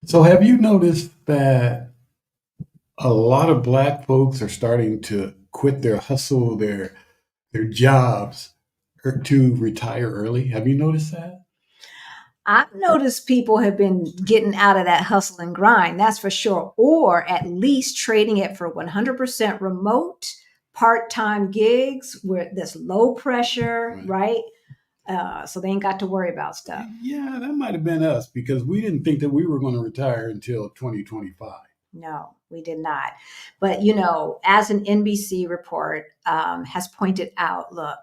So have you noticed that a lot of black folks are starting to quit their hustle, their jobs, or to retire early? Have you noticed that? I've noticed people have been getting out of that hustle and grind, that's for sure, or at least trading it for 100% remote part-time gigs where there's low pressure, Right. right? So they ain't got to worry about stuff. Yeah, that might have been us because we didn't think that we were going to retire until 2025. No, we did not. But as an NBC report has pointed out, look,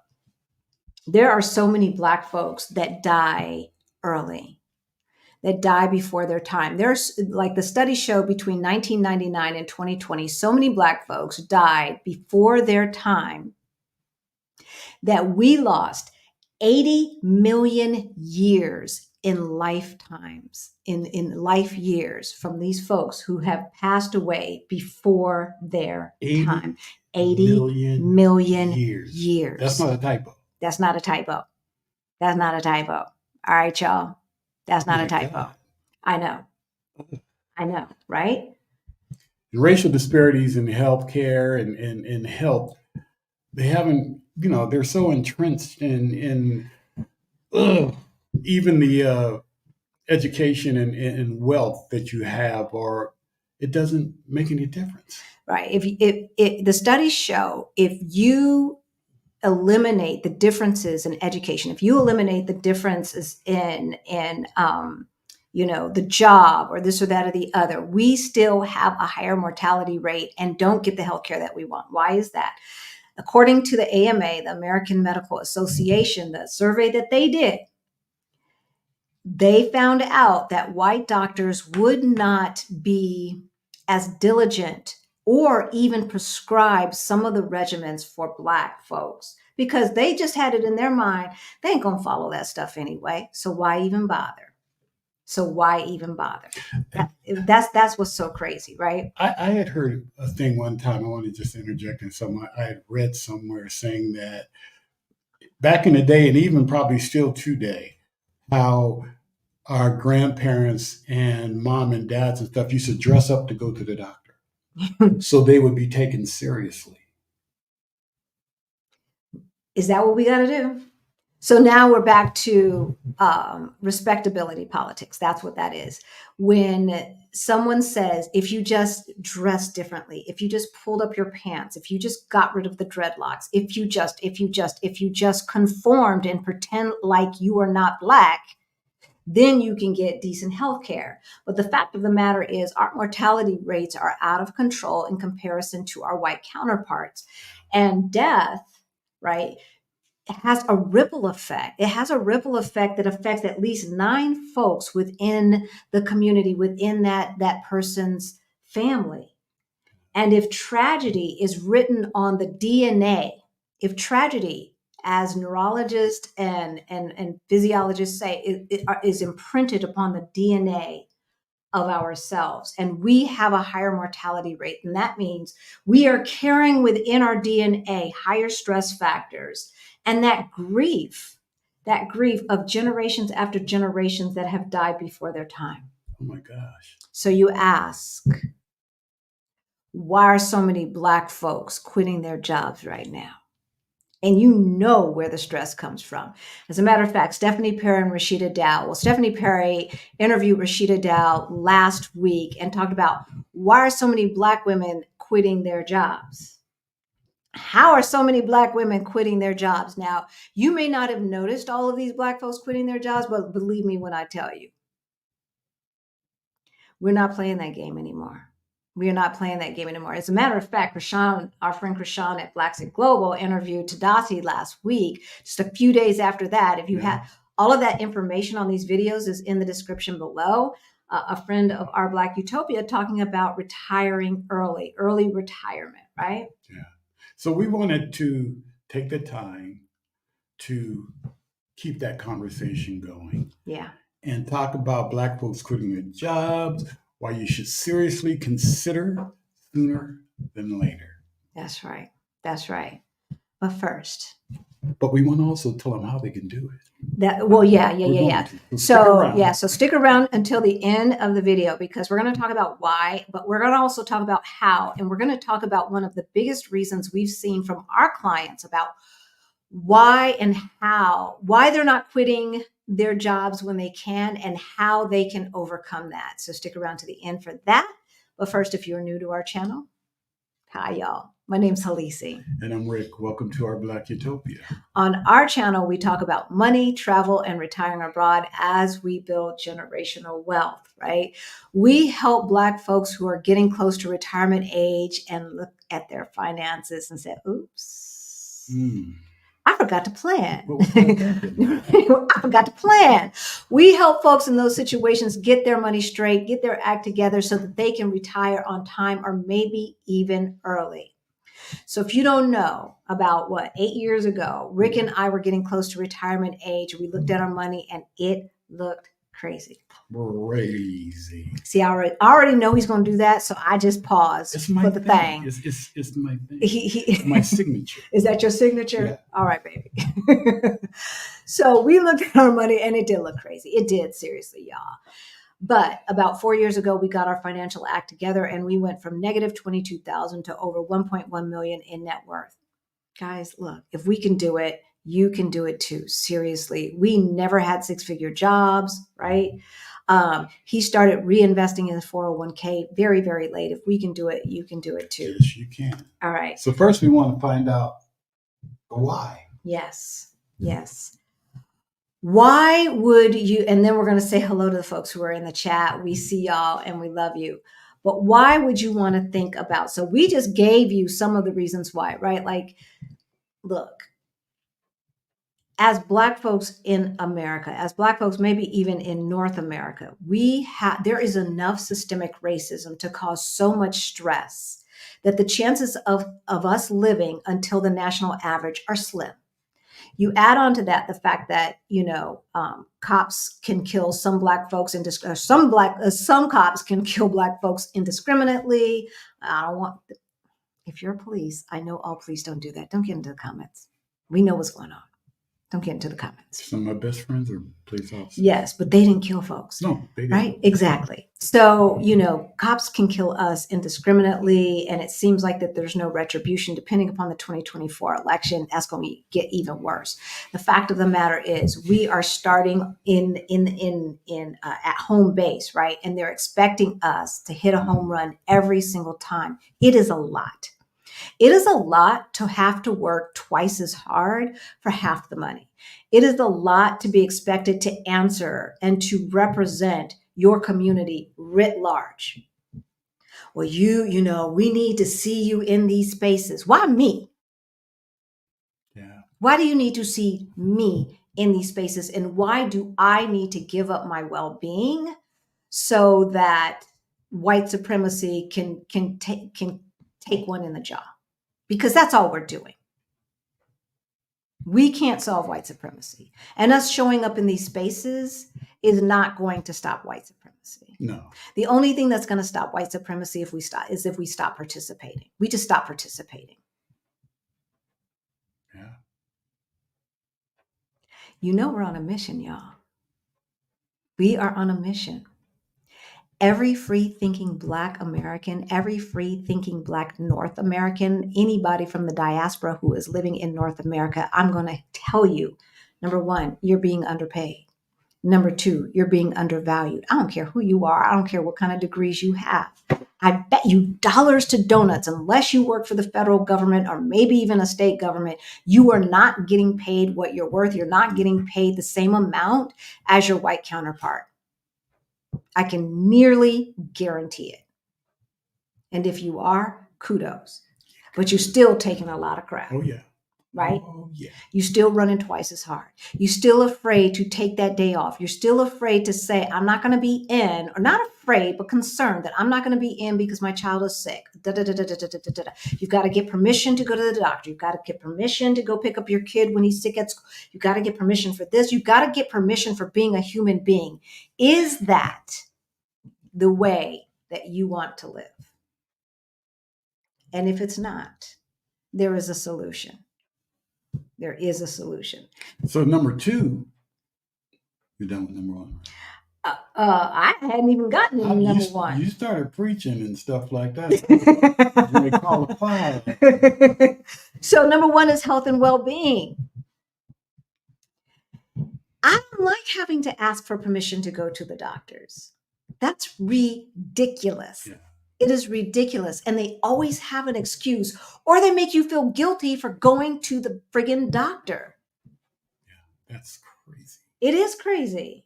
there are so many Black folks that die early, that die before their time. There's like the studies show between 1999 and 2020, so many Black folks died before their time that we lost 80 million years in lifetimes, in life years from these folks who have passed away before their 80 time. 80 million million years. That's years. not a typo. That's not a typo. That's not a typo. All right, y'all. That's not a My typo. God. I know. I know, right? Racial disparities in healthcare and health, they haven't, they're so entrenched in ugh, even the education and wealth that you have, or it doesn't make any difference. Right. If the studies show if you eliminate the differences in education, if you eliminate the differences in the job or this or that or the other, we still have a higher mortality rate and don't get the health care that we want. Why is that? According to the AMA, the American Medical Association, the survey that they did, they found out that white doctors would not be as diligent or even prescribe some of the regimens for Black folks because they just had it in their mind they ain't gonna follow that stuff anyway. So why even bother? So why even bother? That's what's so crazy, right? I had heard a thing one time. I want to just interject in some. I had read somewhere saying that back in the day, and even probably still today, how our grandparents and mom and dads and stuff used to dress up to go to the doctor, so they would be taken seriously. Is that what we got to do? So now we're back to respectability politics. That's what that is. When someone says, if you just dress differently, if you just pulled up your pants, if you just got rid of the dreadlocks, if you just conformed and pretend like you are not Black, then you can get decent health care. But the fact of the matter is, our mortality rates are out of control in comparison to our white counterparts. And death, right? It has a ripple effect. It has a ripple effect that affects at least 9 folks within the community, within that person's family. And if tragedy is written on the DNA, if tragedy, as neurologists and physiologists say, it is imprinted upon the DNA of ourselves, and we have a higher mortality rate, and that means we are carrying within our DNA higher stress factors, and that grief of generations after generations that have died before their time. Oh my gosh. So you ask, why are so many Black folks quitting their jobs right now? And you know where the stress comes from. As a matter of fact, Stephanie Perry and Rashida Dow. Well, Stephanie Perry interviewed Rashida Dow last week and talked about why are so many Black women quitting their jobs? How are so many Black women quitting their jobs? Now, you may not have noticed all of these Black folks quitting their jobs, but believe me when I tell you, we're not playing that game anymore. We are not playing that game anymore. As a matter of fact, Rashawn, our friend Rashawn at Blacks at Global, interviewed Tadasi last week. Just a few days after that, if you have all of that information on these videos is in the description below. A friend of Our Black Utopia talking about retiring early retirement, right? Yeah. So we wanted to take the time to keep that conversation going Yeah. and talk about Black folks quitting their jobs, why you should seriously consider sooner than later. That's right. That's right. But first, But we want to also tell them how they can do it. So stick around until the end of the video, because we're going to talk about why, but we're going to also talk about how, and we're going to talk about one of the biggest reasons we've seen from our clients about why and why they're not quitting their jobs when they can, and how they can overcome that. So stick around to the end for that. But first, if you're new to our channel, hi y'all. My name's Halisi. And I'm Rick. Welcome to Our Black Utopia. On our channel, we talk about money, travel, and retiring abroad as we build generational wealth, right? We help Black folks who are getting close to retirement age and look at their finances and say, oops. I forgot to plan. I forgot to plan. We help folks in those situations get their money straight, get their act together so that they can retire on time or maybe even early. So if you don't know, about 8 years ago, Rick and I were getting close to retirement age. We looked at our money and it looked crazy. See, I already know he's going to do that, so I just paused for the thing. It's my thing. It's my signature. Is that your signature? Yeah. All right, baby. So we looked at our money and it did look crazy. It did, seriously, y'all. But about 4 years ago, we got our financial act together and we went from negative 22,000 to over 1.1 million in net worth. Guys, look, if we can do it, you can do it too. Seriously, we never had 6-figure jobs, right? He started reinvesting in his 401k very, very late. If we can do it, you can do it too. Yes, you can. All right. So first we want to find out the why. Yes. Why would you, and then we're going to say hello to the folks who are in the chat. We see y'all and we love you. But why would you want to think about? So we just gave you some of the reasons why, right? Like, look, as Black folks in America, as Black folks, maybe even in North America, there is enough systemic racism to cause so much stress that the chances of us living until the national average are slim. You add on to that the fact that, cops can kill some Black folks some cops can kill Black folks indiscriminately. If you're police, I know all police don't do that. Don't get into the comments. We know what's going on. Don't get into the comments. Some of my best friends are police officers. Yes, but they didn't kill folks. No, they didn't. Right? Exactly. So, cops can kill us indiscriminately, and it seems like that there's no retribution. Depending upon the 2024 election, that's going to get even worse. The fact of the matter is, we are starting at home base, right? And they're expecting us to hit a home run every single time. It is a lot. It is a lot to have to work twice as hard for half the money. It is a lot to be expected to answer and to represent your community writ large. Well, we need to see you in these spaces. Why me? Yeah. Why do you need to see me in these spaces? And why do I need to give up my well-being so that white supremacy can take one in the jaw? Because that's all we're doing. We can't solve white supremacy. And us showing up in these spaces is not going to stop white supremacy. No. The only thing that's going to stop white supremacy if we stop participating. We just stop participating. Yeah. We're on a mission, y'all. We are on a mission. Every free-thinking Black American, every free-thinking Black North American, anybody from the diaspora who is living in North America, I'm going to tell you, number one, you're being underpaid. Number two, you're being undervalued. I don't care who you are. I don't care what kind of degrees you have. I bet you dollars to donuts, unless you work for the federal government or maybe even a state government, you are not getting paid what you're worth. You're not getting paid the same amount as your white counterpart. I can nearly guarantee it. And if you are, kudos. But you're still taking a lot of crap. Oh, yeah. Right? Oh, yeah. You're still running twice as hard. You're still afraid to take that day off. You're still afraid to say, I'm not going to be in, or not afraid, but concerned that I'm not going to be in because my child is sick. You've got to get permission to go to the doctor. You've got to get permission to go pick up your kid when he's sick at school. You've got to get permission for this. You've got to get permission for being a human being. Is that the way that you want to live? And if it's not, there is a solution. There is a solution. So number 2, you're done with number 1. I hadn't even gotten into number You 1. started preaching and stuff like that. You may call a choir. So number 1 is health and well-being. I don't like having to ask for permission to go to the doctors. That's ridiculous. Yeah. It is ridiculous. And they always have an excuse, or they make you feel guilty for going to the friggin' doctor. Yeah, that's crazy. It is crazy.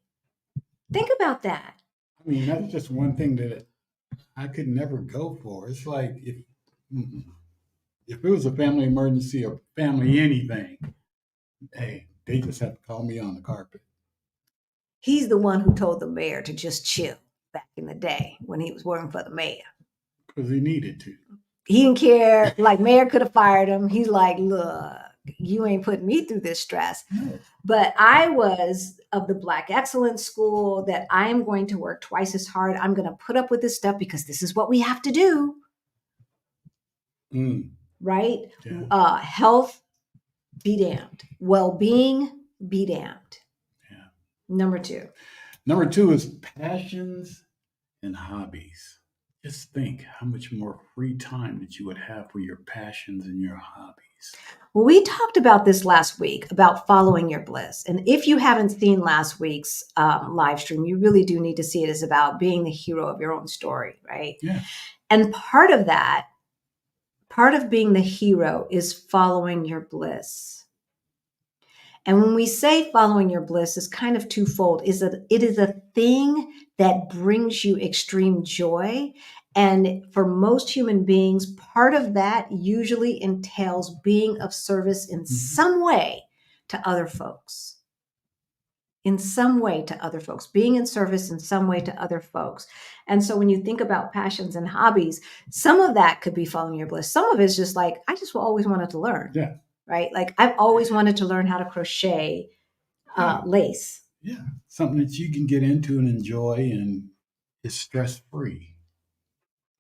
Think about that. I mean, that's just one thing that I could never go for. It's like if it was a family emergency or family anything, hey, they just have to call me on the carpet. He's the one who told the mayor to just chill back in the day when he was working for the mayor. Because he needed to. He didn't care. Like, mayor could have fired him. He's like, look, you ain't putting me through this stress. No. But I was of the Black excellence school that I am going to work twice as hard. I'm going to put up with this stuff because this is what we have to do. Right? Yeah. Health, be damned. Well-being, be damned. Yeah. Number 2. Number 2 is passions and hobbies. Just think how much more free time that you would have for your passions and your hobbies. Well, we talked about this last week about following your bliss. And if you haven't seen last week's live stream, you really do need to see it. It's about being the hero of your own story, right? Yeah. And part of being the hero is following your bliss. And when we say following your bliss is kind of twofold, is that it is a thing that brings you extreme joy. And for most human beings, part of that usually entails being of service in some way to other folks. In some way to other folks, being in service in some way to other folks. And so when you think about passions and hobbies, some of that could be following your bliss. Some of it's just like, I just always wanted to learn. Yeah. Right? Like, I've always wanted to learn how to crochet lace. Yeah. Something that you can get into and enjoy and is stress-free.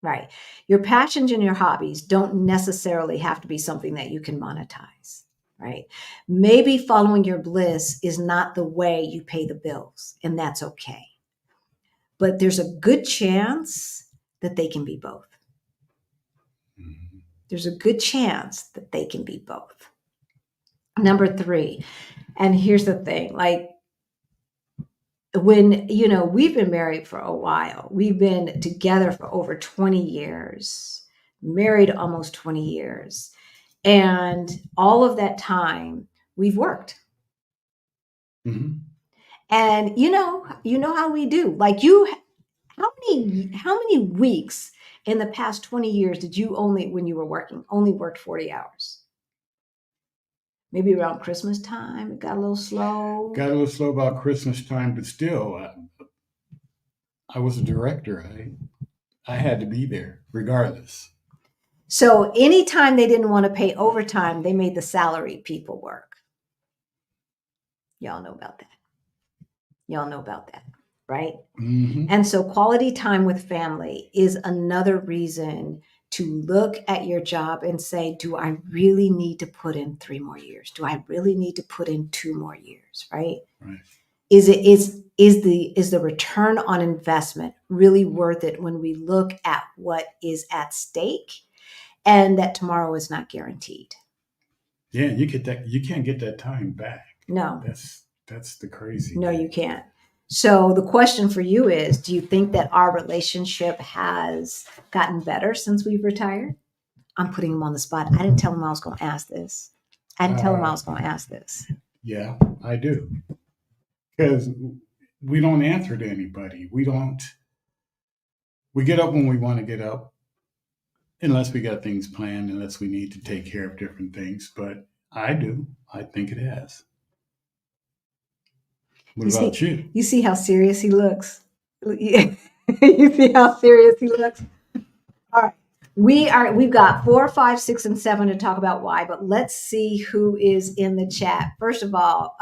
Right. Your passions and your hobbies don't necessarily have to be something that you can monetize. Right? Maybe following your bliss is not the way you pay the bills, and that's okay. But there's a good chance that they can be both. Mm-hmm. There's a good chance that they can be both. Number 3, and here's the thing, like, when, we've been married for a while, we've been together for over 20 years, married almost 20 years. And all of that time we've worked. Mm-hmm. And you know how we do. Like, how many weeks in the past 20 years did you when you were working, only worked 40 hours? Maybe around Christmas time, it got a little slow. Got a little slow about Christmas time, but still, I was a director. I had to be there regardless. So anytime they didn't want to pay overtime, they made the salaried people work. Y'all know about that, right? Mm-hmm. And so quality time with family is another reason to look at your job and say, do I really need to put in 3 more years? Do I really need to put in 2 more years, right? Right. Is the return on investment really worth it when we look at what is at stake and that tomorrow is not guaranteed? Yeah, you can't get that time back. No. That's the crazy. No, you can't. So the question for you is, do you think that our relationship has gotten better since we've retired? I'm putting him on the spot. I didn't tell him I was going to ask this. Yeah, I do. Because we don't answer to anybody. We get up when we want to get up, unless we got things planned, unless we need to take care of different things. But I do. I think it has. What about you? You see how serious he looks? You see how serious he looks? All right. We've got 4, 5, 6, and 7 to talk about why, but let's see who is in the chat. First of all,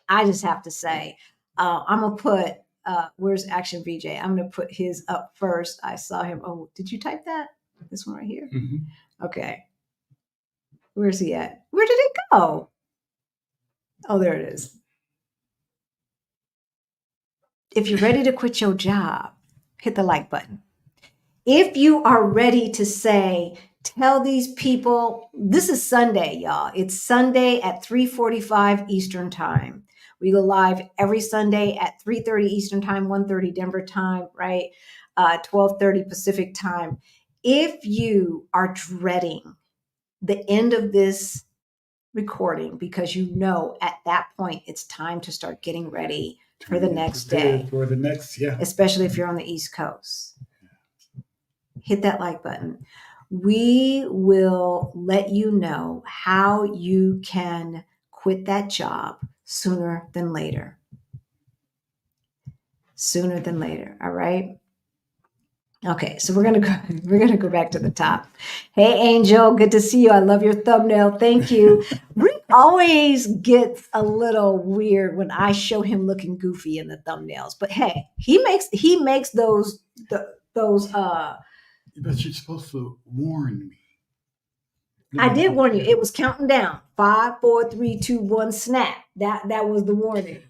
I just have to say, I'm going to put, where's Action VJ? I'm going to put his up first. I saw him. Oh, did you type that? This one right here? Mm-hmm. Okay. Where's he at? Where did it go? Oh, there it is. If you're ready to quit your job, hit the like button. If you are ready to say, tell these people, this is Sunday, y'all. It's Sunday at 3:45 Eastern Time. We go live every Sunday at 3:30 Eastern Time, 1:30 Denver time, right? 12:30 Pacific time. If you are dreading the end of this recording because you know at that point it's time to start getting ready for the next day, for the next, especially if you're on the East Coast, hit that like button. We will let you know how you can quit that job sooner than later. Sooner than later. All right. Okay, so we're gonna go back to the top. Hey Angel, good to see you. I love your thumbnail. Thank you. Rick always gets a little weird when I show him looking goofy in the thumbnails. But hey, he makes those. But you're supposed to warn me. I did warn you. It was counting down. 5, 4, 3, 2, 1, snap. That was the warning.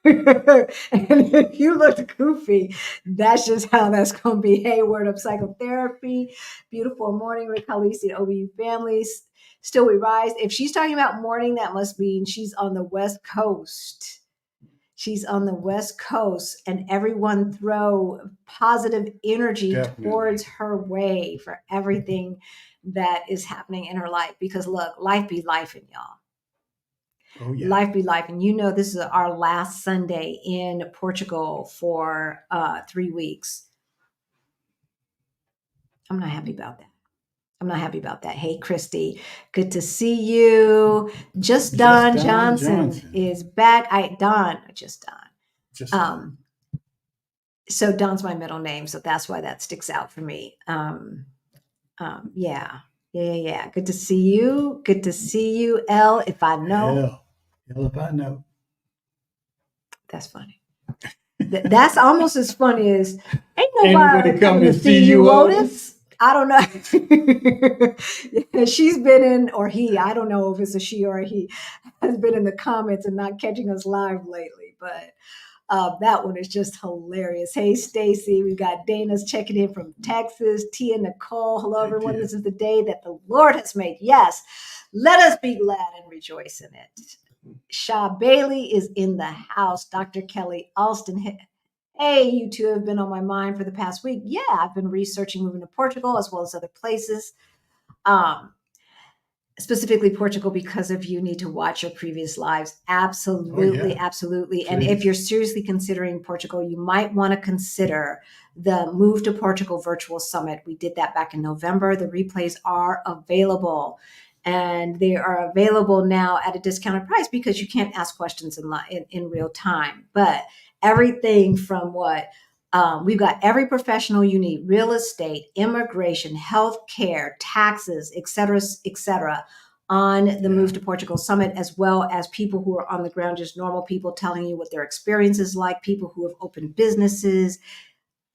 And if you look goofy, that's just how that's going to be. Hey, word of psychotherapy. Beautiful morning, Rick Halisi, OBU families. Still we rise. If she's talking about morning, that must mean she's on the West Coast. She's on the West Coast, and everyone throw positive energy towards her way for everything that is happening in her life. Because look, life be lifing, y'all. Oh, yeah. Life be life. And you know, this is our last Sunday in Portugal for 3 weeks. I'm not happy about that. Hey, Christy, good to see you. Just Don Johnson is back. Just Don. So Don's my middle name, so that's why that sticks out for me. Yeah. Good to see you. Good to see you, L. If I know. L if I know. That's funny. That's almost as funny as ain't nobody coming to see you, Otis. I don't know. She's been in, or he, I don't know if it's a she or a he, has been in the comments and not catching us live lately. But that one is just hilarious. Hey, Stacy, we got Dana's checking in from Texas. Tia Nicole, hello, everyone. This is the day that the Lord has made. Yes, let us be glad and rejoice in it. Shaw Bailey is in the house. Dr. Kelly Alston. Hey, you two have been on my mind for the past week. Yeah, I've been researching moving to Portugal as well as other places. Specifically Portugal, because of you need to watch your previous lives. Absolutely. Absolutely. Please. And if you're seriously considering Portugal, you might want to consider the Move to Portugal Virtual Summit. We did that back in November. The replays are available. And they are available now at a discounted price because you can't ask questions in real time. But everything from we've got every professional you need: real estate, immigration, healthcare, taxes, et cetera, on the Move to Portugal Summit, as well as people who are on the ground, just normal people telling you what their experience is like, people who have opened businesses.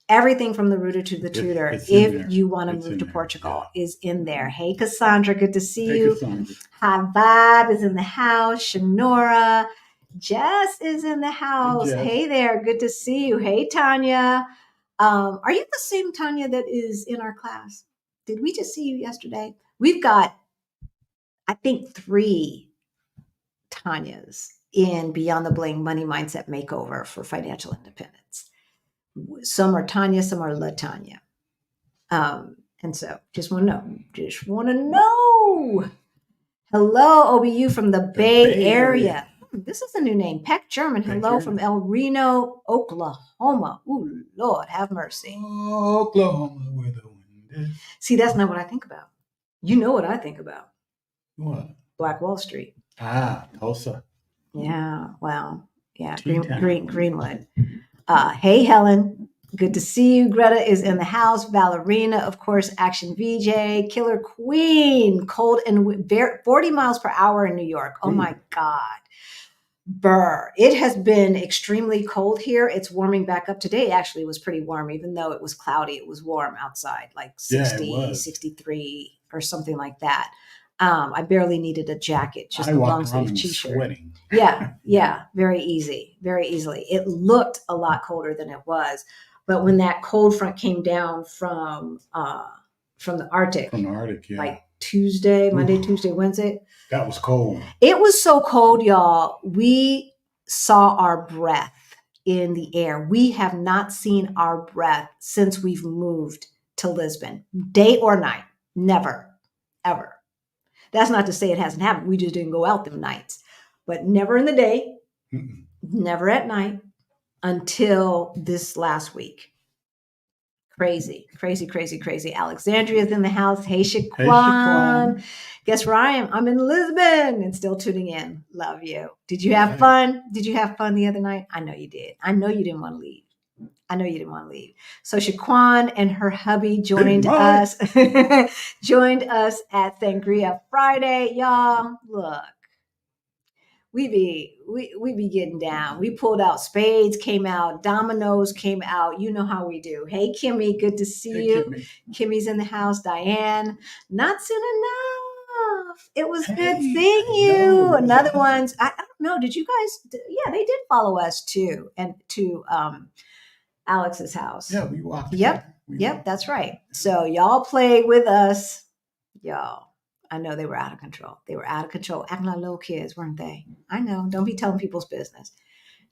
Everything from the rooter to the tutor, if you want to move to Portugal, is in there. Hey, Cassandra, good to see you. Cassandra. High Vibe is in the house. Shanora. Jess is in the house. Hey there, good to see you. Hey, Tanya. Are you the same Tanya that is in our class? Did we just see you yesterday? We've got, I think, 3 Tanyas in Beyond the Bling Money Mindset Makeover for Financial Independence. Some are Tanya, some are LaTanya. And so just want to know. Hello, OBU from the Bay Area. This is a new name. Peck German. Hello from El Reno, Oklahoma. Ooh, Lord, have mercy. Oklahoma, where the wind is. See, that's not what I think about. You know what I think about. What? Black Wall Street. Tulsa. Yeah, well, yeah, Greenwood. Hey, Helen. Good to see you. Greta is in the house. Valerina, of course, Action VJ. Killer Queen. Cold and 40 miles per hour in New York. Oh, my God. Burr. It has been extremely cold here. It's warming back up. Today actually was pretty warm, even though it was cloudy. It was warm outside, like 60, 63 or something like that. I barely needed a jacket, just I a long walked around sleeve and t-shirt. sweating. Yeah, very easy, very easily. It looked a lot colder than it was, but when that cold front came down from the Arctic, From the Arctic, yeah. like Tuesday, Monday, Oof. Tuesday, Wednesday, That was cold. it was so cold, y'all. We saw our breath in the air. We have not seen our breath since we've moved to Lisbon, day or night. Never, ever. That's not to say it hasn't happened. We just didn't go out them nights, but never in the day, Mm-mm. never at night until this last week. Crazy, crazy, crazy, crazy. Alexandria's in the house. Hey, Shaquan. Hey, Shaquan. Guess where I am? I'm in Lisbon and still tuning in. Love you. Did you have Right. fun? Did you have fun the other night? I know you did. I know you didn't want to leave. I know you didn't want to leave. So Shaquan and her hubby joined us joined us at Sangria Friday. Y'all, look, we be getting down. We pulled out spades, came out, dominoes came out. You know how we do. Hey Kimmy, good to see Hey, you. Kimmy. Kimmy's in the house. Diane, not soon enough. It was Hey, good seeing I you. know, it was Another awesome. one's. I don't know. Did you guys? Yeah, they did follow us too, and to Alex's house. Yeah, we walked. Yep, yep, that's right. So y'all played with us, y'all. I know they were out of control. They were out of control, acting like little kids, weren't they? I know. Don't be telling people's business.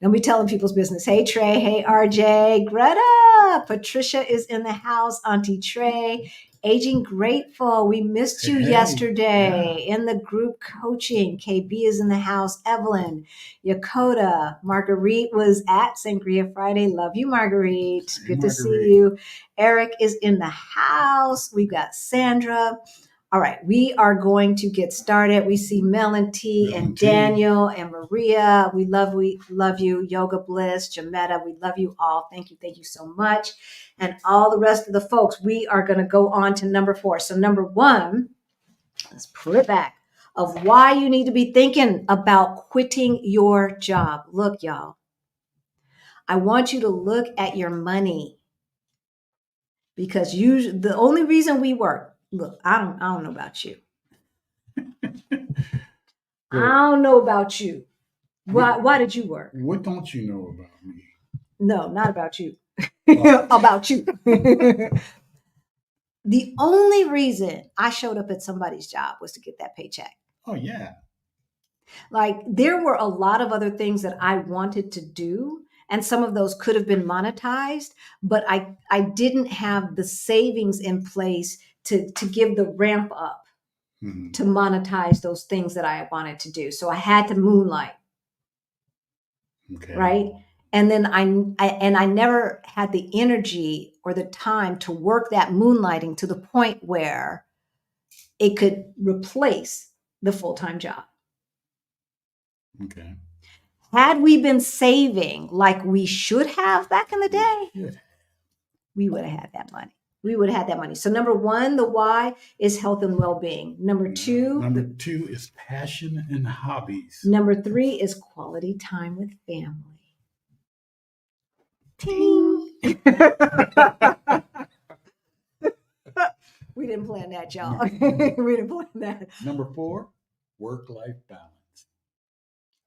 Don't be telling people's business. Hey, Trey. Hey, RJ. Greta. Patricia is in the house. Auntie Trey. Aging Grateful. We missed you Hey, yesterday in the group coaching. KB is in the house. Evelyn. Yakota. Marguerite was at Sangria Friday. Love you, Marguerite. Hey, Good to see Marguerite. you. Eric is in the house. We got Sandra. All right, we are going to get started. We see Melanie and Daniel and Maria. We love you. Yoga Bliss, Jametta, we love you all. Thank you so much. And all the rest of the folks, we are going to go on to number 4. So number 1, let's pull it back, of why you need to be thinking about quitting your job. Look, y'all, I want you to look at your money, because the only reason we work, look, I don't know about you. I don't know about you. Why did you work? What don't you know about me? No, not about you. About you. The only reason I showed up at somebody's job was to get that paycheck. Oh, yeah. Like, there were a lot of other things that I wanted to do, and some of those could have been monetized, but I didn't have the savings in place to give the ramp up to monetize those things that I wanted to do. So I had to moonlight. Okay. Right. And then I never had the energy or the time to work that moonlighting to the point where it could replace the full-time job. Okay. Had we been saving like we should have back in the day, we would have had that money. We would have had that money. So number 1, the why is health and well-being. Number 2, number 2 is passion and hobbies. Number 3 is quality time with family. Ting. We didn't plan that, y'all. We didn't plan that. Number 4, work-life balance.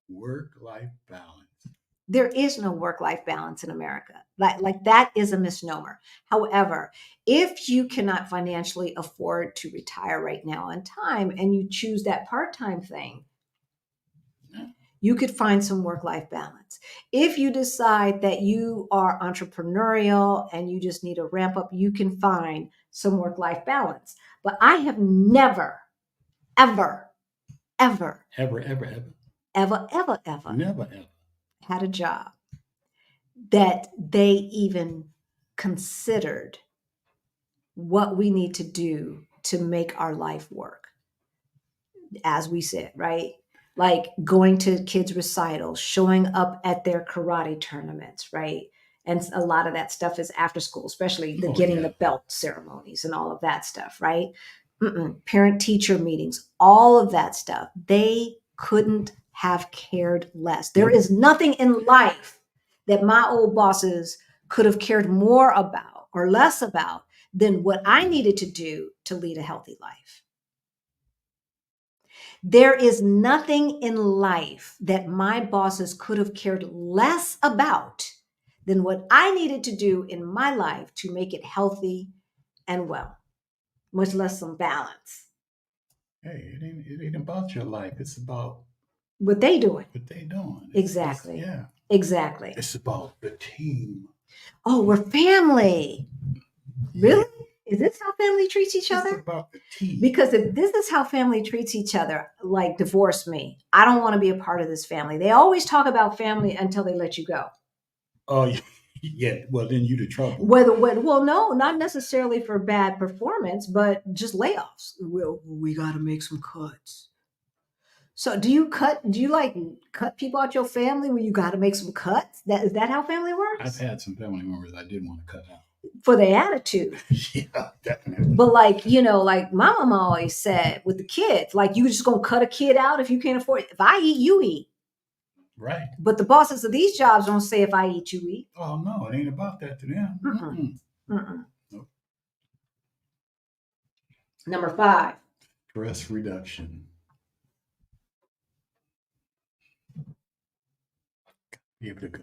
Work-life balance. There is no work-life balance in America. Like that is a misnomer. However, if you cannot financially afford to retire right now on time and you choose that part-time thing, you could find some work-life balance. If you decide that you are entrepreneurial and you just need a ramp up, you can find some work-life balance. But I have never, ever never had a job that they even considered what we need to do to make our life work. As we said, right? Like going to kids' recitals, showing up at their karate tournaments, right? And a lot of that stuff is after school, especially getting the belt ceremonies and all of that stuff, right? Parent-teacher meetings, all of that stuff. They couldn't have cared less. There is nothing in life that my old bosses could have cared more about or less about than what I needed to do to lead a healthy life. There is nothing in life that my bosses could have cared less about than what I needed to do in my life to make it healthy and well, much less some balance. Hey, it ain't about your life. It's about What they doing. what they doing. Exactly. Yeah. Exactly. It's about the team. Oh, we're family. Really? Yeah. Is this how family treats each It's other? about the team. Because if this is how family treats each other, like divorce me. I don't want to be a part of this family. They always talk about family until they let you go. Oh, yeah. Well, then you the trouble. Well, no, not necessarily for bad performance, but just layoffs. Well, we got to make some cuts. So do you like cut people out your family when you got to make some cuts? Is that how family works? I've had some family members I didn't want to cut out. For their attitude. Yeah, definitely. But like, like my mama always said with the kids, like you just gonna cut a kid out if you can't afford it. If I eat, you eat. Right. But the bosses of these jobs don't say if I eat, you eat. Oh no, it ain't about that to them. Mm-mm. Mm-mm. Nope. Number 5. Stress reduction. Be able to go.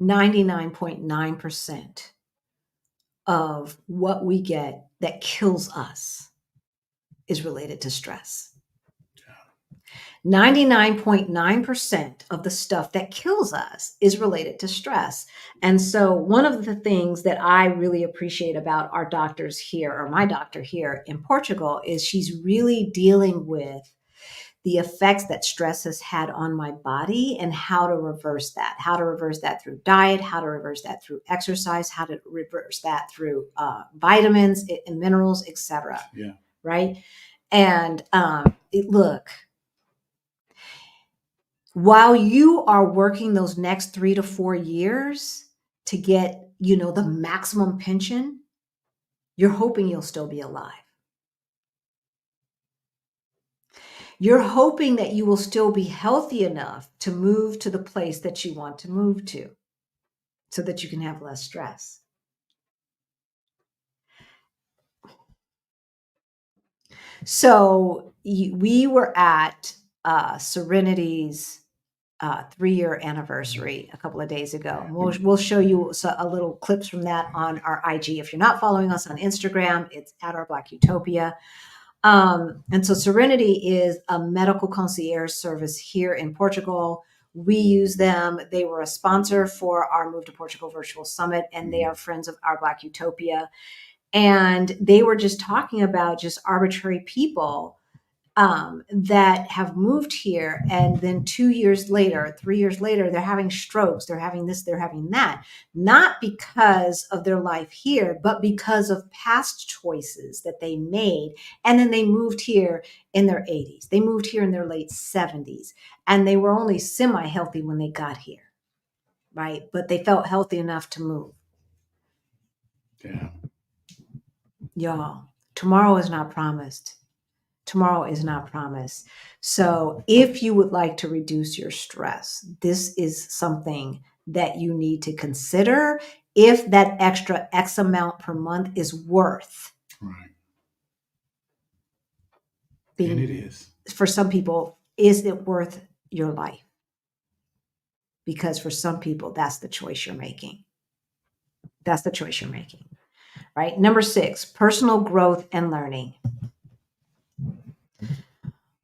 99.9% of what we get that kills us is related to stress. 99.9% of the stuff that kills us is related to stress. And so one of the things that I really appreciate about our doctors here, or my doctor here in Portugal, is she's really dealing with the effects that stress has had on my body and how to reverse that through diet, how to reverse that through exercise, how to reverse that through vitamins and minerals, etc. Yeah. Right. And look, while you are working those next 3 to 4 years to get, the maximum pension, you're hoping you'll still be alive. You're hoping that you will still be healthy enough to move to the place that you want to move to so that you can have less stress. So we were at Serenity's 3-year anniversary a couple of days ago. We'll show you a little clips from that on our IG. If you're not following us on Instagram, it's at Our Black Utopia. And so Serenity is a medical concierge service here in Portugal. We use them. They were a sponsor for our Move to Portugal Virtual Summit, and they are friends of Our Black Utopia. And they were just talking about just arbitrary people that have moved here, and then 2 years later, 3 years later, they're having strokes, they're having this, they're having that, not because of their life here, but because of past choices that they made. And then they moved here in their 80s, they moved here in their late 70s, and they were only semi-healthy when they got here, right? But they felt healthy enough to move. Yeah. Y'all, tomorrow is not promised. Tomorrow is not promised. So if you would like to reduce your stress, this is something that you need to consider if that extra X amount per month is worth. Right. And it is. For some people, is it worth your life? Because for some people, that's the choice you're making. That's the choice you're making, right? Number 6, personal growth and learning.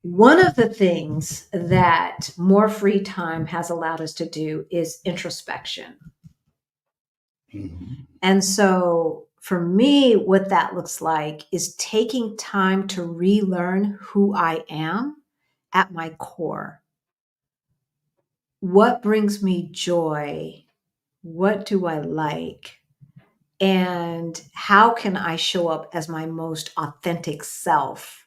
One of the things that more free time has allowed us to do is introspection. Mm-hmm. And so for me, what that looks like is taking time to relearn who I am at my core. What brings me joy? What do I like? And how can I show up as my most authentic self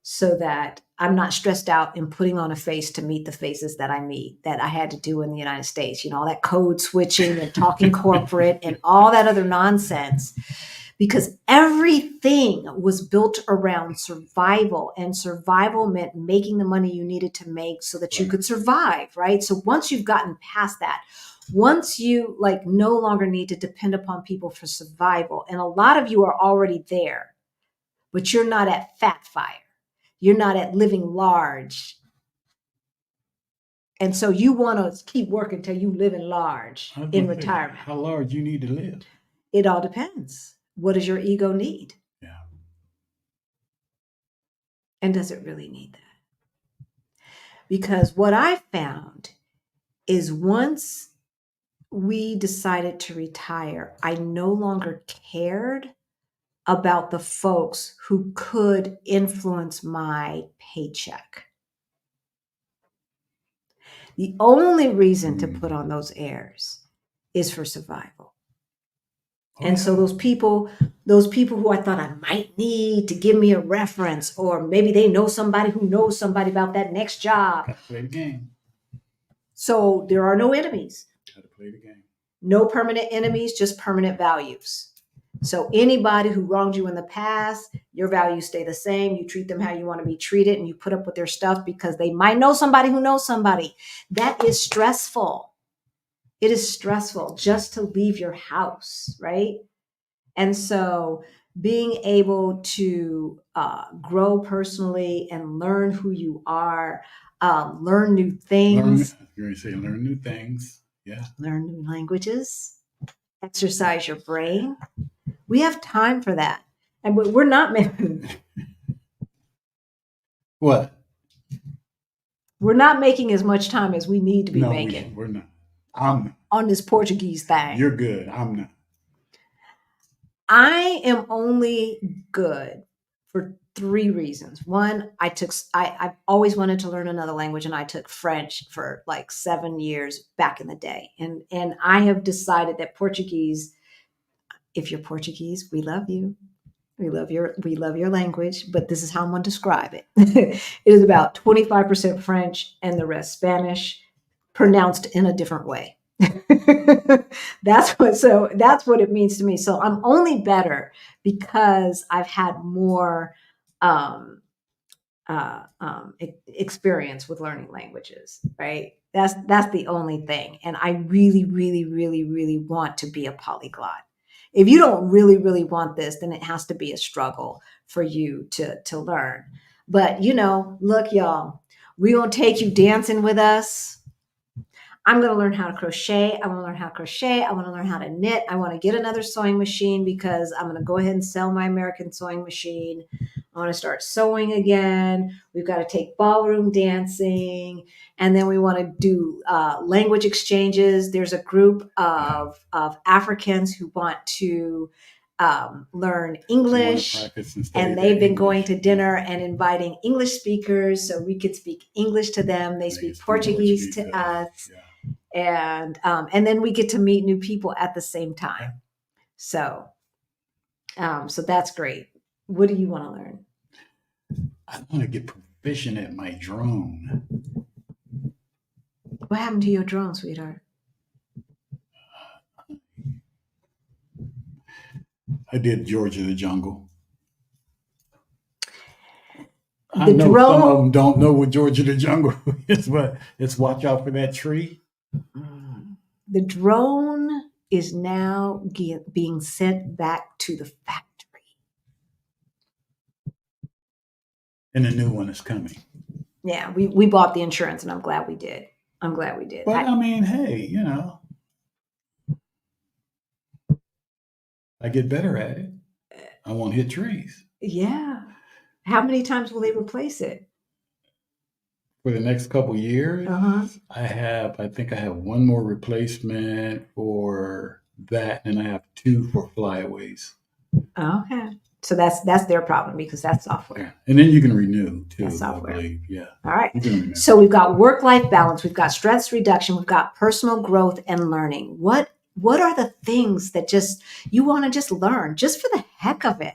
so that I'm not stressed out in putting on a face to meet the faces that I meet, that I had to do in the United States, all that code switching and talking corporate and all that other nonsense, because everything was built around survival, and survival meant making the money you needed to make so that you could survive, right? So once you've gotten past that, once you no longer need to depend upon people for survival, and a lot of you are already there, but you're not at fat fire. You're not at living large. And so you want to keep working till you live in large in retirement. How large you need to live? It all depends. What does your ego need? Yeah. And does it really need that? Because what I found is once we decided to retire, I no longer cared about the folks who could influence my paycheck. The only reason to put on those airs is for survival. And so those people who I thought I might need to give me a reference, or maybe they know somebody who knows somebody about that next job. Gotta play the game. So there are no enemies. Gotta play the game. No permanent enemies, just permanent values. So anybody who wronged you in the past, your values stay the same. You treat them how you want to be treated, and you put up with their stuff because they might know somebody who knows somebody. That is stressful. It is stressful just to leave your house, right? And so being able to grow personally and learn who you are, learn new things. You're going to say learn new things. Yeah. Learn new languages, exercise your brain. We have time for that. And we're not making... What? We're not making as much time as we need to be making. We're not. I'm not. On this Portuguese thing. You're good. I'm not. I am only good for 3 reasons. One, I've always wanted to learn another language, and I took French for like 7 years back in the day. And I have decided that Portuguese, if you're Portuguese, we love you. We love your language, but this is how I'm going to describe it. It is about 25% French and the rest Spanish, pronounced in a different way. That's what it means to me. So I'm only better because I've had more experience with learning languages, right? That's the only thing. And I really, really, really, really want to be a polyglot. If you don't really, really want this, then it has to be a struggle for you to learn. But look, y'all, we're gonna take you dancing with us. I'm going to learn how to crochet. I want to learn how to crochet. I want to learn how to knit. I want to get another sewing machine because I'm going to go ahead and sell my American sewing machine. I want to start sewing again. We've got to take ballroom dancing. And then we want to do language exchanges. There's a group of Africans who want to learn English, and they've bbeen going to dinner and inviting English speakers so we could speak English to them. They speak Portuguese to us. Yeah. And then we get to meet new people at the same time. So that's great. What do you want to learn? I want to get proficient at my drone. What happened to your drone, sweetheart? I did George of the Jungle. The I know drone, some of them don't know what George of the Jungle is, but it's watch out for that tree. The drone is now being sent back to the factory. And a new one is coming. Yeah, we bought the insurance, and I'm glad we did. But I mean, hey, I get better at it. I won't hit trees. Yeah. How many times will they replace it? For the next couple years, I think I have 1 more replacement for that, and I have 2 for flyaways. Okay. So that's their problem because that's software. Yeah. And then you can renew too. That's software. I believe. Yeah. All right. So we've got work-life balance, we've got stress reduction, we've got personal growth and learning. What are the things that you want to just learn just for the heck of it?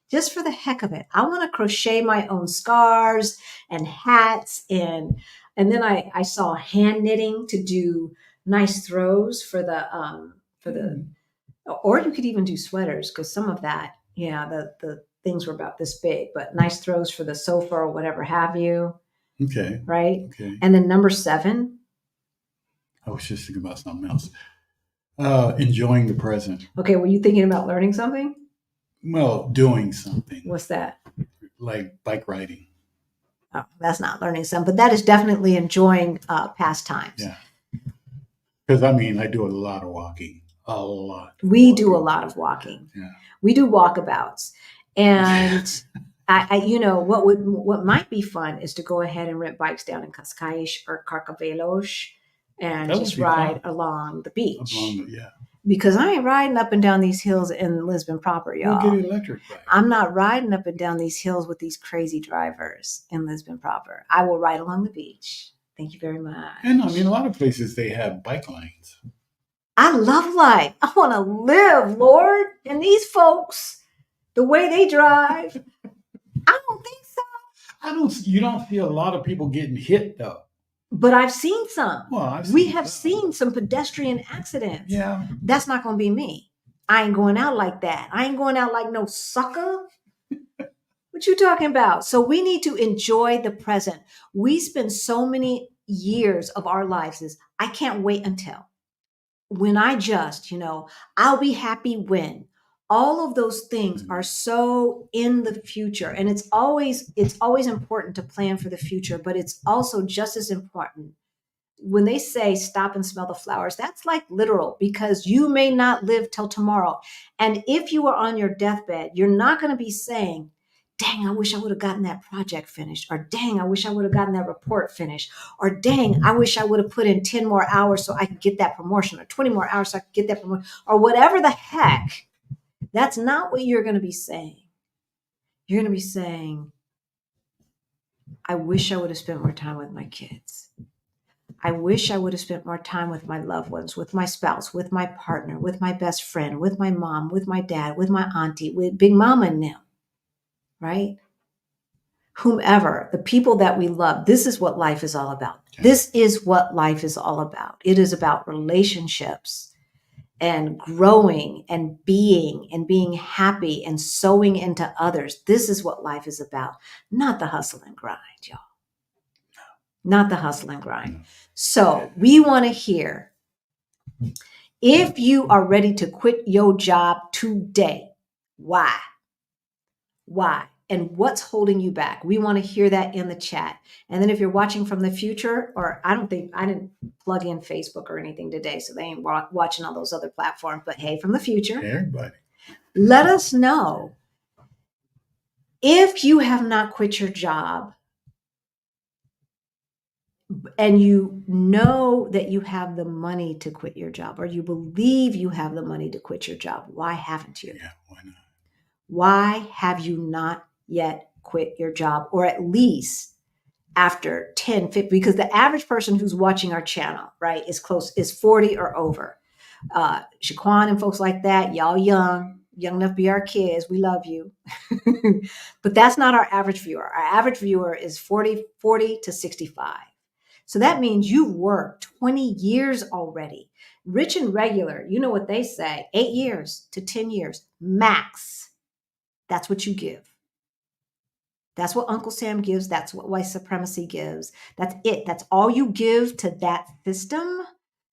Just for the heck of it. I want to crochet my own scarves and hats, and then I saw hand knitting to do nice throws for the or you could even do sweaters, because some of that, the things were about this big, but nice throws for the sofa or whatever have you. Okay. Right? Okay. And then number 7. I was just thinking about something else. Enjoying the present. Okay, were you thinking about learning something? Well, doing something What's that? like bike riding. Oh, that's not learning something, but that is definitely enjoying pastimes. Yeah. Because I mean, I do a lot of walking. A lot. We do a lot of walking. Yeah. We do walkabouts. And what might be fun is to go ahead and rent bikes down in Cascais or Carcavelos and That would just be ride fun. along the beach. Yeah. Because I ain't riding up and down these hills in Lisbon proper, We'll y'all. get an electric bike. I'm not riding up and down these hills with these crazy drivers in Lisbon proper. I will ride along the beach. Thank you very much. And I mean, a lot of places they have bike lanes. I love life. I want to live, Lord. And these folks, the way they drive, I don't think so. You don't see a lot of people getting hit though. But I've seen some. Well, we have seen some pedestrian accidents. Yeah. That's not going to be me. I ain't going out like that. I ain't going out like no sucker. What you talking about? So we need to enjoy the present. We spend so many years of our lives is, I can't wait until. When I just, I'll be happy when. All of those things are so in the future. And it's always important to plan for the future, but it's also just as important. When they say stop and smell the flowers, that's like literal, because you may not live till tomorrow. And if you are on your deathbed, you're not going to be saying, dang, I wish I would have gotten that project finished, or dang, I wish I would have gotten that report finished, or dang, I wish I would have put in 10 more hours so I could get that promotion, or 20 more hours so I could get that promotion, or whatever the heck. That's not what you're going to be saying. You're going to be saying, I wish I would have spent more time with my kids. I wish I would have spent more time with my loved ones, with my spouse, with my partner, with my best friend, with my mom, with my dad, with my auntie, with Big Mama and them, right? Whomever, the people that we love. This is what life is all about. Okay. This is what life is all about. It is about relationships and growing and being happy and sowing into others. This is what life is about, not the hustle and grind, y'all. Not the hustle and grind. So we want to hear, if you are ready to quit your job today, why? Why? And what's holding you back? We want to hear that in the chat. And then if you're watching from the future, or I didn't plug in Facebook or anything today, so they ain't watching all those other platforms, but hey, from the future, everybody, let us know if you have not quit your job and you know that you have the money to quit your job, or you believe you have the money to quit your job. Why haven't you? Yeah, why not? Why have you not yet quit your job? Or at least after 10, 50, because the average person who's watching our channel, right, is 40 or over. Shaquan and folks like that, y'all young enough to be our kids. We love you. But that's not our average viewer. Our average viewer is 40 to 65. So that means you've worked 20 years already. Rich and regular, you know what they say, 8 years to 10 years, max. That's what you give. That's what Uncle Sam gives. That's what white supremacy gives. That's it. That's all you give to that system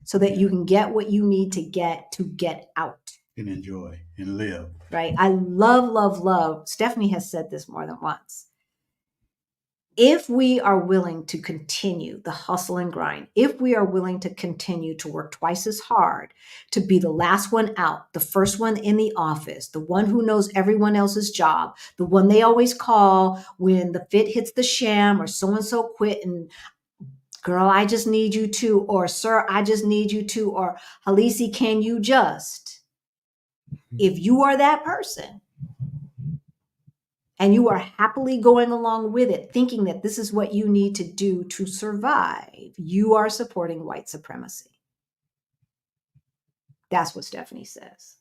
so that you can get what you need to get out. And enjoy and live. Right? I love, love, love. Stephanie has said this more than once. If we are willing to continue the hustle and grind, if we are willing to continue to work twice as hard, to be the last one out, the first one in the office, the one who knows everyone else's job, the one they always call when the fit hits the sham, or so-and-so quit and girl, I just need you to, or sir, I just need you to, or Halisi, can you just? If you are that person, and you are happily going along with it, thinking that this is what you need to do to survive, you are supporting white supremacy. That's what Stephanie says.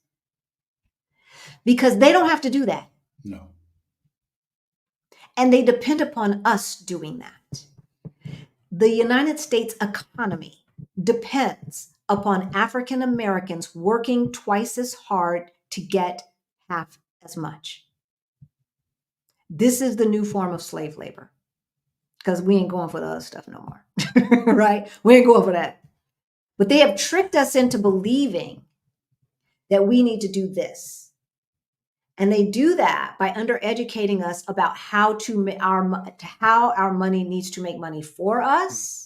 Because they don't have to do that. No. And they depend upon us doing that. The United States economy depends upon African Americans working twice as hard to get half as much. This is the new form of slave labor, because we ain't going for the other stuff no more, right? We ain't going for that. But they have tricked us into believing that we need to do this. And they do that by undereducating us about how our money needs to make money for us,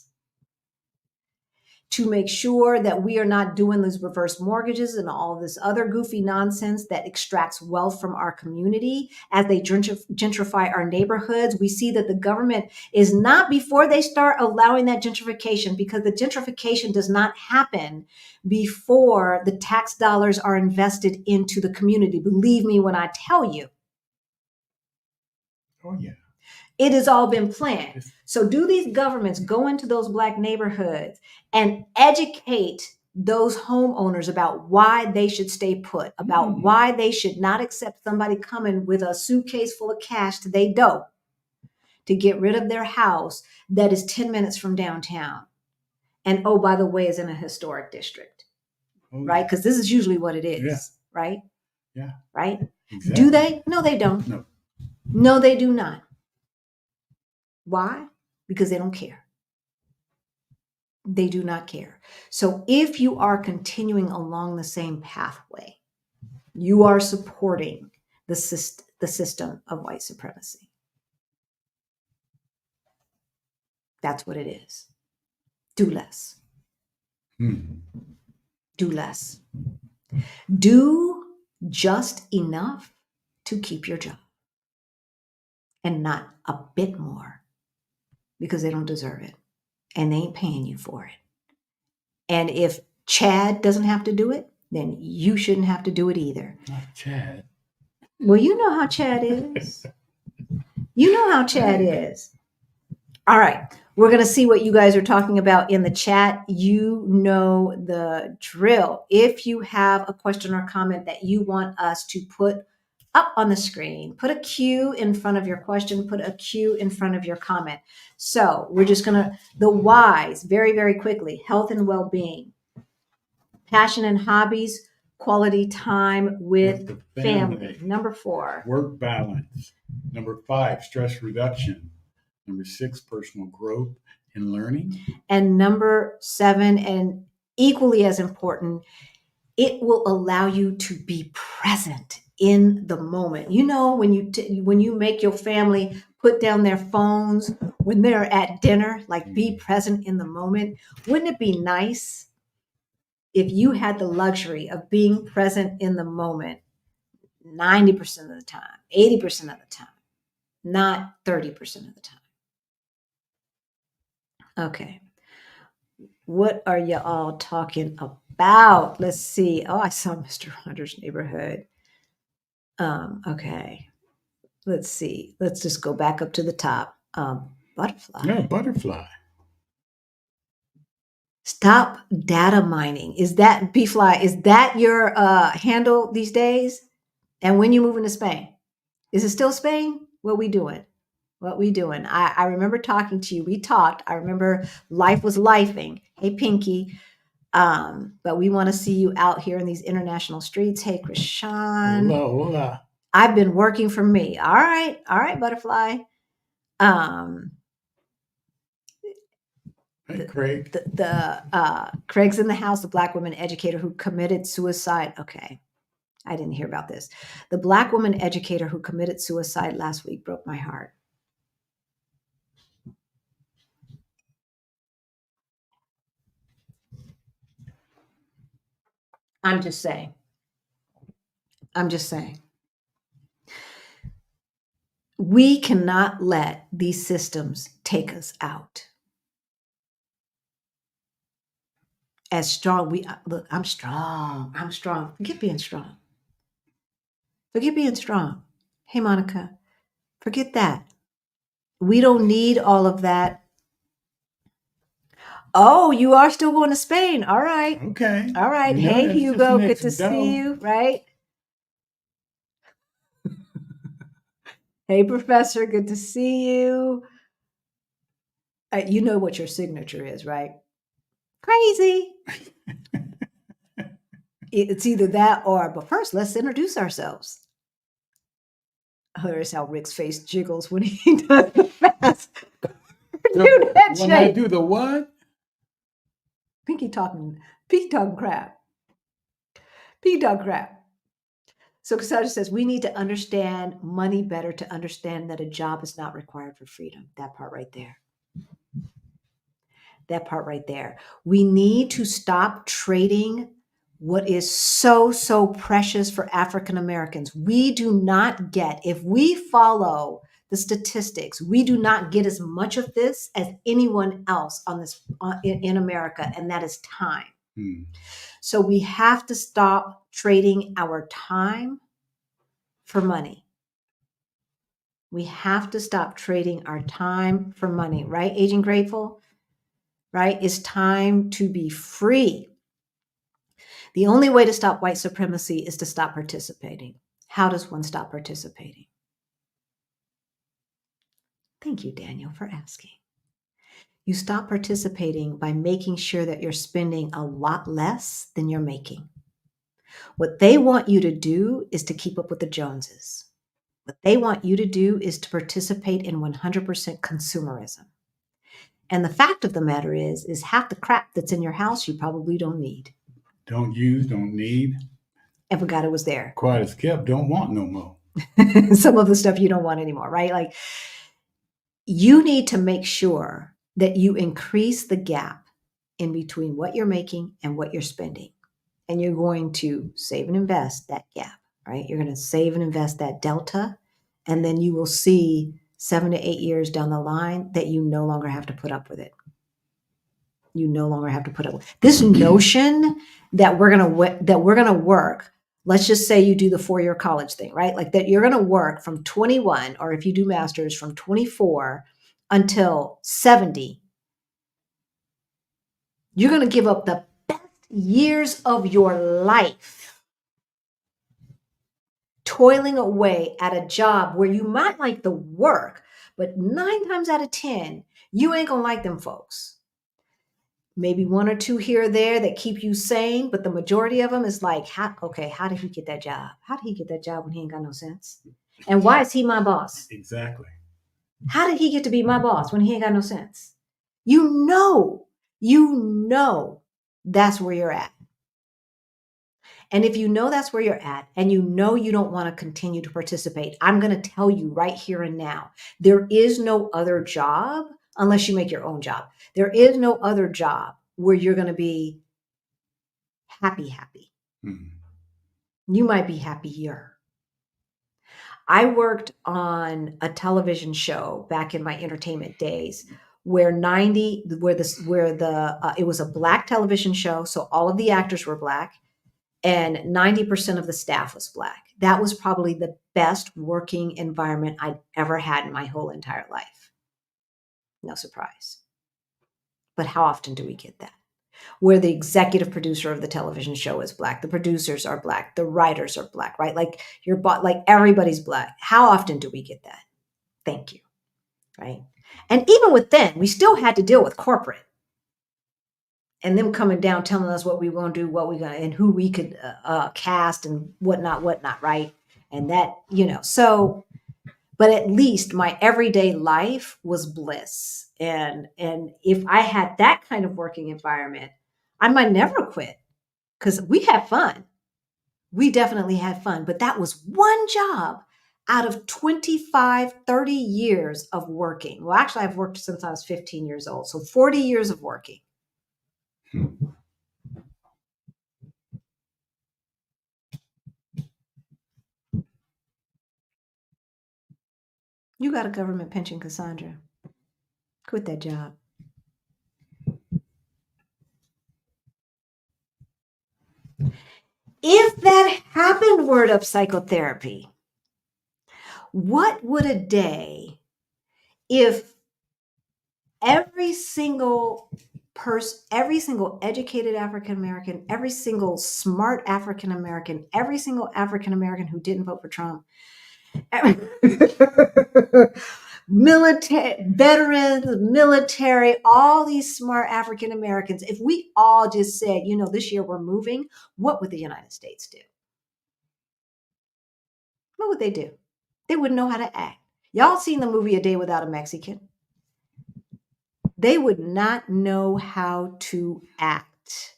to make sure that we are not doing these reverse mortgages and all this other goofy nonsense that extracts wealth from our community as they gentrify our neighborhoods. We see that the government is not before they start allowing that gentrification, because the gentrification does not happen before the tax dollars are invested into the community. Believe me when I tell you. Oh, yeah. It has all been planned. So do these governments go into those Black neighborhoods and educate those homeowners about why they should stay put, about why they should not accept somebody coming with a suitcase full of cash to their door to get rid of their house that is 10 minutes from downtown. And oh, by the way, is in a historic district, right? Because this is usually what it is, right? Yeah. Right? Exactly. Do they? No, they don't. No, they do not. Why? Because they don't care. They do not care. So if you are continuing along the same pathway, you are supporting the system of white supremacy. That's what it is. Do less. Do less. Do just enough to keep your job, and not a bit more, because they don't deserve it and they ain't paying you for it. And if Chad doesn't have to do it, then you shouldn't have to do it either. Not Chad. Well, you know how Chad is. You know how Chad is. All right. We're going to see what you guys are talking about in the chat. You know the drill. If you have a question or comment that you want us to put up on the screen, put a Q in front of your question, put a Q in front of your comment. So we're just going to, the whys, very, very quickly: health and well-being, passion and hobbies, quality time with family. Number 4, work balance. Number 5, stress reduction. Number 6, personal growth and learning. And number 7, and equally as important, it will allow you to be present in the moment. You know, when you make your family put down their phones when they're at dinner, like be present in the moment. Wouldn't it be nice if you had the luxury of being present in the moment 90% of the time, 80% of the time, not 30% of the time? Okay. What are you all talking about? Let's see. Oh, I saw Mr. Hunter's neighborhood. Okay. Let's see. Let's just go back up to the top. Butterfly. Yeah, butterfly. Stop data mining. Is that B-Fly? Is that your handle these days? And when you moving to Spain? Is it still Spain? What we doing? What we doing? I remember talking to you. We talked. I remember life was lifing. Hey, Pinky. But we want to see you out here in these international streets. Hey, Krishan. Hola, hola. I've been working for me. All right, butterfly. Hey, Craig. Craig's in the house, the Black woman educator who committed suicide. Okay, I didn't hear about this. The Black woman educator who committed suicide last week broke my heart. I'm just saying. We cannot let these systems take us out. As strong, look, I'm strong. Forget being strong. Hey, Monica, forget that. We don't need all of that. Oh, you are still going to Spain. All right. Okay. All right. You know, hey, Hugo, good to dough. see you, right? Hey, Professor, good to see you. You know what your signature is, right? Crazy. It's either that or, but first, let's introduce ourselves. Oh, there's how Rick's face jiggles when he does the fast. When I do the what? Pinky talking crap. So Cassandra says, we need to understand money better to understand that a job is not required for freedom. That part right there. That part right there. We need to stop trading what is so, so precious for African Americans. We do not get, if we follow the statistics, we do not get as much of this as anyone else on this in America, and that is time. So we have to stop trading our time for money. We have to stop trading our time for money, right? Aging Grateful, right? It's time to be free. The only way to stop white supremacy is to stop participating. How does one stop participating? Thank you, Daniel, for asking. You stop participating by making sure that you're spending a lot less than you're making. What they want you to do is to keep up with the Joneses. What they want you to do is to participate in 100% consumerism. And the fact of the matter is half the crap that's in your house you probably don't need. Don't use, don't need. And forgot it was there. Quiet as kept, don't want no more. Some of the stuff you don't want anymore, right? Like, you need to make sure that you increase the gap in between what you're making and what you're spending. And you're going to save and invest that gap, right? You're going to save and invest that delta. And then you will see 7 to 8 years down the line that you no longer have to put up with it. You no longer have to put up with this notion that we're going to work. Let's just say you do the 4-year college thing, right? Like that you're going to work from 21, or if you do masters from 24 until 70. You're going to give up the best years of your life toiling away at a job where you might like the work, but 9 times out of 10, you ain't going to like them folks. Maybe 1 or 2 here or there that keep you sane, but the majority of them is like, how did he get that job? How did he get that job when he ain't got no sense? And why is he my boss? Exactly. How did he get to be my boss when he ain't got no sense? You know that's where you're at. And if you know that's where you're at, and you know you don't want to continue to participate, I'm going to tell you right here and now, there is no other job unless you make your own job. There is no other job where you're going to be happy. You might be happier. I worked on a television show back in my entertainment days where it was a Black television show. So all of the actors were Black and 90% of the staff was Black. That was probably the best working environment I'd ever had in my whole entire life. No surprise. But how often do we get that? Where the executive producer of the television show is Black, the producers are Black, the writers are Black, right? Like everybody's Black. How often do we get that? Thank you, right? And even with then, we still had to deal with corporate and them coming down telling us what we were going to do, what we going to, and who we could cast and whatnot, right? And that, so, but at least my everyday life was bliss. And if I had that kind of working environment, I might never quit because we had fun. We definitely had fun, but that was one job out of 25, 30 years of working. Well, actually, I've worked since I was 15 years old. So 40 years of working. You got a government pension, Cassandra. Quit that job. If that happened, word up psychotherapy, what would a day if every single person, every single educated African American, every single smart African American, every single African American who didn't vote for Trump, military veterans, military, all these smart African Americans, if we all just said, this year we're moving, what would the United States do? What would they do? They wouldn't know how to act. Y'all seen the movie A Day Without a Mexican? They would not know how to act.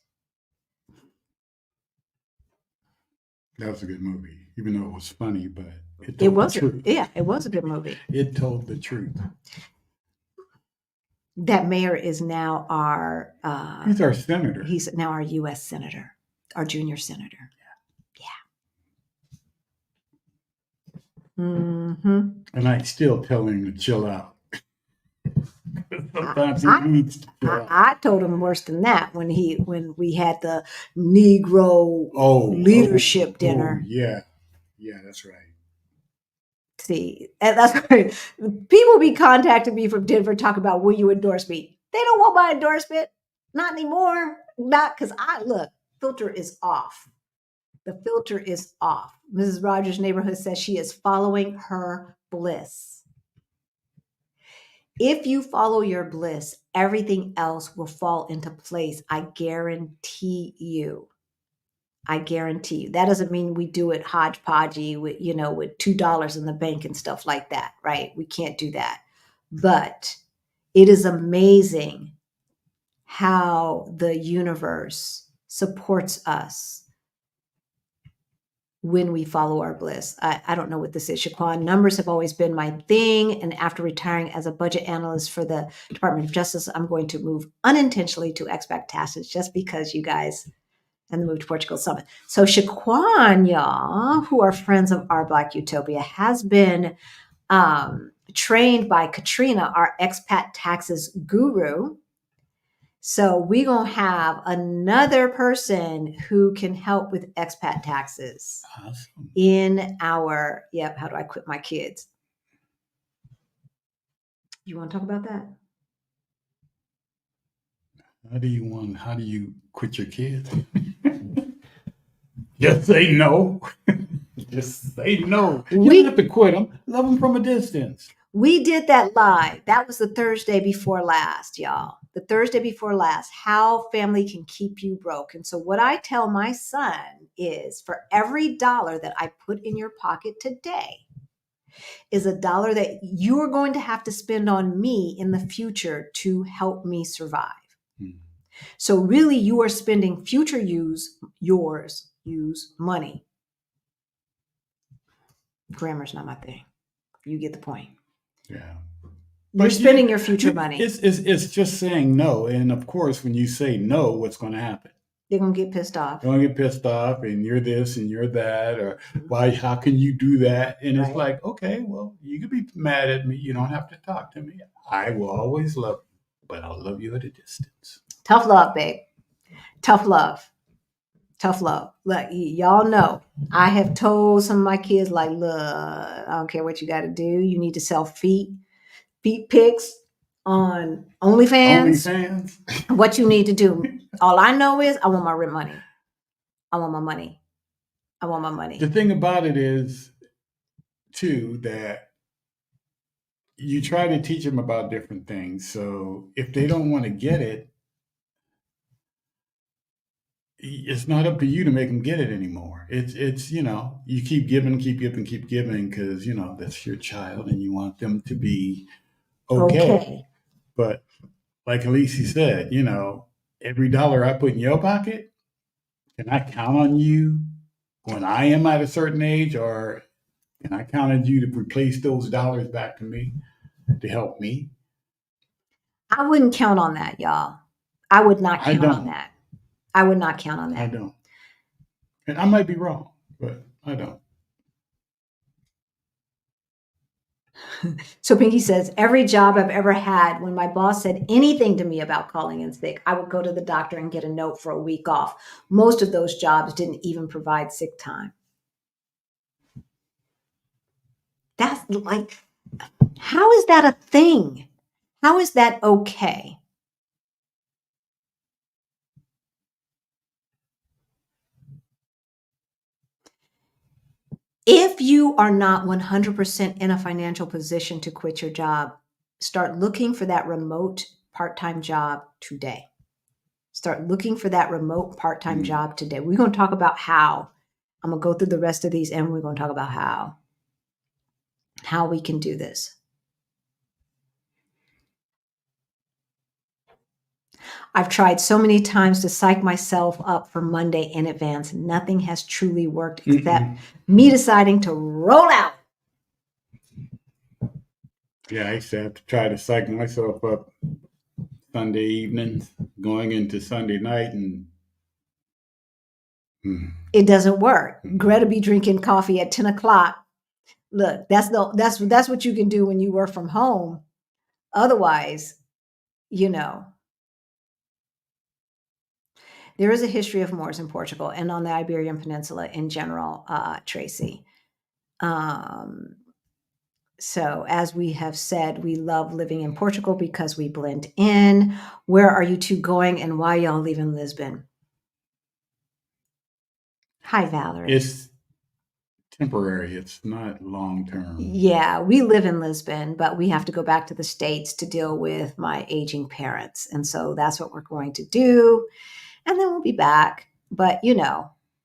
That was a good movie. even though it was funny, but it It told the was, truth. yeah, it was a good movie. It told the truth. That mayor is now our He's our senator. he's now our U.S. senator, our junior senator. Yeah. Mm-hmm. And I still tell him to chill out. Sometimes he I- needs to chill out. I told him worse than that when we had the Negro leadership dinner. Yeah, that's right. See, and that's right. People be contacting me from Denver, talk about, will you endorse me? They don't want my endorsement. Not anymore. Not because filter is off. The filter is off. Mrs. Rogers' neighborhood says she is following her bliss. If you follow your bliss, everything else will fall into place. I guarantee you. I guarantee you. That doesn't mean we do it hodgepodgey with, with $2 in the bank and stuff like that, right? We can't do that. But it is amazing how the universe supports us when we follow our bliss. I don't know what this is. Shaquan Numbers have always been my thing. And after retiring as a budget analyst for the Department of Justice, I'm going to move unintentionally to expat taxes just because you guys and the Move to Portugal Summit. So Shaquan, y'all, who are friends of Our Black Utopia, has been trained by Katrina, our expat taxes guru. So we're going to have another person who can help with expat taxes. Awesome. In our, how do I quit my kids? You want to talk about that? How do you quit your kids? Just say no. Just say no. You don't have to quit them. Love them from a distance. We did that live. That was the Thursday before last, y'all. The Thursday before last, how family can keep you broke. And so what I tell my son is, for every dollar that I put in your pocket today is a dollar that you are going to have to spend on me in the future to help me survive. So really, you are spending future use money. Grammar's not my thing. You get the point. Yeah. You're spending your future money. It's just saying no. And of course, when you say no, what's going to happen? They're going to get pissed off. They're going to get pissed off, and you're this and you're that, or why? How can you do that? And it's like, okay, well, you can be mad at me. You don't have to talk to me. I will always love you, but I'll love you at a distance. Tough love, babe. Tough love. Tough love. Look, y'all know, I have told some of my kids, like, look, I don't care what you got to do. You need to sell feet pics on OnlyFans. What you need to do. All I know is I want my rent money. I want my money. I want my money. The thing about it is, too, that you try to teach them about different things. So if they don't want to get it, it's not up to you to make them get it anymore. It's you keep giving because that's your child and you want them to be okay. But like Alicia said, every dollar I put in your pocket, can I count on you when I am at a certain age, or can I count on you to replace those dollars back to me to help me? I wouldn't count on that, y'all. I would not count on that. I would not count on that. I don't. And I might be wrong, but I don't. So Pinky says, every job I've ever had, when my boss said anything to me about calling in sick, I would go to the doctor and get a note for a week off. Most of those jobs didn't even provide sick time. That's like, how is that a thing? How is that okay? If you are not 100% in a financial position to quit your job, start looking for that remote part-time job today. Start looking for that remote part-time job today. We're going to talk about how. I'm going to go through the rest of these and we're going to talk about how we can do this. I've tried so many times to psych myself up for Monday in advance. Nothing has truly worked except me deciding to roll out. Yeah, I used to have to try to psych myself up Sunday evenings, going into Sunday night, and it doesn't work. Greta be drinking coffee at 10 o'clock. Look, that's what you can do when you work from home. Otherwise, there is a history of Moors in Portugal and on the Iberian Peninsula in general, Tracy. So as we have said, we love living in Portugal because we blend in. Where are you two going and why y'all leaving Lisbon? Hi, Valerie. it's temporary. It's not long term. Yeah, we live in Lisbon, but we have to go back to the States to deal with my aging parents. And so that's what we're going to do. And then we'll be back. But,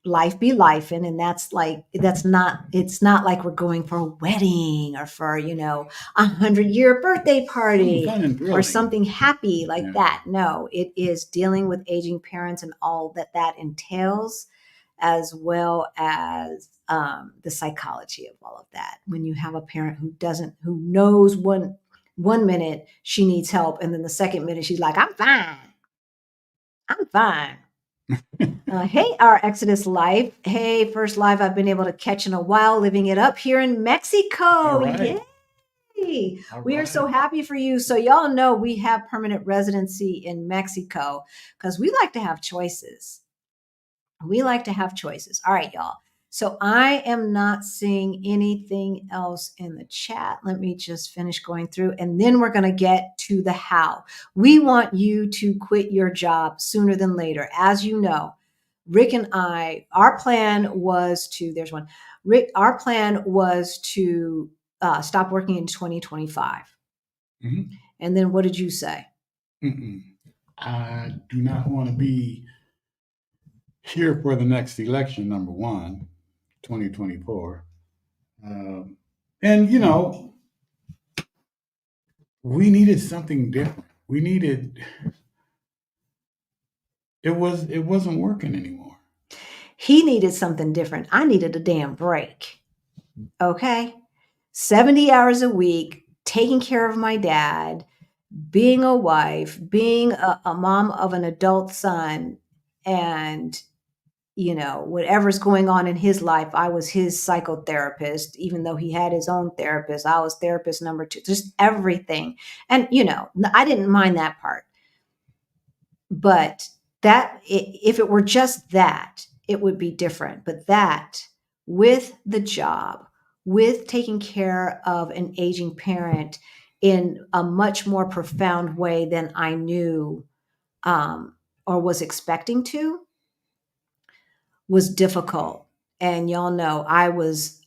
life be life. And it's not like we're going for a wedding or for, 100-year birthday party or something happy like that. No, it is dealing with aging parents and all that entails, as well as the psychology of all of that. When you have a parent who knows one minute she needs help, and then the second minute she's like, I'm fine. Hey, our Exodus life. Hey, first live I've been able to catch in a while, living it up here in Mexico. All right. Yay! We are so happy for you. So y'all know we have permanent residency in Mexico because we like to have choices. All right, y'all. So I am not seeing anything else in the chat. Let me just finish going through, and then we're going to get to the how. We want you to quit your job sooner than later. As you know, Rick and I, our plan was to stop working in 2025. Mm-hmm. And then what did you say? I do not want to be here for the next election, number one, 2024. And, we needed something different. It wasn't working anymore. He needed something different. I needed a damn break. Okay. 70 hours a week, taking care of my dad, being a wife, being a mom of an adult son, and whatever's going on in his life, I was his psychotherapist. Even though he had his own therapist, I was therapist number 2, just everything. And I didn't mind that part, but that if it were just that, it would be different. But that, with the job, with taking care of an aging parent in a much more profound way than I knew or was expecting to, was difficult. And y'all know I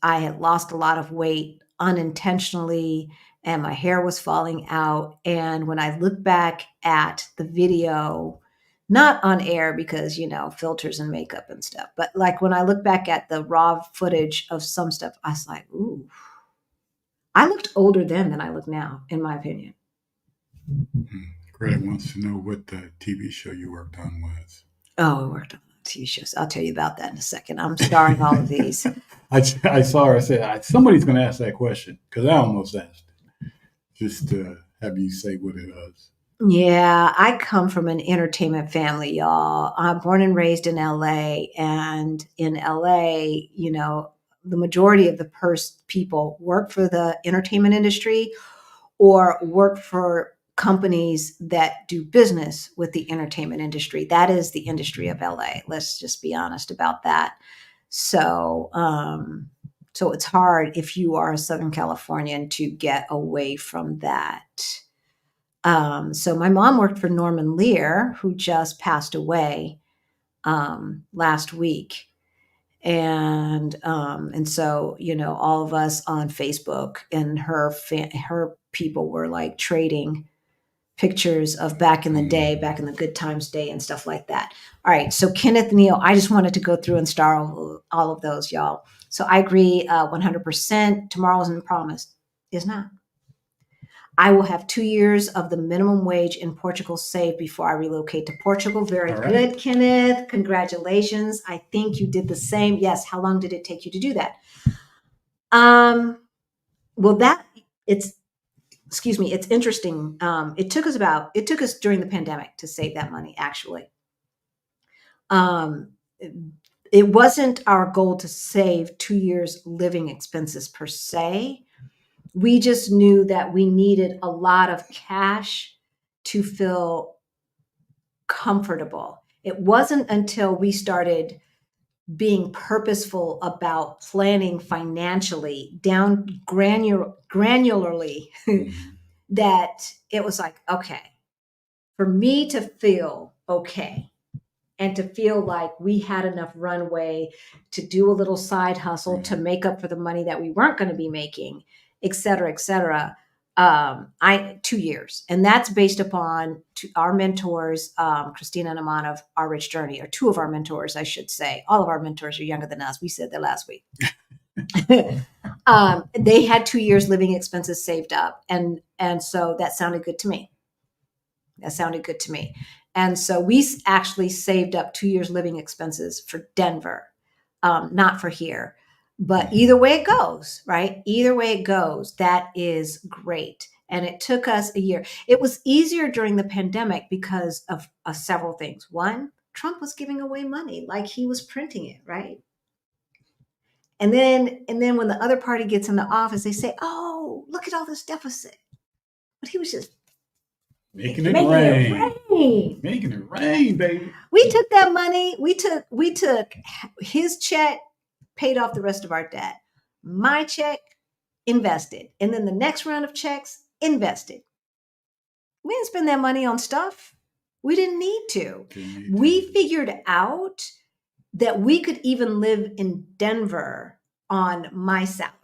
had lost a lot of weight unintentionally, and my hair was falling out. And when I look back at the video, not on air because, filters and makeup and stuff, but like when I look back at the raw footage of some stuff, I was like, ooh, I looked older then than I look now, in my opinion. Greta wants to know what the TV show you worked on was. Oh, we worked on TV shows. I'll tell you about that in a second. I'm starring all of these. I saw her. I said, somebody's going to ask that question because I almost asked it. Just to have you say what it was. Yeah, I come from an entertainment family, y'all. I'm born and raised in LA. And in LA, the majority of the people work for the entertainment industry or work for companies that do business with the entertainment industry. That is the industry of LA. Let's just be honest about that. So it's hard if you are a Southern Californian to get away from that. So my mom worked for Norman Lear, who just passed away last week. And so, all of us on Facebook and her people were like trading pictures of back in the day, back in the good times day and stuff like that. All right. So Kenneth Neal, I just wanted to go through and star all of those, y'all. So I agree 100%. Tomorrow isn't promised. It's not. I will have 2 years of the minimum wage in Portugal saved before I relocate to Portugal. Very All good, right. Kenneth. Congratulations. I think you did the same. Yes. How long did it take you to do that? Well, it's excuse me, it's interesting. It took us during the pandemic to save that money, actually. Um, it wasn't our goal to save 2 years living expenses per se. We just knew that we needed a lot of cash to feel comfortable. It wasn't until we started being purposeful about planning financially down granularly that it was like, okay, for me to feel okay and to feel like we had enough runway to do a little side hustle to make up for the money that we weren't going to be making, et cetera, et cetera. 2 years, and that's based upon our mentors, Christina and Aman of Our Rich Journey, or two of our mentors, I should say. All of our mentors are younger than us. We said that last week. They had 2 years living expenses saved up, and so that sounded good to me. And so we actually saved up 2 years living expenses for Denver, not for here. But either way it goes, right? Either way it goes, that is great. And it took us a year. It was easier during the pandemic because of several things. One, Trump was giving away money like he was printing it, right? And then when the other party gets into office, they say, "Oh, look at all this deficit." But he was just Making it rain. rain. Making it rain, baby. We took that money. We took his check, paid off the rest of our debt. My check, invested. And then the next round of checks, invested. We didn't spend that money on stuff. We didn't need to. We figured out that we could even live in Denver on my salary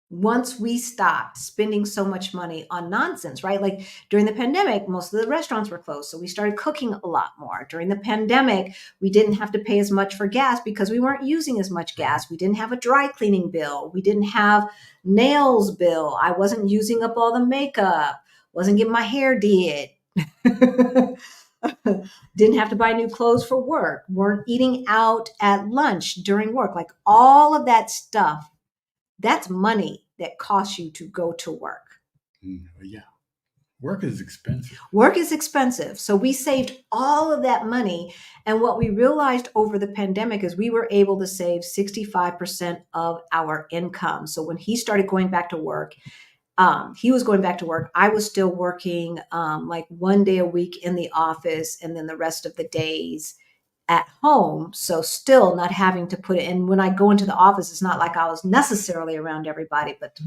once we stopped spending so much money on nonsense, right? Like during the pandemic, most of the restaurants were closed. So we started cooking a lot more. During the pandemic, we didn't have to pay as much for gas because we weren't using as much gas. We didn't have a dry cleaning bill. We didn't have nails bill. I wasn't using up all the makeup, wasn't getting my hair did. Didn't have to buy new clothes for work, weren't eating out at lunch during work. Like all of that stuff, that's money that costs you to go to work. Yeah. Work is expensive. Work is expensive. So we saved all of that money. And what we realized over the pandemic is we were able to save 65% of our income. So when he started going back to work, he was going back to work. I was still working like 1 day a week in the office and then the rest of the days at home. So still not having to put it in. When I go into the office, it's not like I was necessarily around everybody, but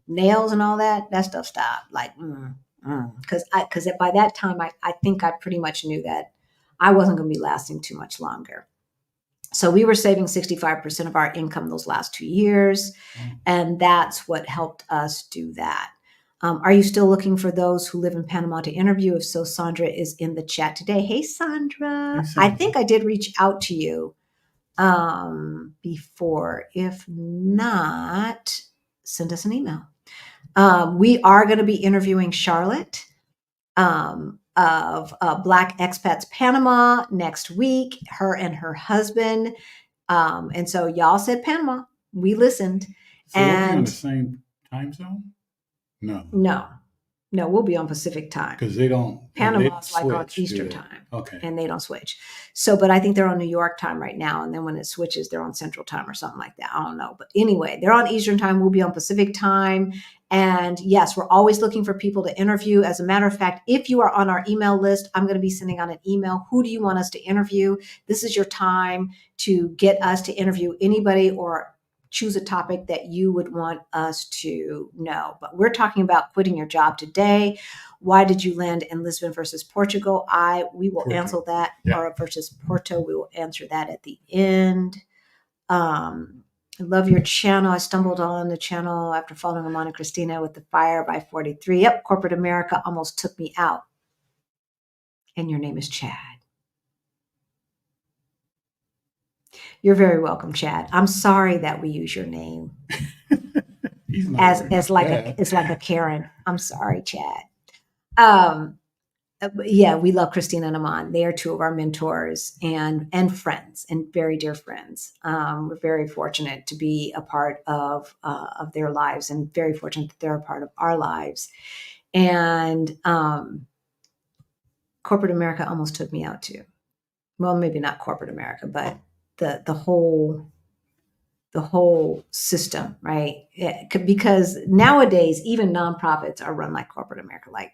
nails and all that stuff stopped. Like, because by that time, I think I pretty much knew that I wasn't going to be lasting too much longer. So we were saving 65% of our income those last 2 years. And that's what helped us do that. Are you still looking for those who live in Panama to interview? If so, Sandra is in the chat today. Hey, Sandra. I think I did reach out to you before. If not, send us an email. We are going to be interviewing Charlotte of Black Expats Panama next week, her and her husband. And so y'all said Panama. We listened. So we'll be on the same time zone? No, we'll be on Pacific time. Because they don't. Panama's like on Eastern time. Okay. And they don't switch. So, but I think they're on New York time right now. And then when it switches, they're on Central time or something like that. I don't know. But anyway, they're on Eastern time. We'll be on Pacific time. And yes, we're always looking for people to interview. As a matter of fact, if you are on our email list, I'm going to be sending out an email. Who do you want us to interview? This is your time to get us to interview anybody or choose a topic that you would want us to know. But we're talking about quitting your job today. Why did you land in Lisbon versus Portugal? We will answer that, or versus Porto. We will answer that at the end. I love your channel. I stumbled on the channel after following Amon and Christina with the Fire by 43. Yep, corporate America almost took me out. And your name is Chad. You're very welcome, Chad. I'm sorry that we use your name. He's not as like that. it's like a Karen. I'm sorry, Chad. Um, yeah, we love Christina and Aman. They are two of our mentors and friends and very dear friends. We're very fortunate to be a part of their lives, and very fortunate that they're a part of our lives. And corporate America almost took me out too. Well, maybe not corporate America, but the whole system, right? Because nowadays even nonprofits are run like corporate America. Like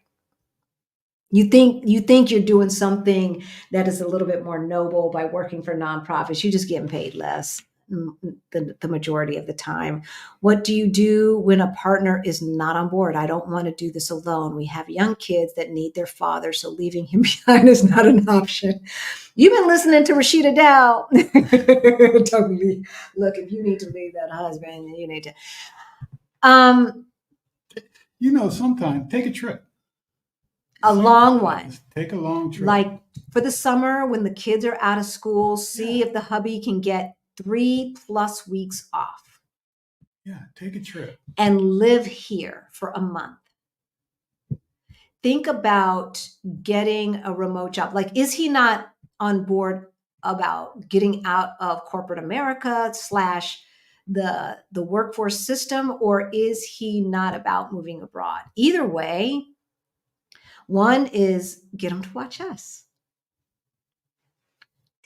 you think you're doing something that is a little bit more noble by working for nonprofits. You're just getting paid less the majority of the time. What do you do when a partner is not on board? I don't want to do this alone. We have young kids that need their father, so leaving him behind is not an option. You've been listening to Rashida Dow. Totally. Look, if you need to leave that husband, you need to. Sometimes take a trip. A long one. Take a long trip. Like for the summer when the kids are out of school, see if the hubby can get 3+ weeks off. Yeah, take a trip. And live here for a month. Think about getting a remote job. Like, is he not on board about getting out of corporate America / the workforce system, or is he not about moving abroad? Either way, one is get him to watch us.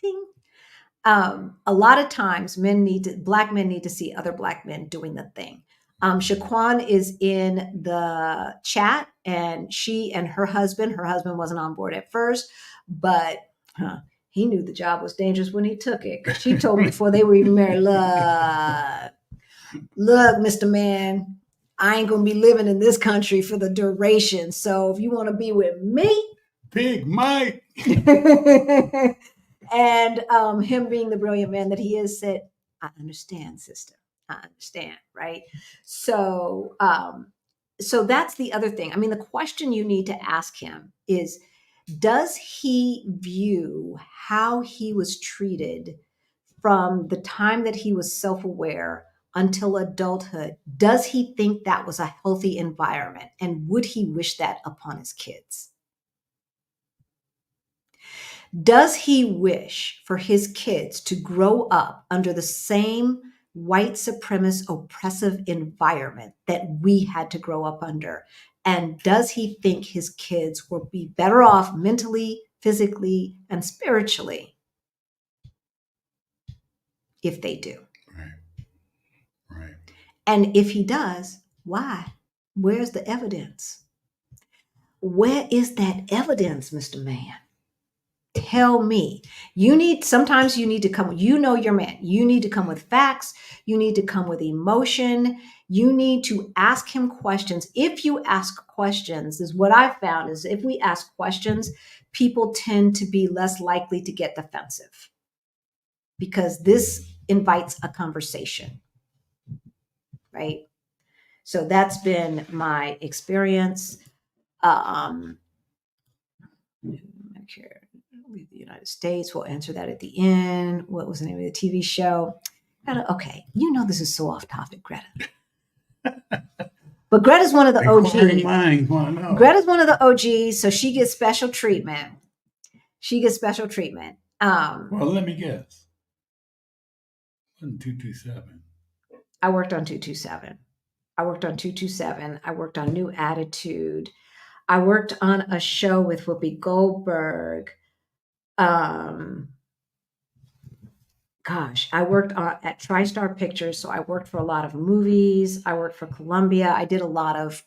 Ding. A lot of times Black men need to see other Black men doing the thing. Shaquan is in the chat, and she and her husband wasn't on board at first, but he knew the job was dangerous when he took it. Because she told me before they were even married, look, Mr. Man, I ain't going to be living in this country for the duration. So if you want to be with me, Big Mike. And him being the brilliant man that he is, said, I understand, sister. I understand, right? So that's the other thing. I mean, the question you need to ask him is, does he view how he was treated from the time that he was self-aware until adulthood? Does he think that was a healthy environment? And would he wish that upon his kids? Does he wish for his kids to grow up under the same white supremacist oppressive environment that we had to grow up under? And does he think his kids will be better off mentally, physically, and spiritually if they do? Right. And if he does, why? Where's the evidence? Where is that evidence, Mr. Man? Tell me. Sometimes you need to come, your man. You need to come with facts. You need to come with emotion. You need to ask him questions. If you ask questions, is what I found is if we ask questions, people tend to be less likely to get defensive because this invites a conversation, right? So that's been my experience. Medicare. Leave the United States. We'll answer that at the end. What was the name of the TV show? Okay, this is so off topic, Greta. But Greta's one of the OGs. Greta's one of the OGs, so she gets special treatment. Well, let me guess. Wasn't 227. I worked on 227. I worked on New Attitude. I worked on a show with Whoopi Goldberg. I worked at TriStar Pictures, so I worked for a lot of movies. I worked for Columbia. I did a lot of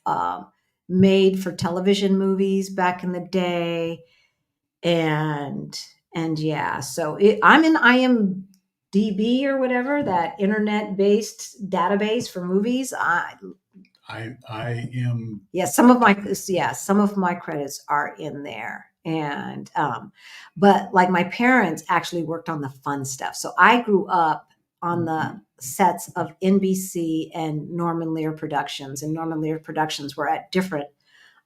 made-for-television movies back in the day, and yeah. So I'm in IMDb or whatever, that internet-based database for movies. I am. Yeah, some of my credits are in there. And but like my parents actually worked on the fun stuff. So I grew up on the sets of NBC and Norman Lear Productions, and Norman Lear Productions were at different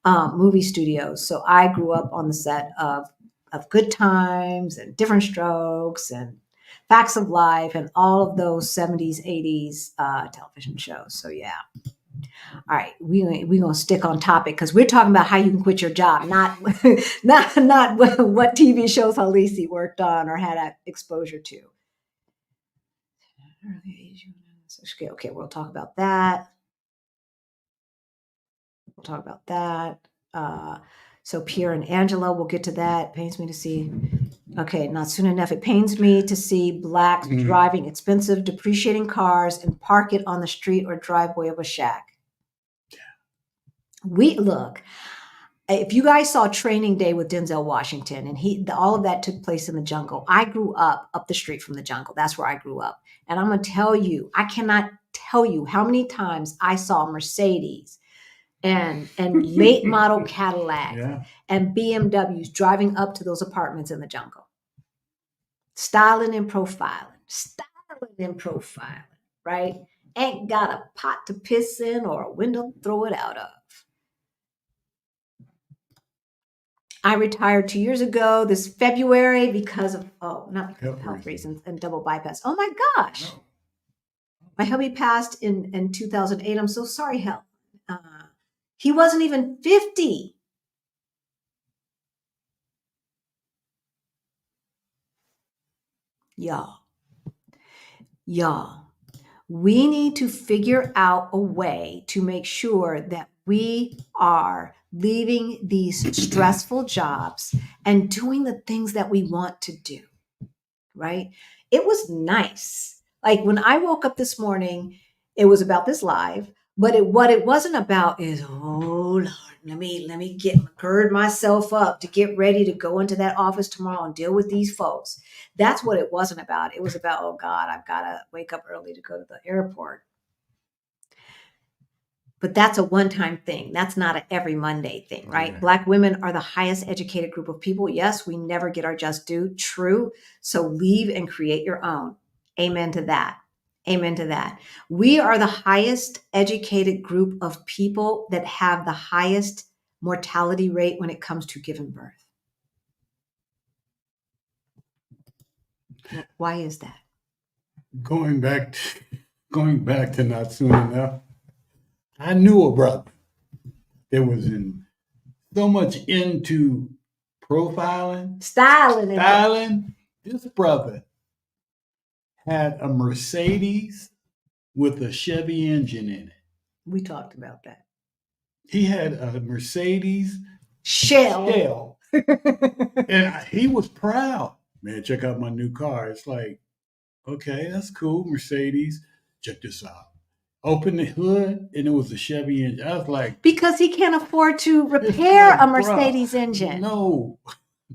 movie studios. So I grew up on the set of Good Times and Different Strokes and Facts of Life and all of those 70s, 80s television shows. So yeah. All right, we're gonna stick on topic because we're talking about how you can quit your job, not not what TV shows Halisi worked on or had exposure to. Okay, we'll talk about that. We'll talk about that. So Pierre and Angela, we'll get to that. Pains me to see. Okay, not soon enough. It pains me to see blacks driving expensive, depreciating cars and park it on the street or driveway of a shack. We look. If you guys saw Training Day with Denzel Washington, and all of that took place in the jungle. I grew up the street from the jungle. That's where I grew up. And I'm going to tell you, I cannot tell you how many times I saw Mercedes and late model Cadillacs and BMWs driving up to those apartments in the jungle. Styling and profiling, right? Ain't got a pot to piss in or a window to throw it out of. I retired 2 years ago this February because of, not because of health reasons and double bypass. Oh my gosh. No. My hubby passed in 2008. I'm so sorry, Helen. He wasn't even 50. Y'all, we need to figure out a way to make sure that we are leaving these stressful jobs and doing the things that we want to do, right? It was nice. Like when I woke up this morning, it was about this live, but what it wasn't about is, oh Lord, let me gird myself up to get ready to go into that office tomorrow and deal with these folks. That's what it wasn't about. It was about, oh God, I've got to wake up early to go to the airport. But that's a one-time thing. That's not an every Monday thing, right? Yeah. Black women are the highest educated group of people. Yes, we never get our just due. True. So leave and create your own. Amen to that. Amen to that. We are the highest educated group of people that have the highest mortality rate when it comes to giving birth. Why is that? Going back to not soon enough. I knew a brother that was so much into profiling, styling. This brother had a Mercedes with a Chevy engine in it. We talked about that. He had a Mercedes Shell. And he was proud. Man, check out my new car. It's like, okay, that's cool. Mercedes. Check this out. Open the hood, and it was a Chevy engine. I was like, because he can't afford to repair a Mercedes engine. No.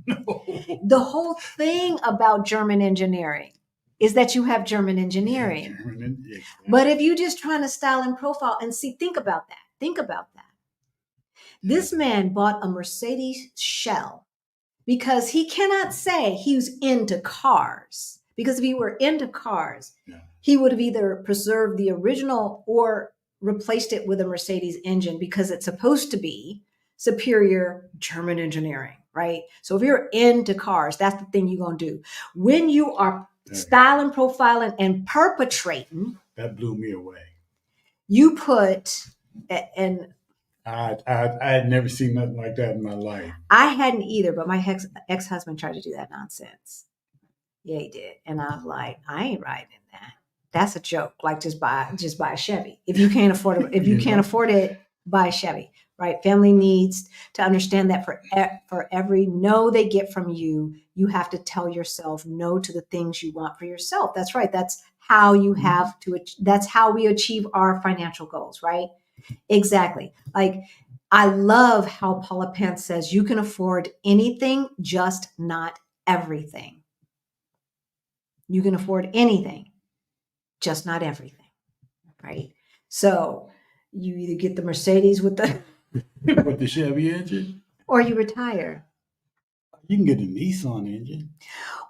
The whole thing about German engineering is that you have German engineering. Exactly. But if you're just trying to style and profile and see, think about that. This man bought a Mercedes shell because he cannot say he was into cars. Because if he were into cars, he would have either preserved the original or replaced it with a Mercedes engine because it's supposed to be superior German engineering, right? So if you're into cars, that's the thing you're going to do. When you are styling, profiling, and perpetrating. That blew me away. You put, and I had never seen nothing like that in my life. I hadn't either, but my ex-husband tried to do that nonsense. Yeah, he did. And I was like, I ain't riding in that. That's a joke. Like just buy a Chevy. If you can't afford it, afford it, buy a Chevy, right? Family needs to understand that for every no they get from you, you have to tell yourself no to the things you want for yourself. That's right. That's how you have to, that's how we achieve our financial goals, right? Exactly. Like, I love how Paula Pence says you can afford anything, just not everything. You can afford anything, just not everything, right? So you either get the Mercedes with the with the Chevy engine, or you retire. You can get a Nissan engine.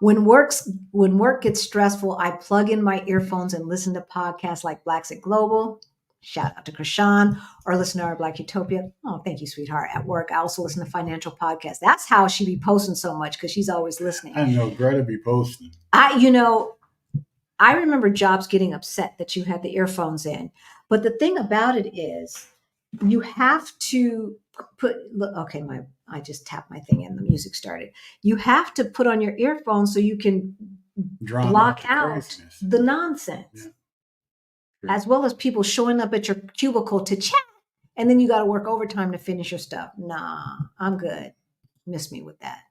When work gets stressful, I plug in my earphones and listen to podcasts like Blacks at Global. Shout out to Krishan, or listen to Our Black Utopia. Oh, thank you, sweetheart. At work, I also listen to financial podcasts. That's how she be posting so much, because she's always listening. I know, Greta be posting. I remember Jobs getting upset that you had the earphones in. But the thing about it is, you have to okay, I just tapped my thing and the music started. You have to put on your earphones so you can block out the nonsense, as well as people showing up at your cubicle to chat, and then you got to work overtime to finish your stuff. Nah, I'm good. Miss me with that.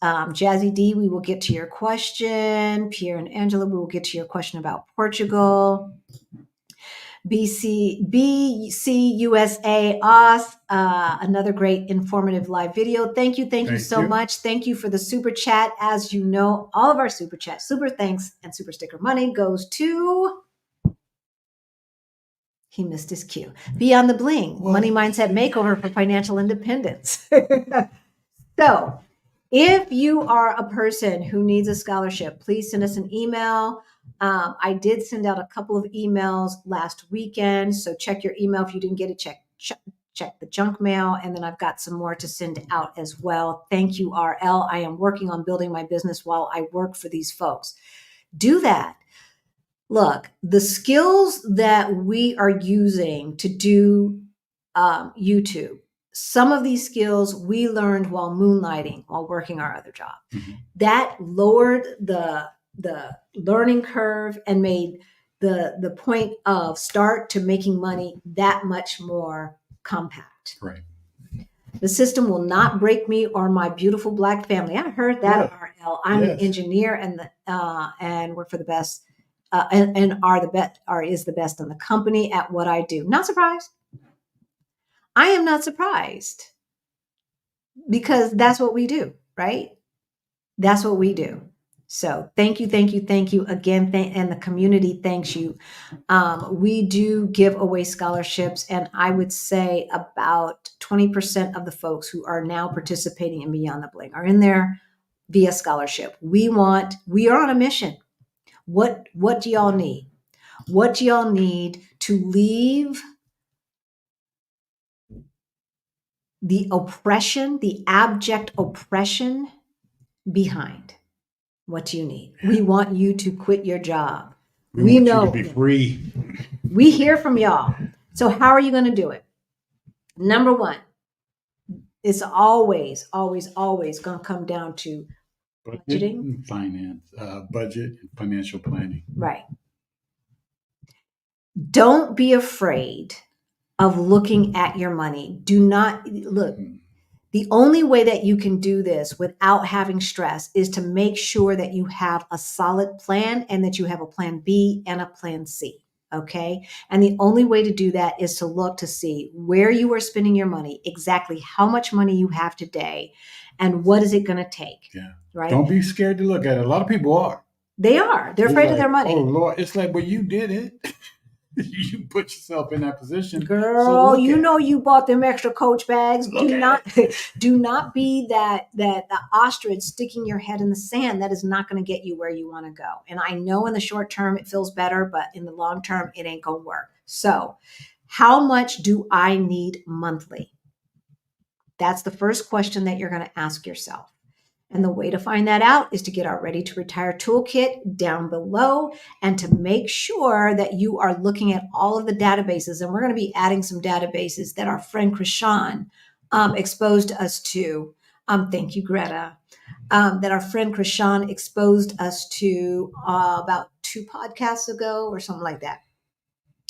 Jazzy D, we will get to your question. Pierre and Angela, we will get to your question about Portugal. BC USA Oz, another great informative live video. Thank you so much. Thank you for the super chat. As you know, all of our super chat, super thanks, and super sticker money goes to, he missed his cue, Beyond the Bling, Money Mindset Makeover for Financial Independence. So if you are a person who needs a scholarship, please send us an email. I did send out a couple of emails last weekend, so check your email. If you didn't get it, check the junk mail, and then I've got some more to send out as well. Thank you, RL. I am working on building my business while I work for these folks. Do that. Look, the skills that we are using to do YouTube, some of these skills we learned while moonlighting, while working our other job. Mm-hmm. That lowered the learning curve and made the point of start to making money that much more compact. Right. The system will not break me or my beautiful Black family. I heard that, RL. I'm an engineer and work for the best, and is the best in the company at what I do. Not surprised. I am not surprised, because that's what we do, right? That's what we do. So thank you again, and the community thanks you. We do give away scholarships, and I would say about 20% of the folks who are now participating in Beyond the Bling are in there via scholarship. We are on a mission. What do y'all need? What do y'all need to leave the oppression, the abject oppression behind? What do you need? We want you to quit your job. We know you to be free. We hear from y'all. So how are you going to do it? Number one, it's always going to come down to budgeting, and finance, budget and financial planning. Right. Don't be afraid of looking at your money. Do not look. The only way that you can do this without having stress is to make sure that you have a solid plan and that you have a plan B and a plan C. Okay. And the only way to do that is to look to see where you are spending your money, exactly how much money you have today, and what is it going to take. Yeah. Right. Don't be scared to look at it. A lot of people are. They are. They're afraid of their money. Oh, Lord. It's like, well, you did it. You put yourself in that position. Girl, you bought them extra Coach bags. Do not be that the ostrich sticking your head in the sand. That is not going to get you where you want to go. And I know in the short term it feels better, but in the long term it ain't going to work. So, how much do I need monthly? That's the first question that you're going to ask yourself. And the way to find that out is to get our Ready to Retire Toolkit down below, and to make sure that you are looking at all of the databases. And we're going to be adding some databases that our friend Krishan exposed us to. Thank you, Greta. That our friend Krishan exposed us to about 2 podcasts ago or something like that.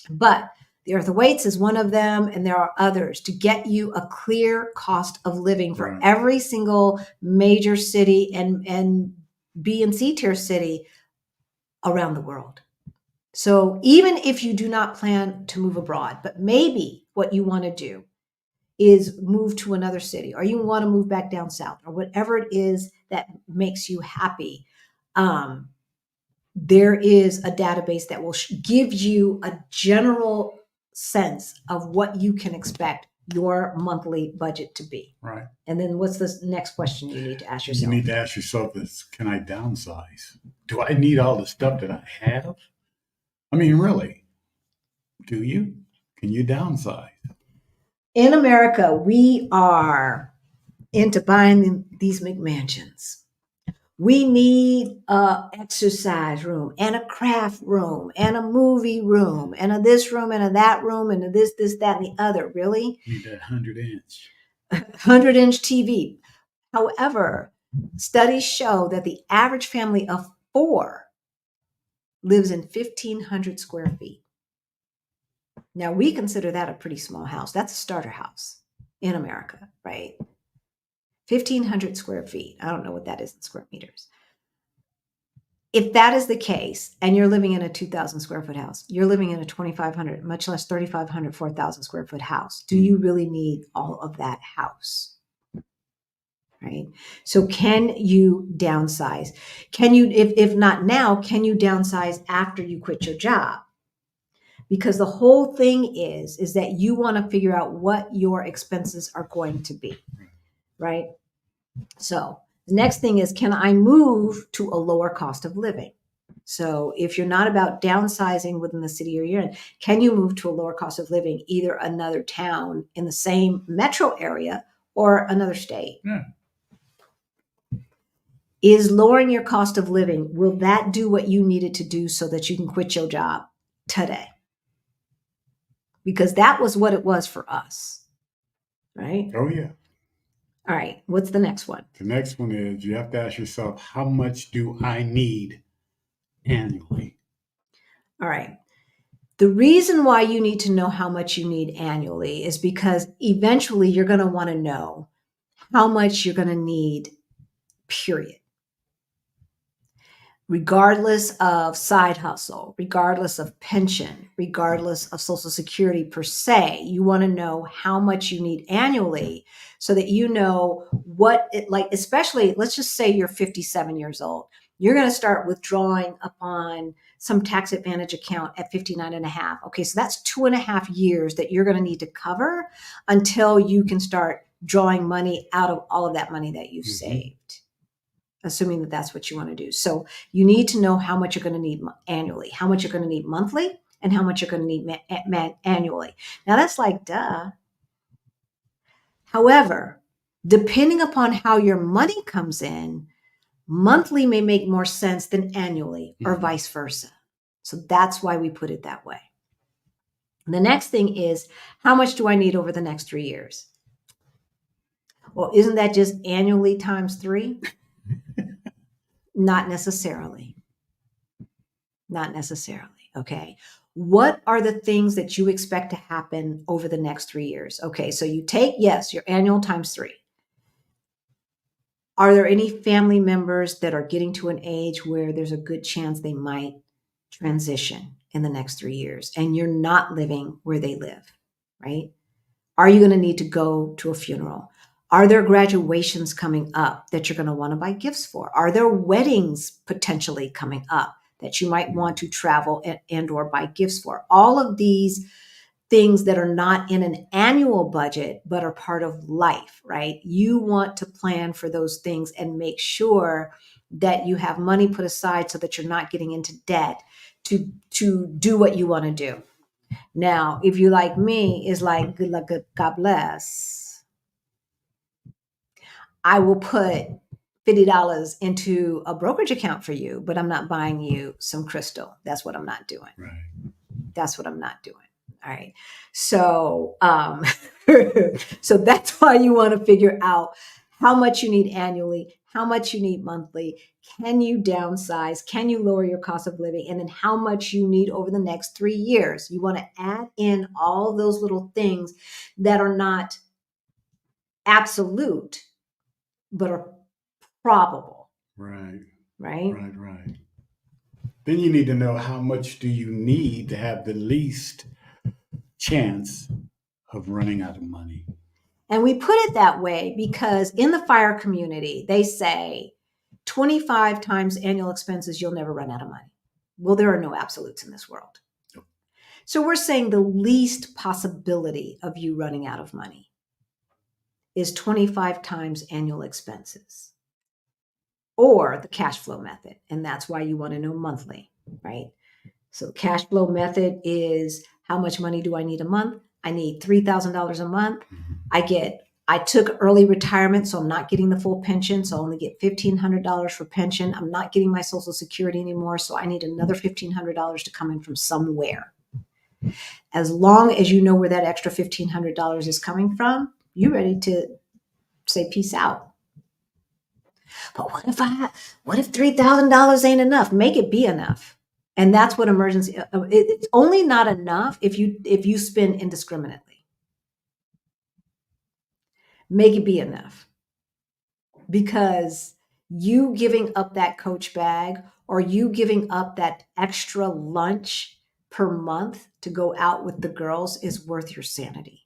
But the Earth Awaits is one of them, and there are others to get you a clear cost of living for every single major city and B and C tier city around the world. So even if you do not plan to move abroad, but maybe what you want to do is move to another city, or you want to move back down south, or whatever it is that makes you happy, there is a database that will give you a general sense of what you can expect your monthly budget to be. Right. And then what's the next question you need to ask yourself? You need to ask yourself is, can I downsize? Do I need all the stuff that I have? I mean, really, do you? Can you downsize? In America, we are into buying these McMansions. We need a exercise room and a craft room and a movie room and a this room and a that room and a this, that, and the other. Really? Need that 100-inch. 100-inch TV. However, studies show that the average family of 4 lives in 1,500 square feet. Now, we consider that a pretty small house. That's a starter house in America, right? 1,500 square feet. I don't know what that is in square meters. If that is the case, and you're living in a 2,000 square foot house, you're living in a 2,500, much less 3,500, 4,000 square foot house. Do you really need all of that house? Right? So can you downsize? Can you, if not now, can you downsize after you quit your job? Because the whole thing is that you want to figure out what your expenses are going to be, right? So the next thing is, can I move to a lower cost of living? So if you're not about downsizing within the city you're in, can you move to a lower cost of living, either another town in the same metro area or another state? Yeah. Is lowering your cost of living, will that do what you needed to do so that you can quit your job today? Because that was what it was for us, right? Oh, yeah. All right. What's the next one? The next one is you have to ask yourself, how much do I need annually? All right. The reason why you need to know how much you need annually is because eventually you're going to want to know how much you're going to need, period. Regardless of side hustle, regardless of pension, regardless of Social Security per se, you want to know how much you need annually so that you know what it like, especially let's just say you're 57 years old. You're going to start withdrawing upon some tax advantage account at 59 and a half. Okay, so that's 2.5 years that you're going to need to cover until you can start drawing money out of all of that money that you've saved, assuming that that's what you want to do. So you need to know how much you're going to need annually, how much you're going to need monthly, and how much you're going to need annually. Now that's like, duh. However, depending upon how your money comes in, monthly may make more sense than annually, or vice versa. So that's why we put it that way. The next thing is, how much do I need over the next 3 years? Well, isn't that just annually times 3? Not necessarily. Not necessarily. Okay. What are the things that you expect to happen over the next 3 years? Okay. So you take, yes, your annual times 3. Are there any family members that are getting to an age where there's a good chance they might transition in the next 3 years and you're not living where they live, right? Are you going to need to go to a funeral? Are there graduations coming up that you're going to want to buy gifts for? Are there weddings potentially coming up that you might want to travel and or buy gifts for? All of these things that are not in an annual budget, but are part of life, right? You want to plan for those things and make sure that you have money put aside so that you're not getting into debt to do what you want to do. Now, if you like me, is like, good luck, God bless. I will put $50 into a brokerage account for you, but I'm not buying you some crystal. That's what I'm not doing. Right. That's what I'm not doing. All right. So, so that's why you want to figure out how much you need annually, how much you need monthly. Can you downsize? Can you lower your cost of living? And then how much you need over the next 3 years. You want to add in all those little things that are not absolute, but are probable. Right. Right. Right. Right. Then you need to know how much do you need to have the least chance of running out of money. And we put it that way because in the fire community, they say 25 times annual expenses, you'll never run out of money. Well, there are no absolutes in this world. Nope. So we're saying the least possibility of you running out of money is 25 times annual expenses, or the cash flow method. And that's why you want to know monthly, right? So cash flow method is, how much money do I need a month? I need $3,000 a month. I get I took early retirement, so I'm not getting the full pension. So I only get $1,500 for pension. I'm not getting my Social Security anymore. So I need another $1,500 to come in from somewhere. As long as you know where that extra $1,500 is coming from, you're ready to say peace out. But what if $3,000 ain't enough? Make it be enough. And that's what emergency, it's only not enough if you spend indiscriminately. Make it be enough. Because you giving up that Coach bag or you giving up that extra lunch per month to go out with the girls is worth your sanity.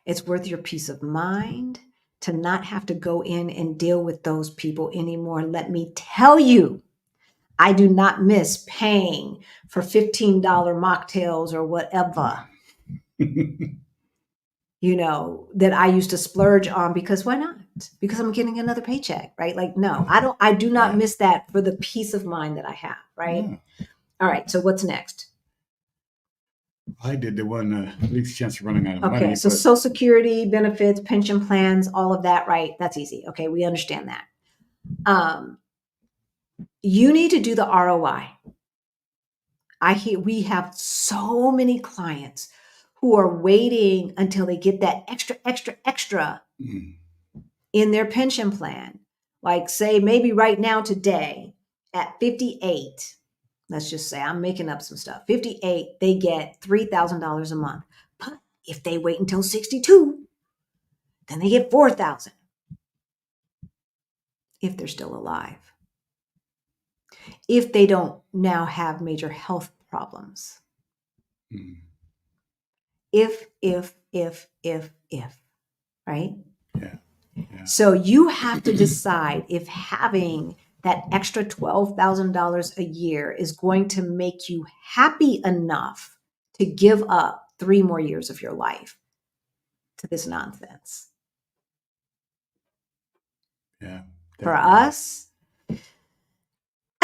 It's worth your peace of mind to not have to go in and deal with those people anymore. Let me tell you, I do not miss paying for $15 mocktails or whatever. That I used to splurge on because why not? Because I'm getting another paycheck, right? Like, no, I do not miss that for the peace of mind that I have, right? Yeah. All right. So what's next? I did the one, least chance of running out of money. Okay. So Social Security, benefits, pension plans, all of that, right? That's easy. Okay. We understand that. You need to do the ROI. We have so many clients who are waiting until they get that extra in their pension plan. Like say maybe right now today at 58, let's just say I'm making up some stuff. 58, they get $3,000 a month. But if they wait until 62, then they get $4,000 if they're still alive. If they don't now have major health problems. If, right? Yeah. So you have to decide if having that extra $12,000 a year is going to make you happy enough to give up 3 more years of your life to this nonsense. Yeah. Definitely. For us,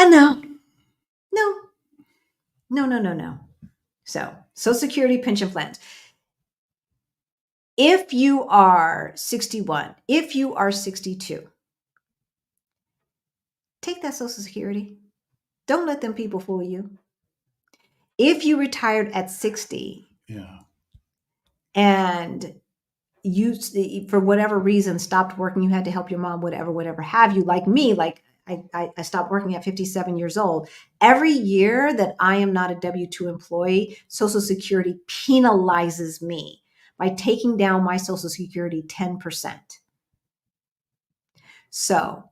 no. So, Social Security pension plans. If you are 61, if you are 62, take that Social Security. Don't let them people fool you. If you retired at 60, and you, for whatever reason, stopped working, you had to help your mom, whatever have you, like me, like I stopped working at 57 years old. Every year that I am not a W-2 employee, Social Security penalizes me by taking down my Social Security 10%. So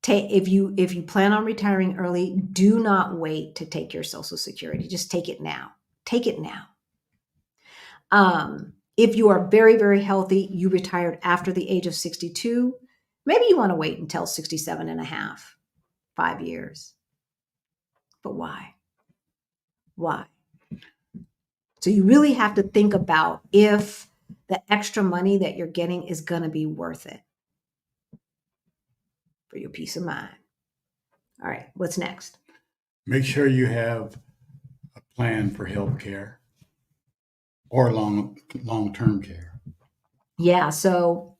if you plan on retiring early, do not wait to take your Social Security. Just take it now. Take it now. If you are very, very healthy, you retired after the age of 62, maybe you want to wait until 67 and a half, 5 years. But why? Why? So you really have to think about if the extra money that you're getting is going to be worth it for your peace of mind. All right, what's next? Make sure you have a plan for health care or long-term care. Yeah, so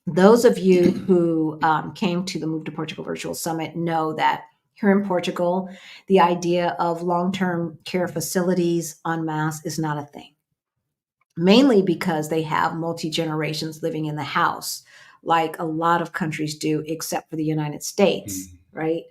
those of you who came to the Move to Portugal Virtual Summit know that here in Portugal, the idea of long-term care facilities en masse is not a thing. Mainly because they have multi-generations living in the house, like a lot of countries do, except for the United States, right?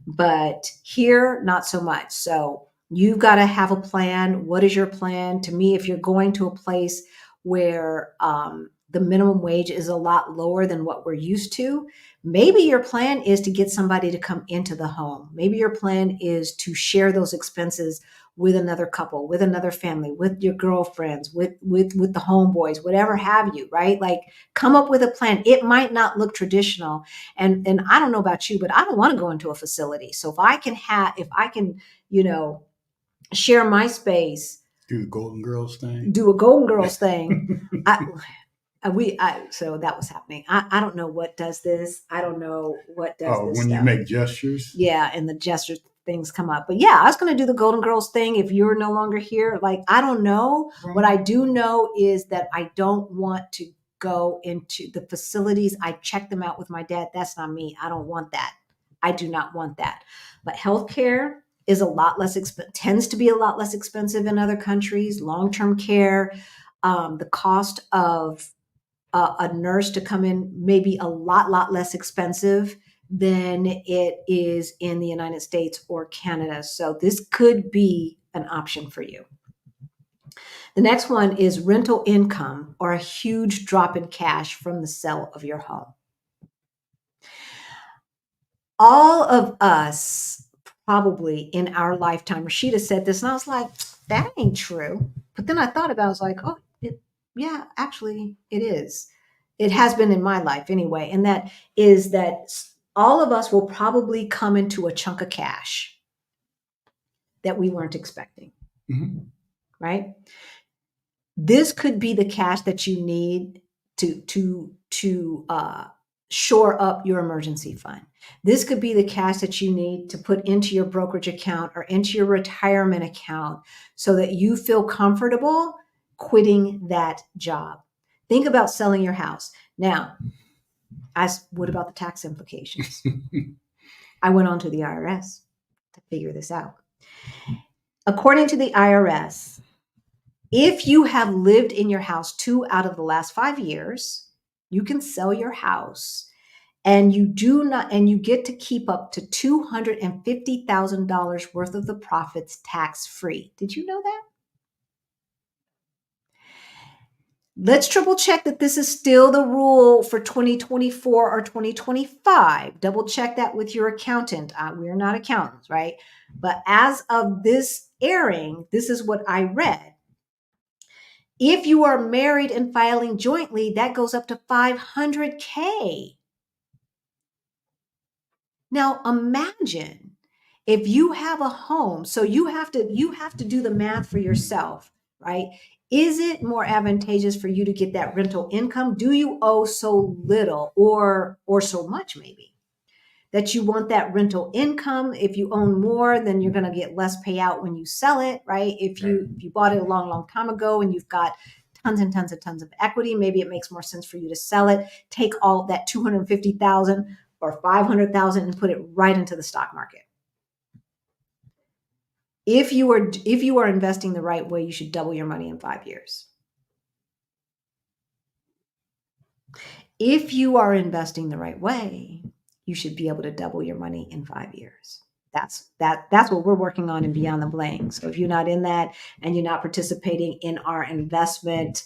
But here, not so much. So you've got to have a plan. What is your plan? To me, if you're going to a place where the minimum wage is a lot lower than what we're used to, maybe your plan is to get somebody to come into the home. Maybe your plan is to share those expenses with another couple, with another family, with your girlfriends, with the homeboys, whatever have you, right? Like come up with a plan. It might not look traditional. And I don't know about you, but I don't want to go into a facility. So if I can, share my space. Do the Golden Girls thing. Do a Golden Girls thing. So that was happening. I don't know what does this. I don't know what does this when stuff. You make gestures. Yeah, and the gestures. things come up. But yeah, I was going to do the Golden Girls thing if you're no longer here. Like, I don't know. Right. What I do know is that I don't want to go into the facilities. I checked them out with my dad. That's not me. I don't want that. I do not want that. But healthcare is a lot less tends to be a lot less expensive in other countries. Long-term care, the cost of a nurse to come in may be a lot less expensive than it is in the United States or Canada. So this could be an option for you. The next one is rental income or a huge drop in cash from the sale of your home. All of us probably in our lifetime, Rashida said this, and I was like, that ain't true. But then I thought about it, I was like, oh, yeah, actually it is. It has been in my life anyway. And that is that all of us will probably come into a chunk of cash that we weren't expecting, right? This could be the cash that you need to shore up your emergency fund. This could be the cash that you need to put into your brokerage account or into your retirement account so that you feel comfortable quitting that job. Think about selling your house. Now, what about the tax implications? I went on to the IRS to figure this out. According to the IRS, if you have lived in your house 2 out of the last 5 years, you can sell your house and you get to keep up to $250,000 worth of the profits tax-free. Did you know that? Let's triple check that this is still the rule for 2024 or 2025. Double check that with your accountant. We're not accountants, right? But as of this airing, this is what I read. If you are married and filing jointly, that goes up to $500K. Now imagine if you have a home, so you have to do the math for yourself, right? Is it more advantageous for you to get that rental income? Do you owe so little or so much maybe that you want that rental income? If you own more, then you're going to get less payout when you sell it, right? If you bought it a long time ago and you've got tons of equity, maybe it makes more sense for you to sell it, take all that 250,000 or 500,000 and put it right into the stock market. If you are investing the right way, you should double your money in 5 years. If you are investing the right way, you should be able to double your money in 5 years. That's what we're working on in Beyond the Bling. So if you're not in that and you're not participating in our investment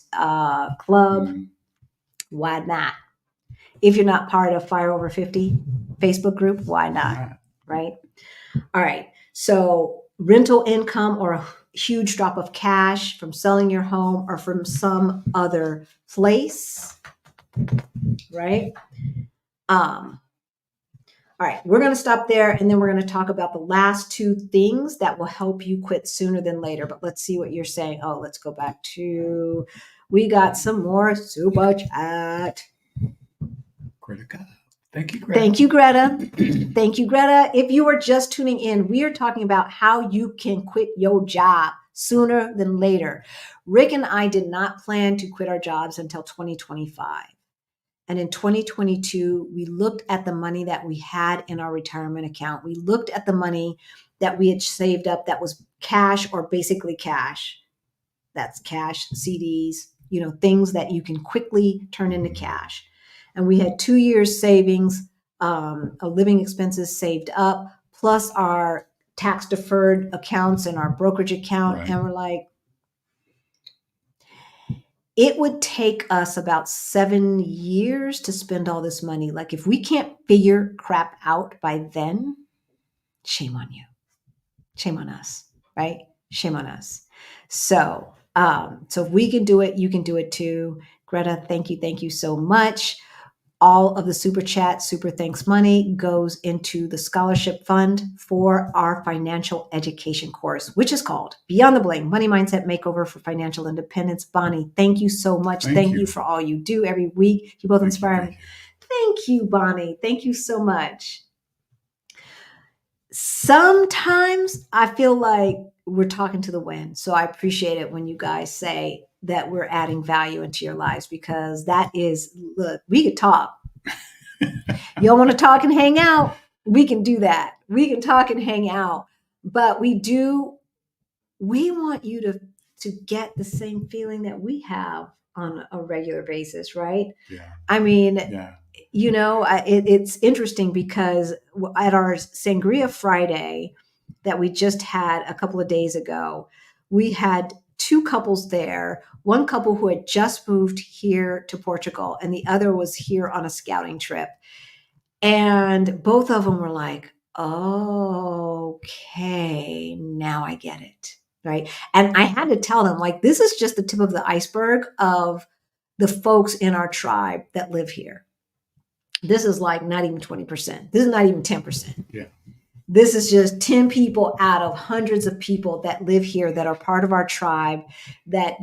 club, why not? If you're not part of Fire Over 50 Facebook group, why not? Right? All right. So rental income or a huge drop of cash from selling your home or from some other place, right? All right, we're going to stop there and then we're going to talk about the last 2 things that will help you quit sooner than later. But let's see what you're saying. Oh, let's go back to, we got some more super chat. Greta. Thank you, Greta. Thank you, Greta. Thank you, Greta. If you are just tuning in, we are talking about how you can quit your job sooner than later. Rick and I did not plan to quit our jobs until 2025. And in 2022, we looked at the money that we had in our retirement account. We looked at the money that we had saved up that was cash or basically cash. That's cash, CDs, things that you can quickly turn into cash. And we had 2 years savings of living expenses saved up, plus our tax deferred accounts and our brokerage account. Right. And we're like, it would take us about 7 years to spend all this money. Like if we can't figure crap out by then, shame on you. Shame on us, right? Shame on us. So if we can do it, you can do it too. Greta, thank you so much. All of the super chat, super thanks money goes into the scholarship fund for our financial education course, which is called Beyond the Bling, Money Mindset Makeover for Financial Independence. Bonnie, thank you so much. Thank you for all you do every week. You both inspire me. Thank you, Bonnie. Thank you so much. sometimes I feel like we're talking to the wind. So I appreciate it when you guys say that we're adding value into your lives, because that is, look, we could talk. Y'all want to talk and hang out? We can do that. We can talk and hang out. But we want you to get the same feeling that we have on a regular basis, right? Yeah. I mean, Yeah. it's interesting because at our Sangria Friday that we just had a couple of days ago, we had two couples there. One couple who had just moved here to Portugal, and the other was here on a scouting trip. And both of them were like, okay, now I get it. Right. And I had to tell them, like, this is just the tip of the iceberg of the folks in our tribe that live here. This is like not even 20%. This is not even 10%. Yeah. This is just 10 people out of hundreds of people that live here that are part of our tribe that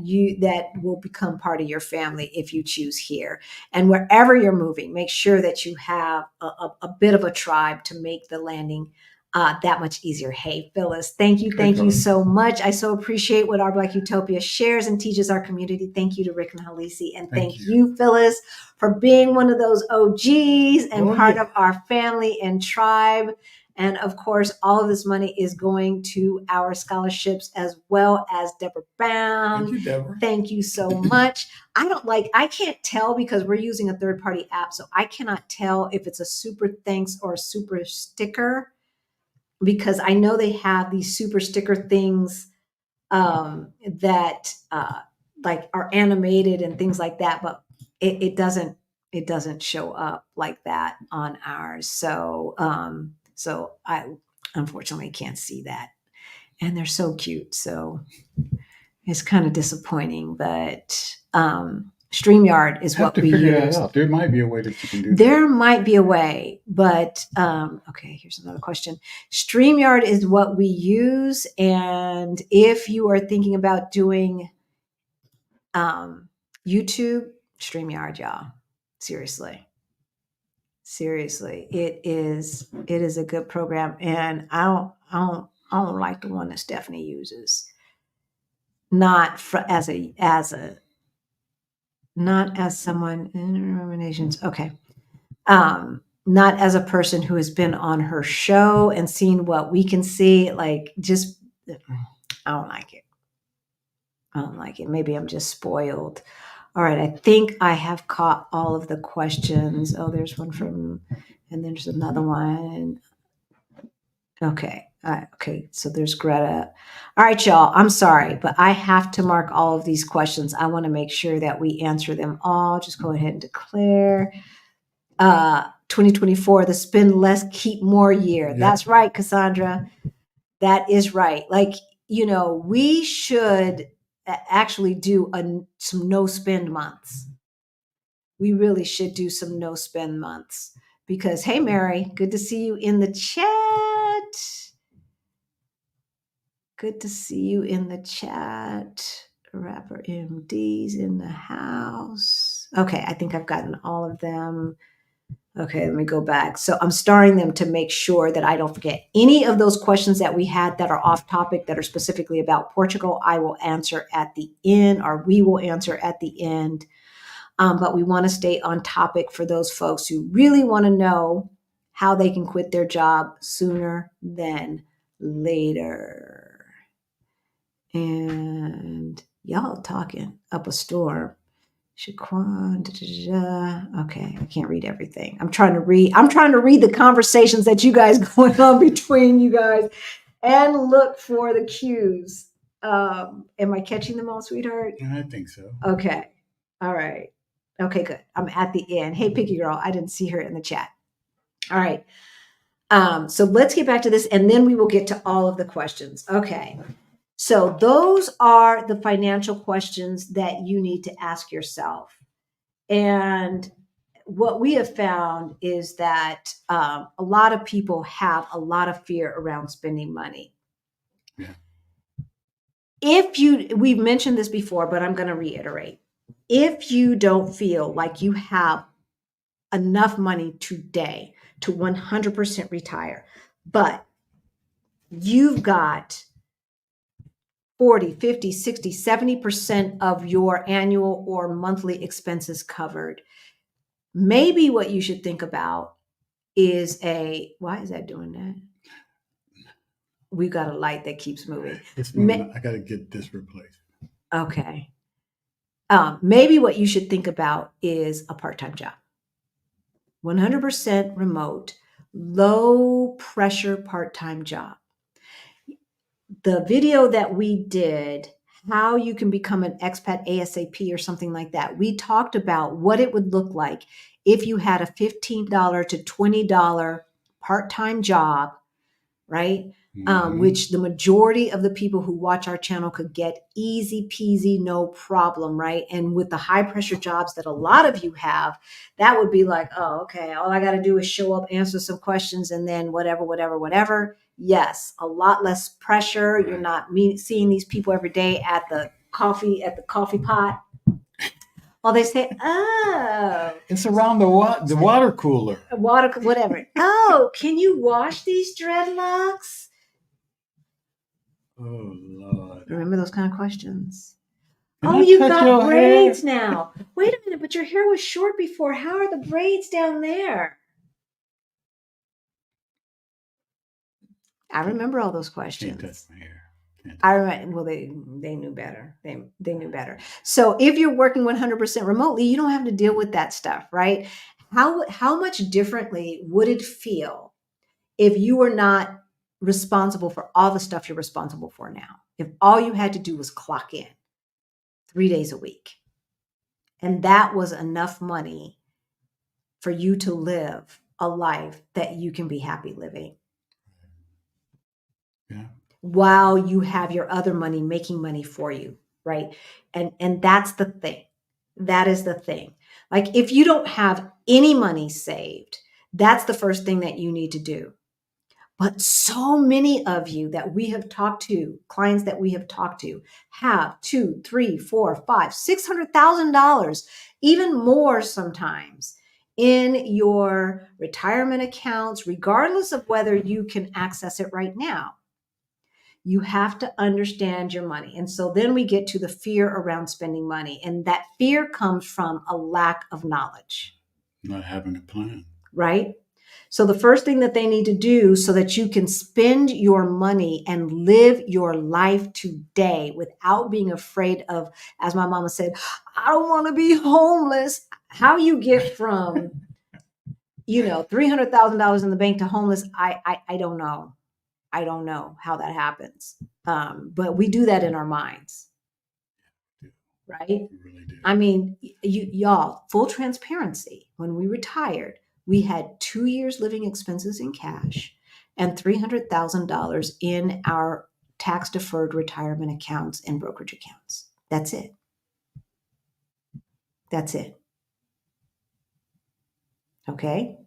will become part of your family if you choose here. And wherever you're moving, make sure that you have a bit of a tribe to make the landing that much easier. Hey, Phyllis, thank you so much. I so appreciate what Our Black Utopia shares and teaches our community. Thank you to Rick and Halisi. And thank you, Phyllis, for being one of those OGs and part of our family and tribe. And of course, all of this money is going to our scholarships as well as Deborah Brown. Thank you, Deborah. Thank you so much. I can't tell because we're using a third-party app, so I cannot tell if it's a super thanks or a super sticker, because I know they have these super sticker things that like are animated and things like that, but it doesn't show up like that on ours. So I unfortunately can't see that, and they're so cute. So it's kind of disappointing, but StreamYard is what we use. That out. There might be a way that you can do that. There might be a way, but okay, here's another question. StreamYard is what we use, and if you are thinking about doing YouTube, StreamYard, y'all. Seriously, it is a good program, and I don't like the one that Stephanie uses. Not as someone in nominations. Okay. Not as a person who has been on her show and seen what we can see. Like, just, I don't like it. Maybe I'm just spoiled. All right. I think I have caught all of the questions. Oh, there's one from, and there's another one. Okay. Okay. So there's Greta. All right, y'all. I'm sorry, but I have to mark all of these questions. I want to make sure that we answer them all. Just go ahead and declare. 2024, the spend less, keep more year. Yep. That's right, Cassandra. That is right. Like, we should actually do some no spend months. We really should do some no spend months because, hey, Mary, good to see you in the chat. Good to see you in the chat. Rapper MD's in the house. Okay, I think I've gotten all of them. Okay, let me go back. So I'm starring them to make sure that I don't forget any of those questions that we had that are off topic, that are specifically about Portugal. I will answer at the end, or we will answer at the end. But we want to stay on topic for those folks who really want to know how they can quit their job sooner than later. And y'all talking up a storm. Shaquan, okay, I can't read everything. I'm trying to read the conversations that you guys going on between you guys and look for the cues. Am I catching them all, sweetheart? I think so. Okay. All right. Okay, good. I'm at the end. Hey, Picky Girl, I didn't see her in the chat. All right. So let's get back to this, and then we will get to all of the questions. Okay. So those are the financial questions that you need to ask yourself. And what we have found is that a lot of people have a lot of fear around spending money. Yeah. We've mentioned this before, but I'm going to reiterate. If you don't feel like you have enough money today to 100% retire, but you've got 40, 50, 60, 70% of your annual or monthly expenses covered. Maybe what you should think about is why is that doing that? We've got a light that keeps moving. I got to get this replaced. Okay. Maybe what you should think about is a part-time job. 100% remote, low pressure part-time job. The video that we did, how you can become an expat ASAP or something like that, we talked about what it would look like if you had a $15 to $20 part-time job, right? Which the majority of the people who watch our channel could get easy peasy, no problem, right? And with the high pressure jobs that a lot of you have, that would be like, oh, okay, all I got to do is show up, answer some questions, and then whatever. Yes, a lot less pressure. Right. You're not seeing these people every day at the coffee pot. Well, they say, oh, it's around the water cooler. Whatever. Oh, can you wash these dreadlocks? Oh, Lord. Remember those kind of questions? Can you got braids now. Wait a minute, but your hair was short before. How are the braids down there? I remember all those questions. Can't touch my hair. I remember. Well, they knew better. They knew better. So if you're working 100% remotely, you don't have to deal with that stuff, right? How much differently would it feel if you were not responsible for all the stuff you're responsible for now? If all you had to do was clock in 3 days a week, and that was enough money for you to live a life that you can be happy living. Yeah. While you have your other money making money for you, right? And that's the thing. That is the thing. Like if you don't have any money saved, that's the first thing that you need to do. But so many of you that we have talked to, clients that we have talked to, have $200,000, $300,000, $400,000, $500,000, $600,000, even more sometimes in your retirement accounts, regardless of whether you can access it right now. You have to understand your money. And so then we get to the fear around spending money. And that fear comes from a lack of knowledge. Not having a plan. Right? So the first thing that they need to do so that you can spend your money and live your life today without being afraid of, as my mama said, I don't want to be homeless. How you get from, $300,000 in the bank to homeless, I don't know. I don't know how that happens. But we do that in our minds. Right? We really do. I mean, y'all, full transparency. When we retired, we had 2 years living expenses in cash and $300,000 in our tax deferred retirement accounts and brokerage accounts. That's it. That's it. Okay.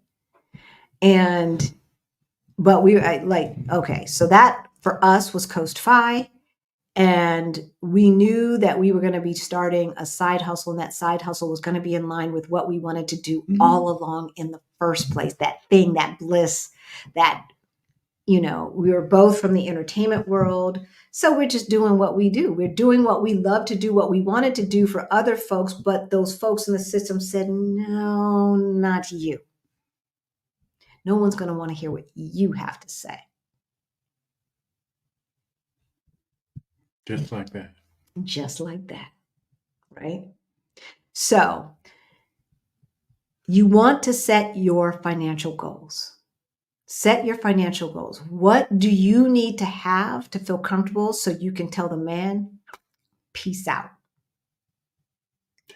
But okay, so that for us was Coast Fi. And we knew that we were going to be starting a side hustle, and that side hustle was going to be in line with what we wanted to do all along in the first place. That thing, that bliss, that, we were both from the entertainment world. So we're just doing what we do. We're doing what we love to do, what we wanted to do for other folks. But those folks in the system said, no, not you. No one's going to want to hear what you have to say. Just like that. Just like that, right? So you want to set your financial goals. Set your financial goals. What do you need to have to feel comfortable so you can tell the man, peace out?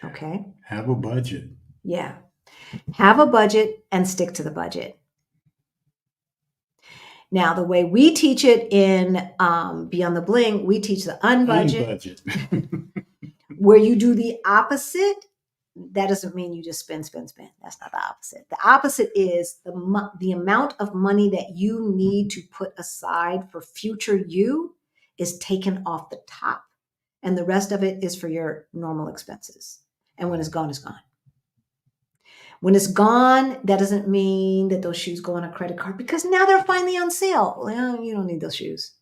Okay? Have a budget. Yeah. Have a budget and stick to the budget. Now, the way we teach it in Beyond the Bling, we teach the unbudget. Where you do the opposite. That doesn't mean you just spend. That's not the opposite. The opposite is the amount of money that you need to put aside for future you is taken off the top. And the rest of it is for your normal expenses. And when it's gone, it's gone. When it's gone, that doesn't mean that those shoes go on a credit card because now they're finally on sale. Well, you don't need those shoes.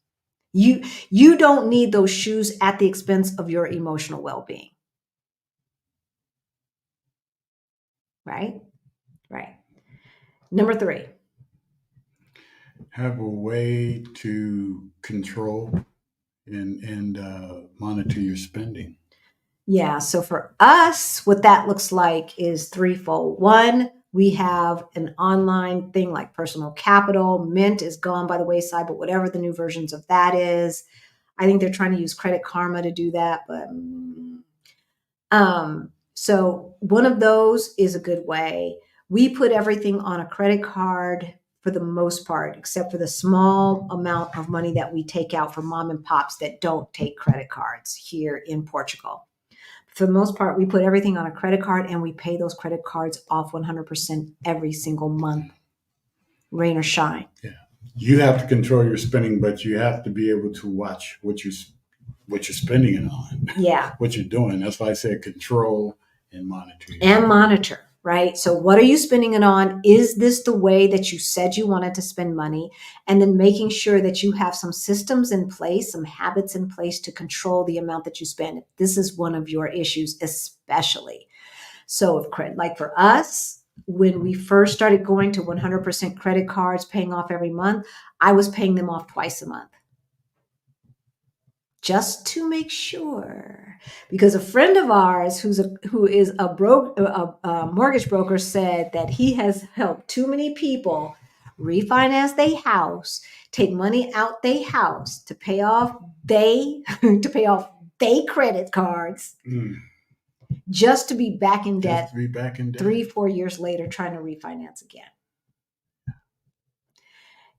You don't need those shoes at the expense of your emotional well-being. Right? Right. Number 3. Have a way to control and monitor your spending. Yeah. So for us, what that looks like is threefold. One, we have an online thing like Personal Capital. Mint is gone by the wayside, but whatever the new versions of that is, I think they're trying to use Credit Karma to do that. But so one of those is a good way. We put everything on a credit card for the most part, except for the small amount of money that we take out for mom and pops that don't take credit cards here in Portugal. For the most part, we put everything on a credit card and we pay those credit cards off 100% every single month, rain or shine. Yeah, you have to control your spending, but you have to be able to watch what you're spending it on. Yeah. What you're doing. That's why I said control and monitor. And monitor, right? So what are you spending it on? Is this the way that you said you wanted to spend money? And then making sure that you have some systems in place, some habits in place to control the amount that you spend. This is one of your issues, especially. So if like for us, when we first started going to 100% credit cards, paying off every month, I was paying them off twice a month. Just to make sure, because a friend of ours who is a mortgage broker said that he has helped too many people refinance their house, take money out their house to pay off they credit cards, just to be back in debt. 3-4 years later, trying to refinance again.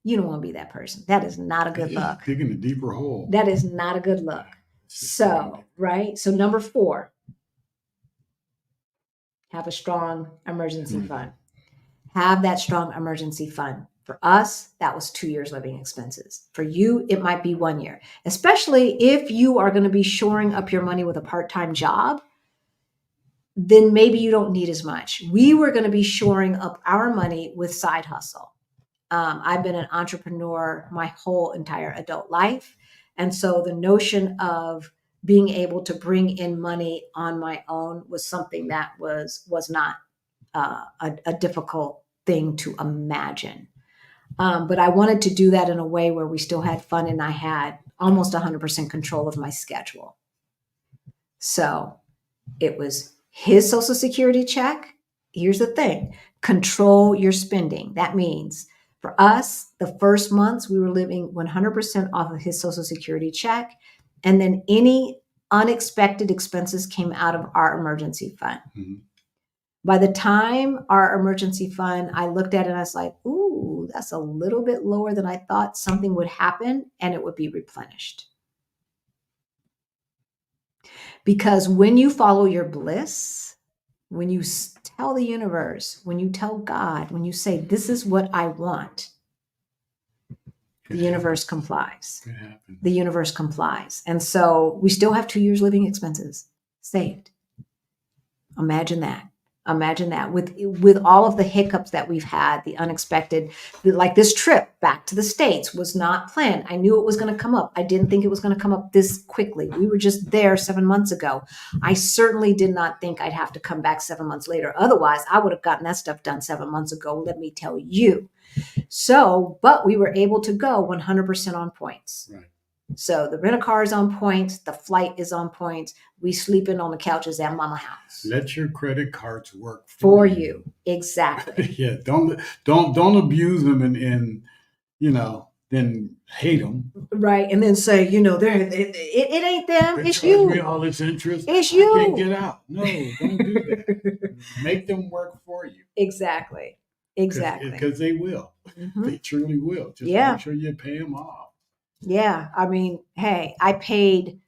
You don't want to be that person. That is not a good look. Digging a deeper hole. That is not a good look. So, right? So number 4, have a strong emergency fund. Have that strong emergency fund. For us, that was 2 years living expenses. For you, it might be 1 year, especially if you are going to be shoring up your money with a part-time job. Then maybe you don't need as much. We were going to be shoring up our money with side hustle. I've been an entrepreneur my whole entire adult life. And so the notion of being able to bring in money on my own was something that was not a difficult thing to imagine. But I wanted to do that in a way where we still had fun and I had almost 100% control of my schedule. So it was his Social Security check. Here's the thing: control your spending. That means for us, the first months we were living 100% off of his Social Security check. And then any unexpected expenses came out of our emergency fund. Mm-hmm. By the time our emergency fund, I looked at it and I was like, ooh, that's a little bit lower than I thought. Something would happen and it would be replenished. Because when you follow your bliss, when you tell the universe, when you tell God, when you say, this is what I want, the universe complies. The universe complies. And so we still have 2 years living expenses saved. Imagine that. Imagine that with all of the hiccups that we've had, the unexpected, like this trip back to the States was not planned. I knew it was going to come up. I didn't think it was going to come up this quickly. We were just there 7 months ago. I certainly did not think I'd have to come back 7 months later. Otherwise, I would have gotten that stuff done 7 months ago. Let me tell you. So, but we were able to go 100% on points. Right. So the rent-a-car is on point. The flight is on point. We sleeping on the couches at mama house. Let your credit cards work for you. Exactly. Yeah. Don't abuse them and then hate them. Right. And then say, it ain't them. It's you. Me all this interest. It's you. I can't get out. No, don't do that. Make them work for you. Exactly. Because they will. Mm-hmm. They truly will. Just make sure you pay them off. Yeah. I mean, hey, I paid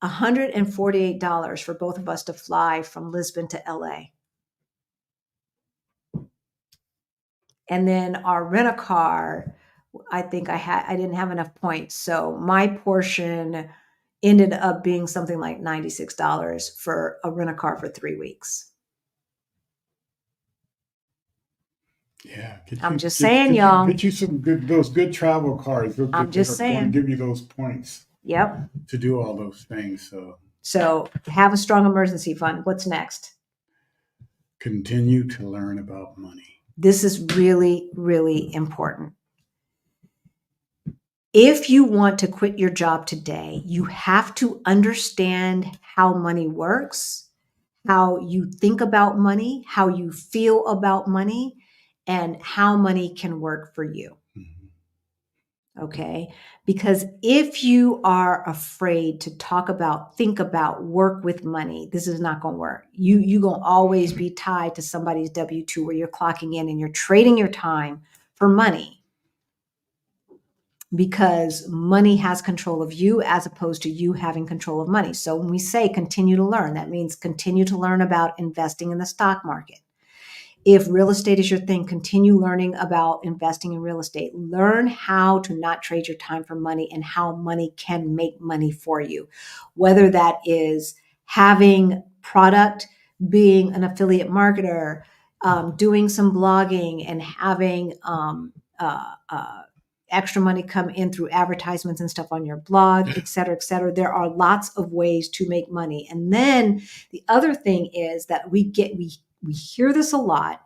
$148 for both of us to fly from Lisbon to LA. And then our rent-a-car, I think I didn't have enough points. So my portion ended up being something like $96 for a rent-a-car for 3 weeks. Yeah, I'm just saying, y'all. get you some those good travel cards. I'm They're just going to saying. give you those points Yep. to do all those things. So have a strong emergency fund. What's next? Continue to learn about money. This is really, really important. If you want to quit your job today, you have to understand how money works, how you think about money, how you feel about money, and how money can work for you. Okay? Because if you are afraid to talk about, think about, work with money, this is not going to work. You're going to always be tied to somebody's W-2 where you're clocking in and you're trading your time for money, because money has control of you as opposed to you having control of money. So when we say continue to learn, that means continue to learn about investing in the stock market. If real estate is your thing, continue learning about investing in real estate. Learn how to not trade your time for money and how money can make money for you. Whether that is having product, being an affiliate marketer, doing some blogging and having extra money come in through advertisements and stuff on your blog, et cetera, et cetera. There are lots of ways to make money. And then the other thing is that we hear this a lot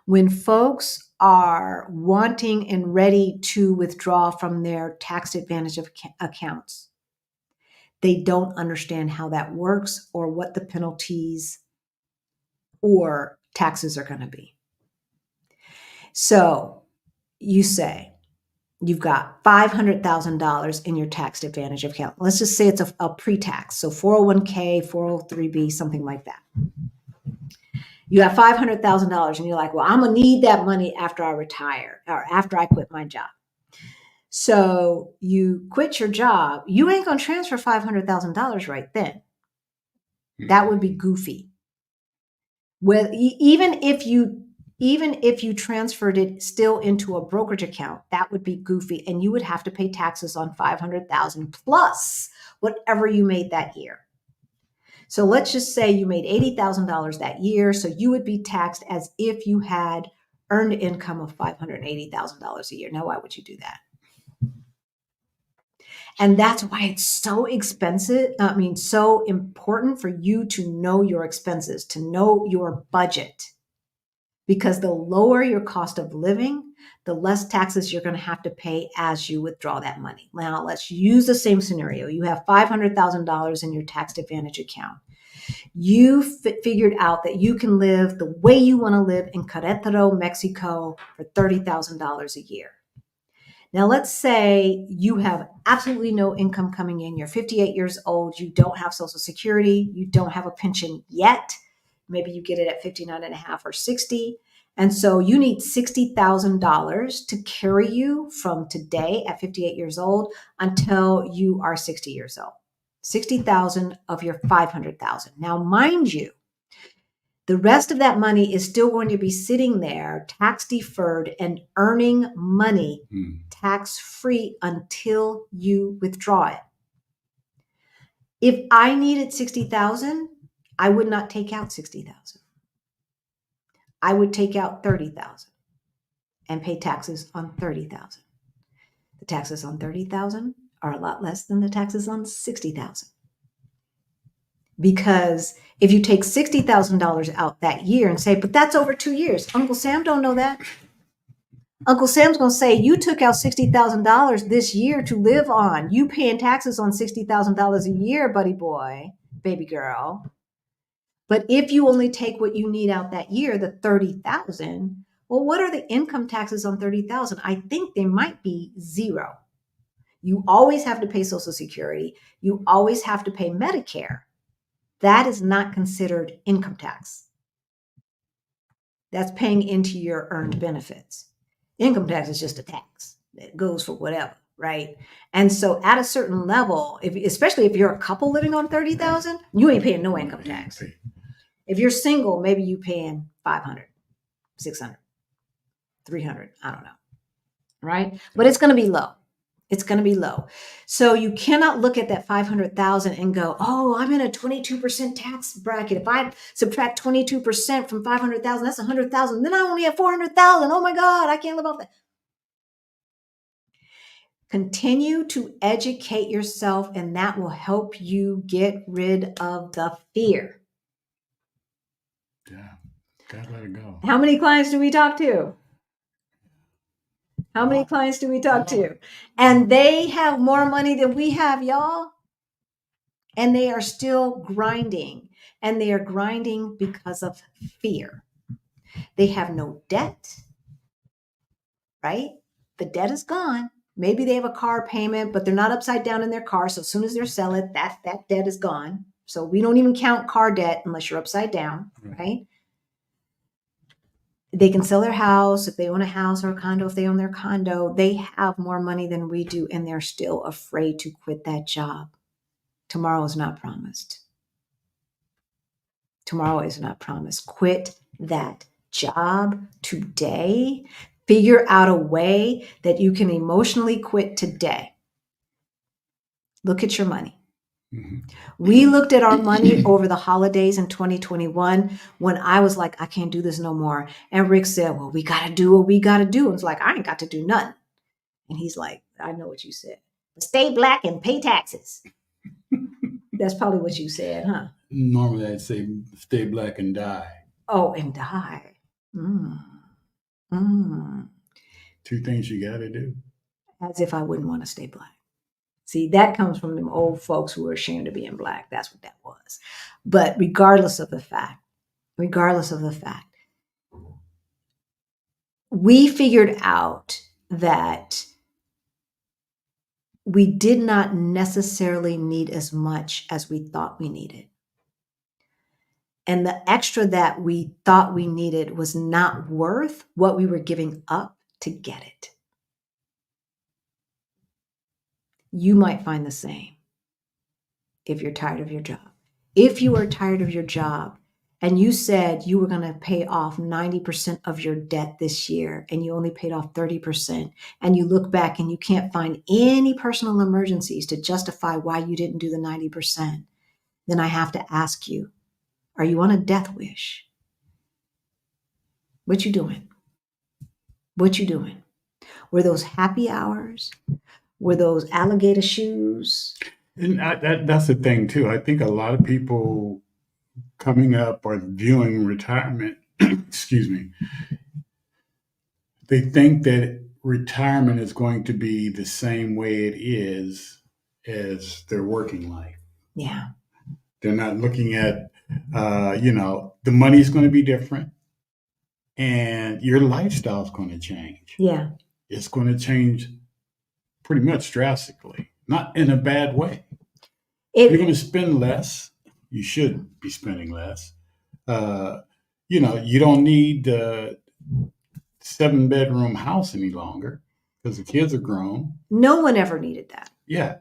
when folks are wanting and ready to withdraw from their tax advantage of accounts. They don't understand how that works or what the penalties or taxes are going to be. So you say you've got $500,000 in your tax advantage account. Let's just say it's a pre-tax. So 401k, 403b, something like that. You have $500,000 and you're like, well, I'm going to need that money after I retire or after I quit my job. So you quit your job. You ain't going to transfer $500,000 right then. That would be goofy. Well, even if you transferred it still into a brokerage account, that would be goofy. And you would have to pay taxes on $500,000 plus whatever you made that year. So let's just say you made $80,000 that year. So you would be taxed as if you had earned income of $580,000 a year. Now, why would you do that? And that's why it's so expensive. So important for you to know your expenses, to know your budget, because the lower your cost of living, the less taxes you're going to have to pay as you withdraw that money. Now, let's use the same scenario. You have $500,000 in your tax advantage account. You figured out that you can live the way you want to live in Querétaro, Mexico for $30,000 a year. Now, let's say you have absolutely no income coming in. You're 58 years old. You don't have Social Security. You don't have a pension yet. Maybe you get it at 59 and a half or 60. And so you need $60,000 to carry you from today at 58 years old until you are 60 years old. 60,000 of your 500,000. Now, mind you, the rest of that money is still going to be sitting there tax deferred and earning money tax free until you withdraw it. If I needed 60,000, I would not take out 60,000. I would take out 30,000 and pay taxes on 30,000. The taxes on 30,000 are a lot less than the taxes on 60,000. Because if you take $60,000 out that year and say, but that's over 2 years, Uncle Sam don't know that. Uncle Sam's going to say, you took out $60,000 this year to live on. You paying taxes on $60,000 a year, buddy boy, baby girl. But if you only take what you need out that year, the 30,000, well, what are the income taxes on 30,000? I think they might be zero. You always have to pay Social Security. You always have to pay Medicare. That is not considered income tax. That's paying into your earned benefits. Income tax is just a tax. It goes for whatever, right? And so at a certain level, especially if you're a couple living on 30,000, you ain't paying no income tax. If you're single, maybe you paying 500, 600, 300, I don't know, right? But it's going to be low. It's going to be low. So you cannot look at that 500,000 and go, oh, I'm in a 22% tax bracket. If I subtract 22% from 500,000, that's 100,000. Then I only have 400,000. Oh my God, I can't live off that. Continue to educate yourself, and that will help you get rid of the fear. Yeah, gotta let it go. How many clients do we talk to? How many clients do we talk to? And they have more money than we have, y'all. And they are still grinding. And they are grinding because of fear. They have no debt, right? The debt is gone. Maybe they have a car payment, but they're not upside down in their car. So as soon as they sell it, that debt is gone. So we don't even count car debt unless you're upside down, right? They can sell their house if they own a house, or a condo if they own their condo. They have more money than we do, and they're still afraid to quit that job. Tomorrow is not promised. Tomorrow is not promised. Quit that job today. Figure out a way that you can emotionally quit today. Look at your money. Mm-hmm. We looked at our money over the holidays in 2021 when I was like, I can't do this no more. And Rick said, well, we got to do what we got to do. And it's like, I ain't got to do nothing. And he's like, I know what you said. Stay black and pay taxes. That's probably what you said, huh? Normally I'd say stay black and die. Oh, and die. Mm. Two things you got to do. As if I wouldn't want to stay black. See, that comes from them old folks who were ashamed of being black. That's what that was. But regardless of the fact, we figured out that we did not necessarily need as much as we thought we needed. And the extra that we thought we needed was not worth what we were giving up to get it. You might find the same if you're tired of your job. If you are tired of your job and you said you were going to pay off 90% of your debt this year and you only paid off 30%, and you look back and you can't find any personal emergencies to justify why you didn't do the 90%, then I have to ask you, are you on a death wish? What you doing? What you doing? Were those happy hours? Were those alligator shoes? And that's the thing too. I think a lot of people coming up or viewing retirement, excuse me, they think that retirement is going to be the same way it is as their working life. Yeah. They're not looking at, the money's going to be different and your lifestyle is going to change. Yeah. It's going to change pretty much drastically, not in a bad way. You're going to spend less. You should be spending less. You don't need a 7-bedroom house any longer because the kids are grown. No one ever needed that. Yeah.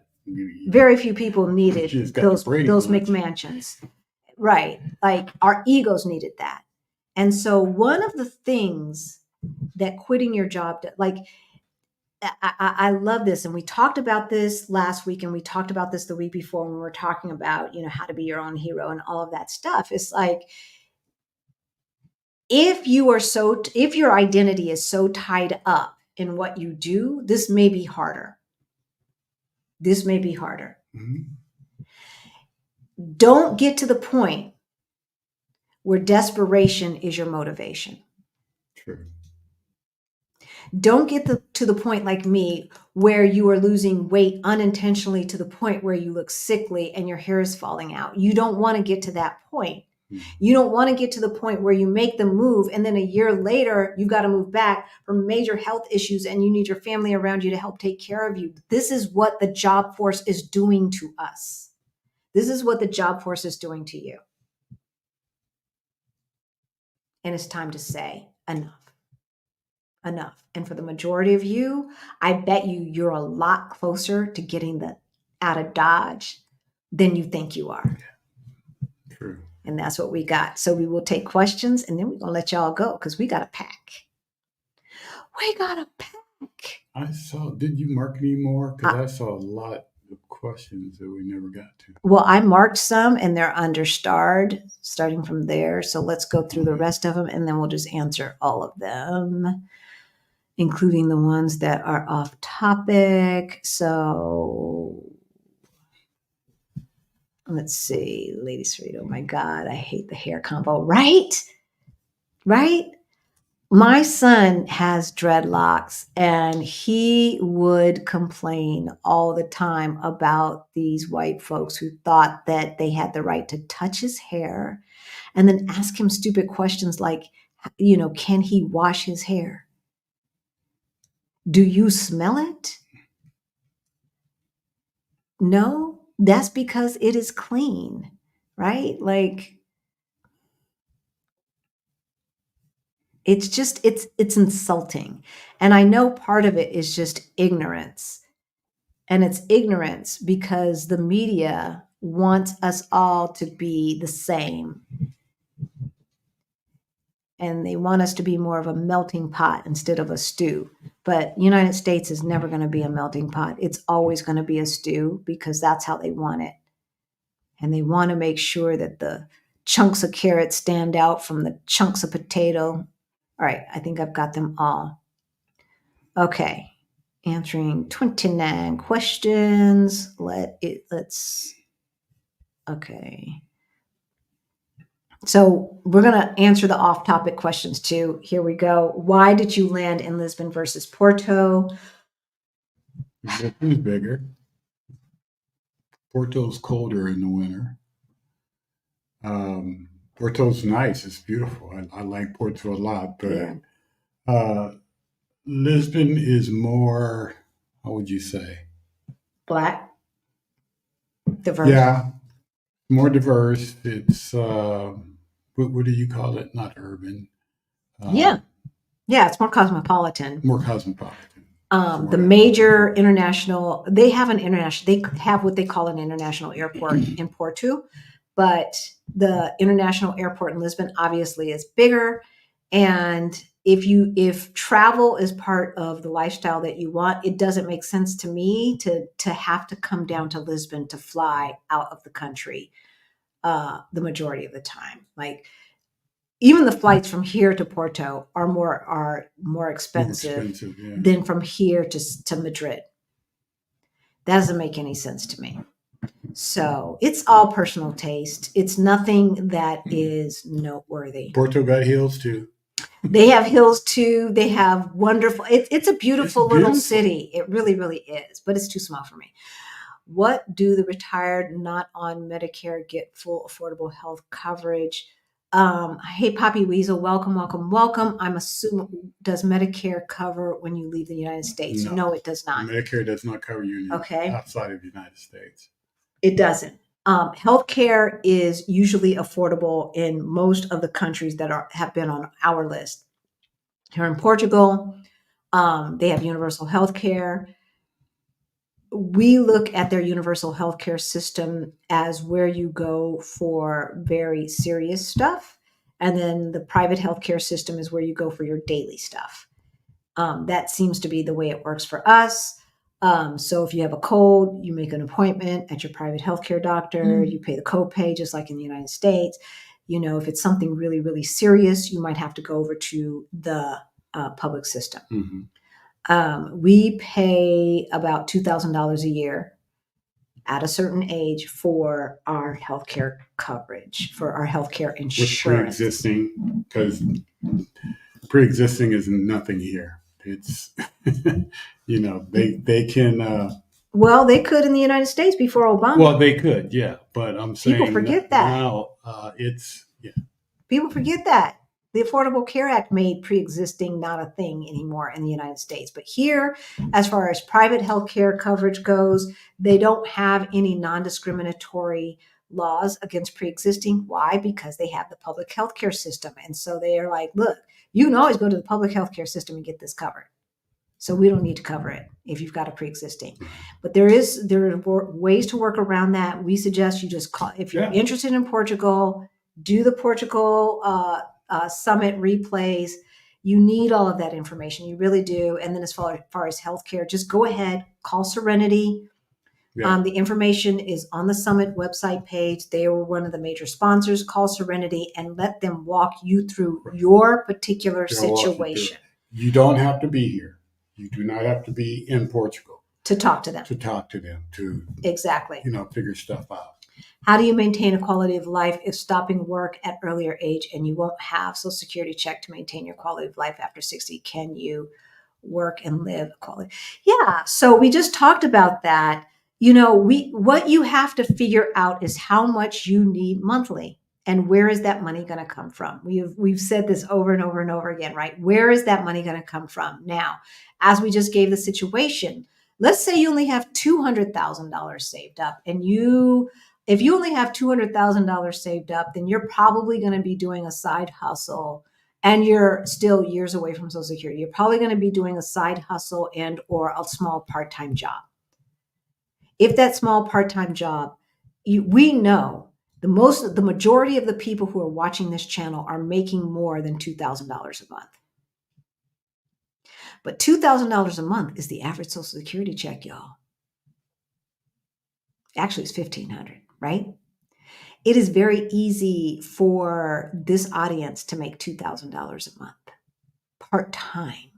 Very few people needed those McMansions. McMansions. Right. Like our egos needed that. And so one of the things that quitting your job, like I love this. And we talked about this last week and we talked about this the week before when we were talking about, how to be your own hero and all of that stuff. It's like, if your identity is so tied up in what you do, this may be harder. Mm-hmm. Don't get to the point where desperation is your motivation. True. Don't get to the point like me where you are losing weight unintentionally to the point where you look sickly and your hair is falling out. You don't want to get to that point. You don't want to get to the point where you make the move and then a year later you've got to move back for major health issues and you need your family around you to help take care of you. This is what the job force is doing to us. This is what the job force is doing to you. And it's time to say enough. And for the majority of you, I bet you're a lot closer to getting out of Dodge than you think you are. True. And that's what we got. So we will take questions and then we're going to let y'all go because we got to pack. We got to pack. I saw. Did you mark any more? Because I saw a lot of questions that we never got to. Well, I marked some and they're understarred starting from there. So let's go through the rest of them and then we'll just answer all of them, including the ones that are off topic. So let's see. Lady Sweet, oh my God, I hate the hair combo. Right? Right? My son has dreadlocks and he would complain all the time about these white folks who thought that they had the right to touch his hair and then ask him stupid questions like, can he wash his hair? Do you smell it? No, that's because it is clean, right? Like, it's insulting. And I know part of it is just ignorance. And it's ignorance because the media wants us all to be the same. And they want us to be more of a melting pot instead of a stew. But United States is never going to be a melting pot. It's always going to be a stew because that's how they want it. And they want to make sure that the chunks of carrot stand out from the chunks of potato. All right, I think I've got them all. Okay, answering 29 questions. Okay. So we're going to answer the off-topic questions too. Here we go. Why did you land in Lisbon versus Porto? Lisbon's bigger. Porto's colder in the winter. Porto's nice. It's beautiful. I like Porto a lot, but Lisbon is more, how would you say? Black. Diverse. Yeah, more diverse. It's, what do you call it? Not urban. Yeah, it's more cosmopolitan. More cosmopolitan. The major international, they have what they call an international airport in Porto, but the international airport in Lisbon obviously is bigger. And if travel is part of the lifestyle that you want, it doesn't make sense to me to have to come down to Lisbon to fly out of the country the majority of the time. Like, even the flights from here to Porto are more expensive than from here to Madrid. That doesn't make any sense to me. So it's all personal taste. It's nothing that is noteworthy. Porto got hills too. They have hills too. They have wonderful. It's a beautiful little city. It really, really is, but it's too small for me. What do the retired not on Medicare get full affordable health coverage? Hey, Poppy Weasel, welcome. I'm assuming, does Medicare cover when you leave the United States? No, it does not. Medicare does not cover you outside of the United States. It doesn't. Healthcare is usually affordable in most of the countries that have been on our list. Here in Portugal, they have universal healthcare. We look at their universal healthcare system as where you go for very serious stuff. And then the private healthcare system is where you go for your daily stuff. That seems to be the way it works for us. So if you have a cold, you make an appointment at your private healthcare doctor, you pay the copay just like in the United States. If it's something really, really serious, you might have to go over to the public system. Mm-hmm. We pay about $2,000 a year at a certain age for our healthcare coverage, for our healthcare insurance. With pre-existing, because pre-existing is nothing here. It's, they can. Well, they could in the United States before Obama. Well, they could, yeah. But I'm saying people forget that now. People forget that. The Affordable Care Act made pre-existing not a thing anymore in the United States. But here, as far as private health care coverage goes, they don't have any non-discriminatory laws against pre-existing. Why? Because they have the public health care system. And so they are like, look, you can always go to the public health care system and get this covered. So we don't need to cover it if you've got a pre-existing. But there are ways to work around that. We suggest you just call, if you're interested in Portugal, do the Portugal summit replays. You need all of that information. You really do. And then as far as healthcare, just go ahead, call Serenity. Yeah. The information is on the Summit website page. They were one of the major sponsors. Call Serenity and let them walk you through your particular situation. You don't have to be here. You do not have to be in Portugal to talk to them. Exactly. Figure stuff out. How do you maintain a quality of life if stopping work at earlier age and you won't have Social Security check to maintain your quality of life after 60? Can you work and live quality? Yeah. So we just talked about that. What you have to figure out is how much you need monthly and where is that money going to come from? We've said this over and over and over again, right? Where is that money going to come from? Now, as we just gave the situation, let's say you only have $200,000 saved up and if you only have $200,000 saved up, then you're probably going to be doing a side hustle and you're still years away from Social Security. You're probably going to be doing a side hustle and or a small part-time job. If that small part-time job, we know the majority of the people who are watching this channel are making more than $2,000 a month. But $2,000 a month is the average Social Security check, y'all. Actually, it's $1,500, right? It is very easy for this audience to make $2,000 a month part-time.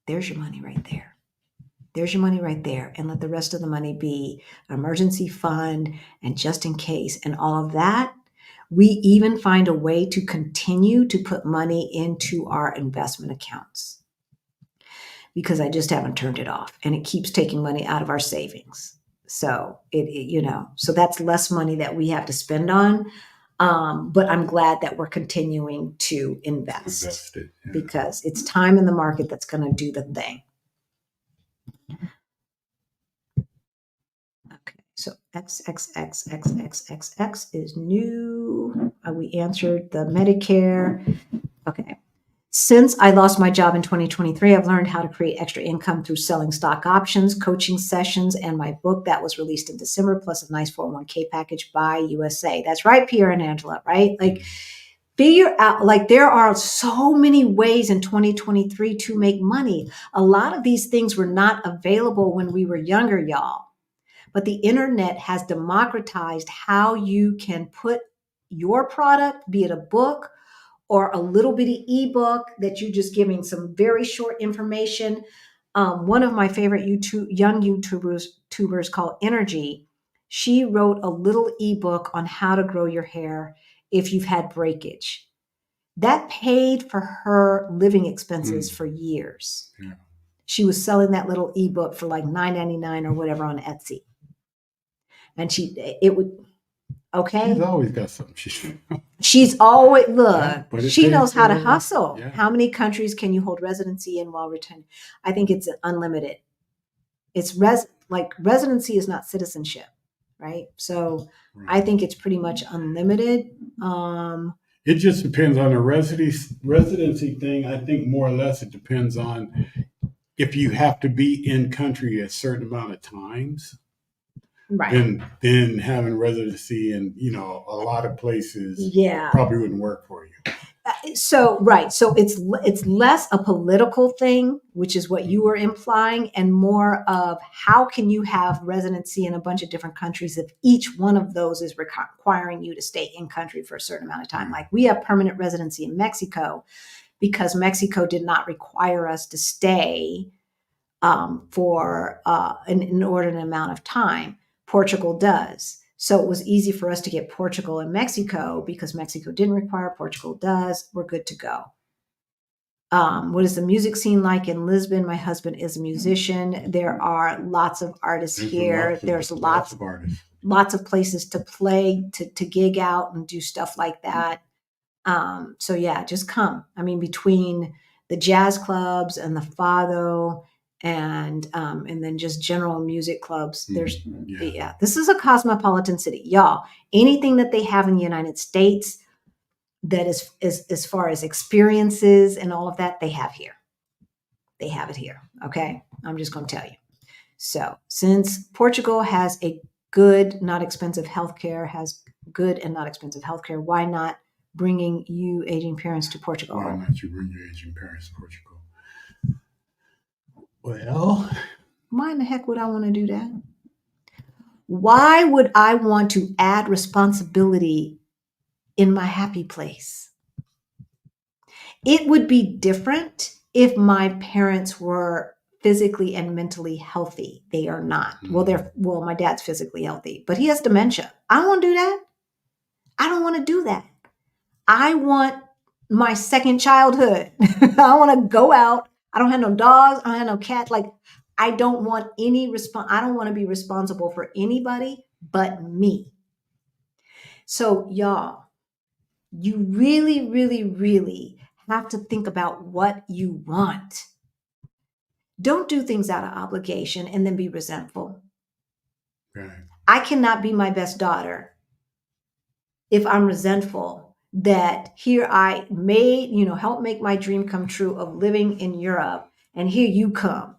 There's your money right there. There's your money right there. And let the rest of the money be an emergency fund and just in case and all of that. We even find a way to continue to put money into our investment accounts because I just haven't turned it off and it keeps taking money out of our savings. So so that's less money that we have to spend on. But I'm glad that we're continuing to invest because it's time in the market that's going to do the thing. Okay, so XXXXXXX is new. We answered the Medicare. Okay. Since I lost my job in 2023, I've learned how to create extra income through selling stock options, coaching sessions, and my book that was released in December, plus a nice 401k package by USA. That's right, Pierre and Angela, right? Figure out, there are so many ways in 2023 to make money. A lot of these things were not available when we were younger, y'all. But the internet has democratized how you can put your product, be it a book, or a little bitty ebook that you're just giving some very short information. One of my favorite young YouTubers called Energy, she wrote a little ebook on how to grow your hair if you've had breakage. That paid for her living expenses for years. Yeah. She was selling that little ebook for like $9.99 or whatever on Etsy. And okay. She's always got something. She's always, she knows how to hustle. Yeah. How many countries can you hold residency in while returning? I think it's unlimited. It's residency is not citizenship, right? So I think it's pretty much unlimited. It just depends on the residency thing. I think more or less it depends on if you have to be in country a certain amount of times. Right. Then having residency in, a lot of places probably wouldn't work for you. So it's less a political thing, which is what you were implying, and more of how can you have residency in a bunch of different countries if each one of those is requiring you to stay in country for a certain amount of time. Like we have permanent residency in Mexico because Mexico did not require us to stay for an inordinate amount of time. Portugal does. So it was easy for us to get Portugal and Mexico because Mexico didn't require, Portugal does. We're good to go. What is the music scene like in Lisbon? My husband is a musician. There are lots of artists here. There's lots of artists. Lots of places to play, to gig out and do stuff like that. So yeah, just come. I mean, between the jazz clubs and the Fado and then just general music clubs. This is a cosmopolitan city, y'all. Anything that they have in the United States that is as far as experiences and all of that, they have here. They have it here. Okay, I'm just going to tell you. So since Portugal has a good, not expensive healthcare, why not bringing you aging parents to Portugal? Why not you bring your aging parents to Portugal? Well, Why in the heck would I want to do that? Why would I want to add responsibility in my happy place? It would be different if my parents were physically and mentally healthy. They are not. Well, my dad's physically healthy, but he has dementia. I don't want to do that. I don't want to do that. I want my second childhood. I want to go out. I don't have no dogs. I don't have no cats. Like, I don't want I don't want to be responsible for anybody but me. So y'all, you really, really, really have to think about what you want. Don't do things out of obligation and then be resentful. right. I cannot be my best daughter if I'm resentful that here I made, help make my dream come true of living in Europe. And here you come.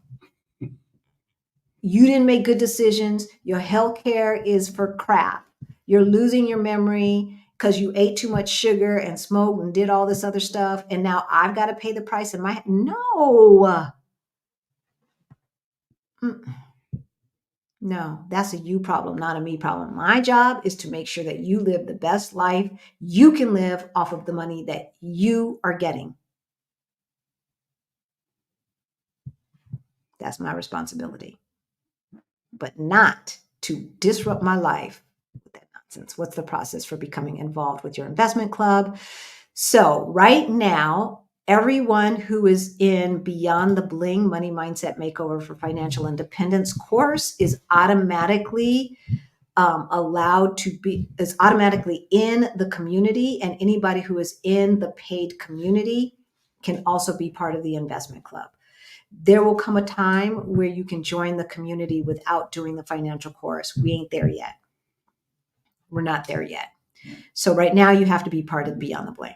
You didn't make good decisions. Your healthcare is for crap. You're losing your memory because you ate too much sugar and smoked and did all this other stuff. And now I've got to pay the price in my, no. No, that's a you problem, not a me problem. My job is to make sure that you live the best life you can live off of the money that you are getting. That's my responsibility, but not to disrupt my life with that nonsense. What's the process for becoming involved with your investment club? So right now, everyone who is in Beyond the Bling Money Mindset Makeover for Financial Independence course is automatically is automatically in the community, and anybody who is in the paid community can also be part of the investment club. There will come a time where you can join the community without doing the financial course. We ain't there yet. We're not there yet. So right now you have to be part of Beyond the Bling.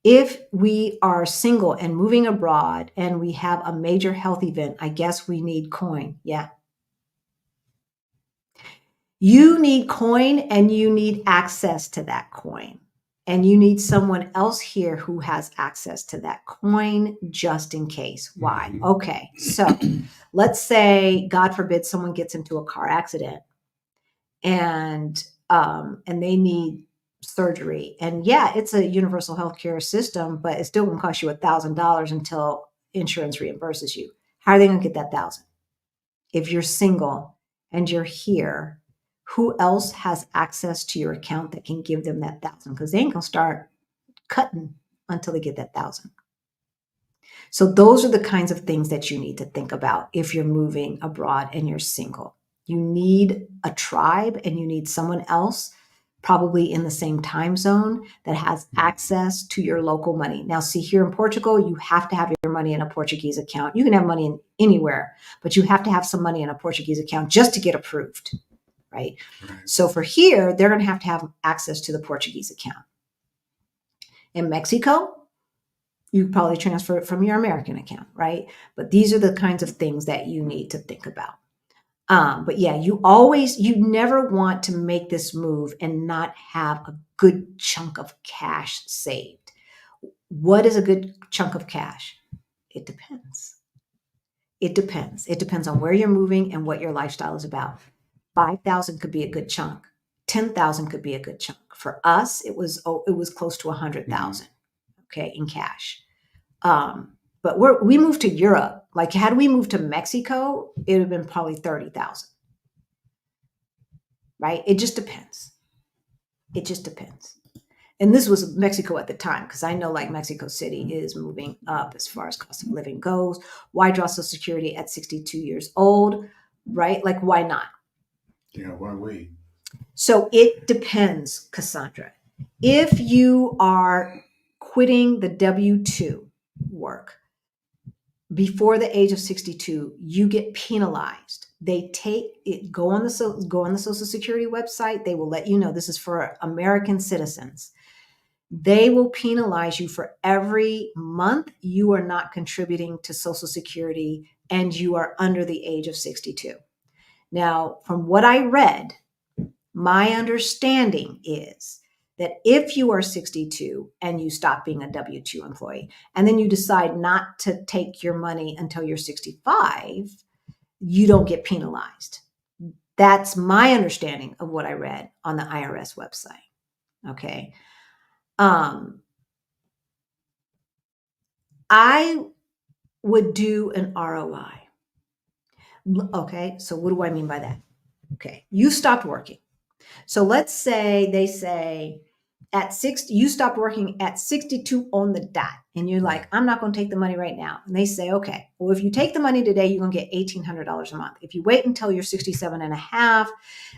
If we are single and moving abroad and we have a major health event, I guess we need coin. Yeah. You need coin and you need access to that coin. And you need someone else here who has access to that coin just in case. Why? Okay. So let's say, God forbid, someone gets into a car accident and they need surgery. And yeah, it's a universal healthcare system, but it's still going to cost you $1,000 until insurance reimburses you. How are they going to get that $1,000? If you're single and you're here, who else has access to your account that can give them that $1,000? Because they ain't going to start cutting until they get that $1,000. So those are the kinds of things that you need to think about if you're moving abroad and you're single. You need a tribe and you need someone else probably in the same time zone that has access to your local money. Now, see, here in Portugal, you have to have your money in a Portuguese account. You can have money in anywhere, but you have to have some money in a Portuguese account just to get approved, right? So for here, they're going to have access to the Portuguese account. In Mexico, you probably transfer it from your American account, right? But these are the kinds of things that you need to think about. But yeah, you never want to make this move and not have a good chunk of cash saved. What is a good chunk of cash? It depends. It depends. It depends on where you're moving and what your lifestyle is about. 5,000 could be a good chunk. 10,000 could be a good chunk. For us, it was close to 100,000, okay, in cash. But we moved to Europe. Like, had we moved to Mexico, it would have been probably 30,000. Right? It just depends. It just depends. And this was Mexico at the time, because I know like Mexico City is moving up as far as cost of living goes. Why draw Social Security at 62 years old? Right? Like, why not? Yeah, why wait? So it depends, Cassandra. If you are quitting the W-2 work before the age of 62, you get penalized. They take it, go on the Social Security website. They will let you know this is for American citizens. They will penalize you for every month you are not contributing to Social Security and you are under the age of 62. Now, from what I read, My understanding is that if you are 62 and you stop being a W-2 employee, and then you decide not to take your money until you're 65, you don't get penalized. That's my understanding of what I read on the IRS website. Okay. I would do an ROI. Okay. So what do I mean by that? Okay. You stopped working. So let's say they say at 60, you stopped working at 62 on the dot. And you're like, I'm not going to take the money right now. And they say, okay, well, if you take the money today, you're going to get $1,800 a month. If you wait until you're 67 and a half,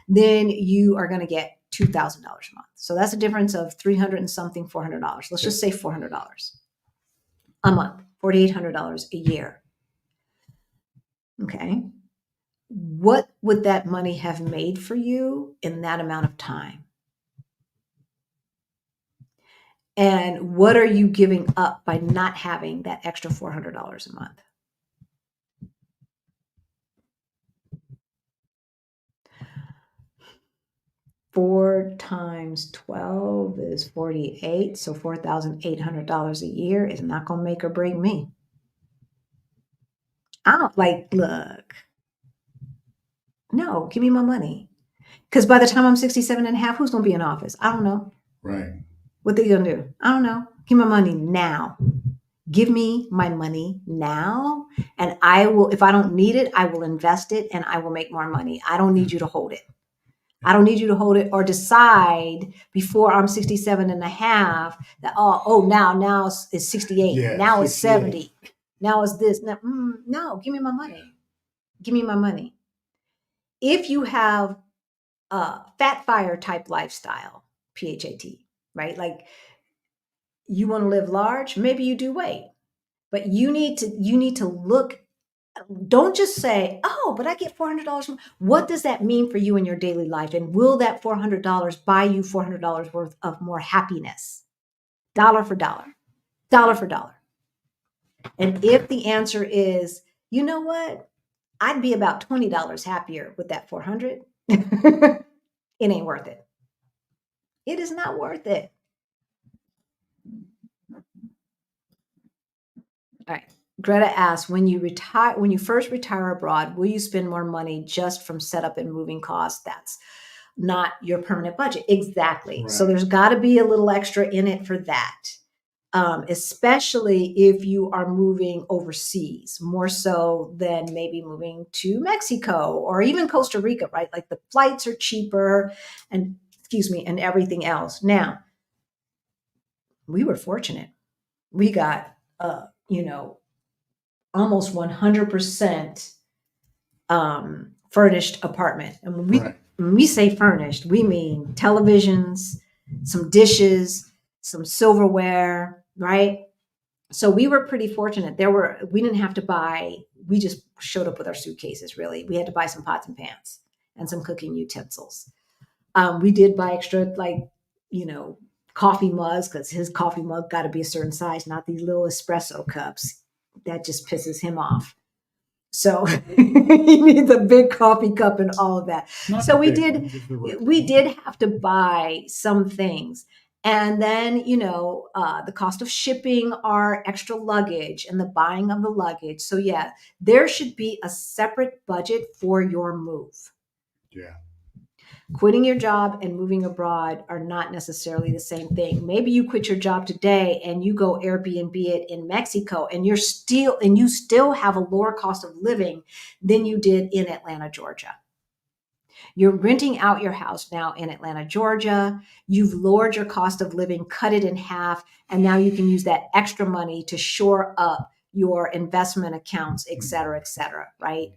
then you are going to get $2,000 a month. So that's a difference of 300 and something, $400. Let's just say $400 a month, $4,800 a year. Okay. What would that money have made for you in that amount of time? And what are you giving up by not having that extra $400 a month? Four times 12 is 48. So $4,800 a year is not going to make or break me. I don't look, no, give me my money. Because by the time I'm 67 and a half, who's going to be in office? I don't know. Right. What they going to do? I don't know. Give me my money now. Give me my money now. And I will, if I don't need it, I will invest it and I will make more money. I don't need you to hold it. I don't need you to hold it or decide before I'm 67 and a half that, now it's 68. Yeah, now it's 68. 70. Now it's this. No, give me my money. Give me my money. If you have a fat fire type lifestyle, PHAT, right? Like you want to live large, maybe you do weight, but you need to look. Don't just say, oh, but I get $400. What does that mean for you in your daily life? And will that $400 buy you $400 worth of more happiness? Dollar for dollar, dollar for dollar. And if the answer is, you know what? I'd be about $20 happier with that 400. It ain't worth it. It is not worth it. All right. Greta asks, when you first retire abroad, will you spend more money just from setup and moving costs? That's not your permanent budget. Exactly. Right. So there's got to be a little extra in it for that. Especially if you are moving overseas, more so than maybe moving to Mexico or even Costa Rica, right? Like the flights are cheaper and everything else. Now, we were fortunate. We got, almost 100% furnished apartment. And when we say furnished, we mean televisions, some dishes, some silverware, right? So we were pretty fortunate. We didn't have to buy, we just showed up with our suitcases, really. We had to buy some pots and pans and some cooking utensils. We did buy extra, coffee mugs, because his coffee mug got to be a certain size, not these little espresso cups. That just pisses him off. So he needs a big coffee cup and all of that. So we did have to buy some things. And then, the cost of shipping our extra luggage and the buying of the luggage. So yeah, there should be a separate budget for your move. Yeah. Quitting your job and moving abroad are not necessarily the same thing. Maybe you quit your job today and you go Airbnb it in Mexico and you still have a lower cost of living than you did in Atlanta, Georgia. You're renting out your house now in Atlanta, Georgia. You've lowered your cost of living, cut it in half, and now you can use that extra money to shore up your investment accounts, et cetera, right?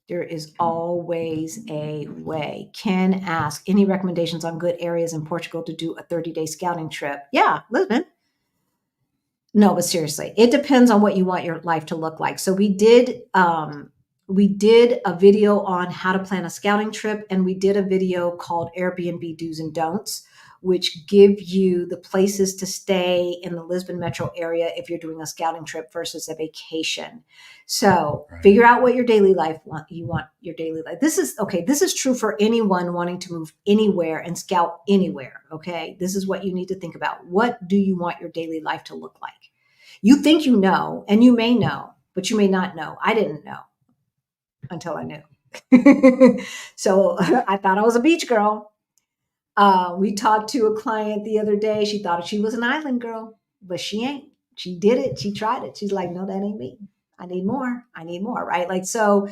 There is always a way. Ken asks, any recommendations on good areas in Portugal to do a 30-day scouting trip? Yeah, Lisbon. No, but seriously, it depends on what you want your life to look like. So we did a video on how to plan a scouting trip, and we did a video called Airbnb Do's and Don'ts, which give you the places to stay in the Lisbon metro area if you're doing a scouting trip versus a vacation. So figure out what your daily life you want your daily life. This is true for anyone wanting to move anywhere and scout anywhere. Okay. This is what you need to think about. What do you want your daily life to look like? You think you know, and you may know, but you may not know. I didn't know until I knew. So I thought I was a beach girl. We talked to a client the other day. She thought she was an island girl, but she ain't. She did it. She tried it. She's like, no, that ain't me. I need more. I need more. Right. Like, so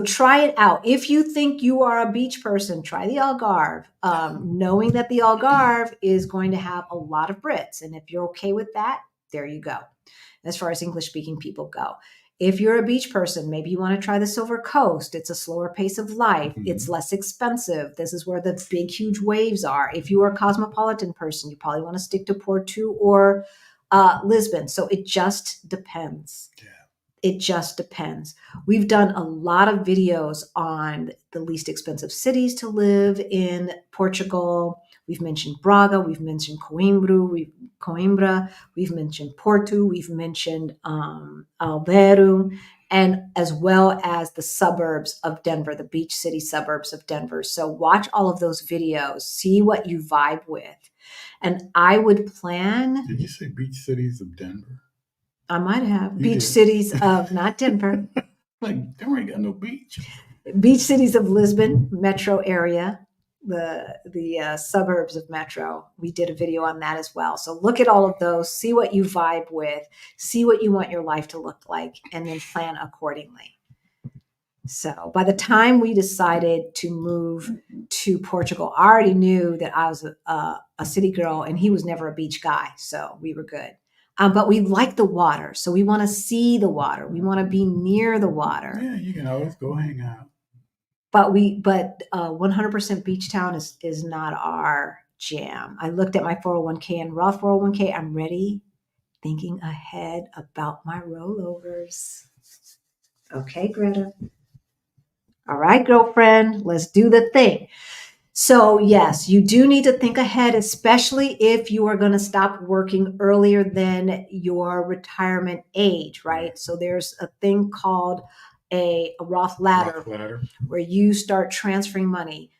try it out. If you think you are a beach person, try the Algarve, knowing that the Algarve is going to have a lot of Brits. And if you're okay with that, there you go. As far as English speaking people go. If you're a beach person, maybe you want to try the Silver Coast. It's a slower pace of life. It's less expensive. This is where the big, huge waves are. If you are a cosmopolitan person, you probably want to stick to Porto or Lisbon. So it just depends. Yeah. It just depends. We've done a lot of videos on the least expensive cities to live in Portugal. We've mentioned Braga. We've mentioned Coimbra. We've mentioned Porto. We've mentioned Aveiro, and as well as the suburbs of Denver, the beach city suburbs of Denver. So watch all of those videos. See what you vibe with. And I would plan. Did you say beach cities of Denver? I might have. Beach cities of, not Denver. Like, Denver ain't got no beach. Beach cities of Lisbon, metro area, the suburbs of metro. We did a video on that as well. So look at all of those, see what you vibe with, see what you want your life to look like, and then plan accordingly. So by the time we decided to move to Portugal, I already knew that I was a city girl and he was never a beach guy. So we were good. But we like the water. So we want to see the water. We want to be near the water. Yeah, you can always go hang out. But 100% beach town is not our jam. I looked at my 401k and Roth 401k. I'm ready, thinking ahead about my rollovers. Okay, Greta. All right, girlfriend, let's do the thing. So yes, you do need to think ahead, especially if you are going to stop working earlier than your retirement age, right? So there's a thing called a Roth ladder, where you start transferring money.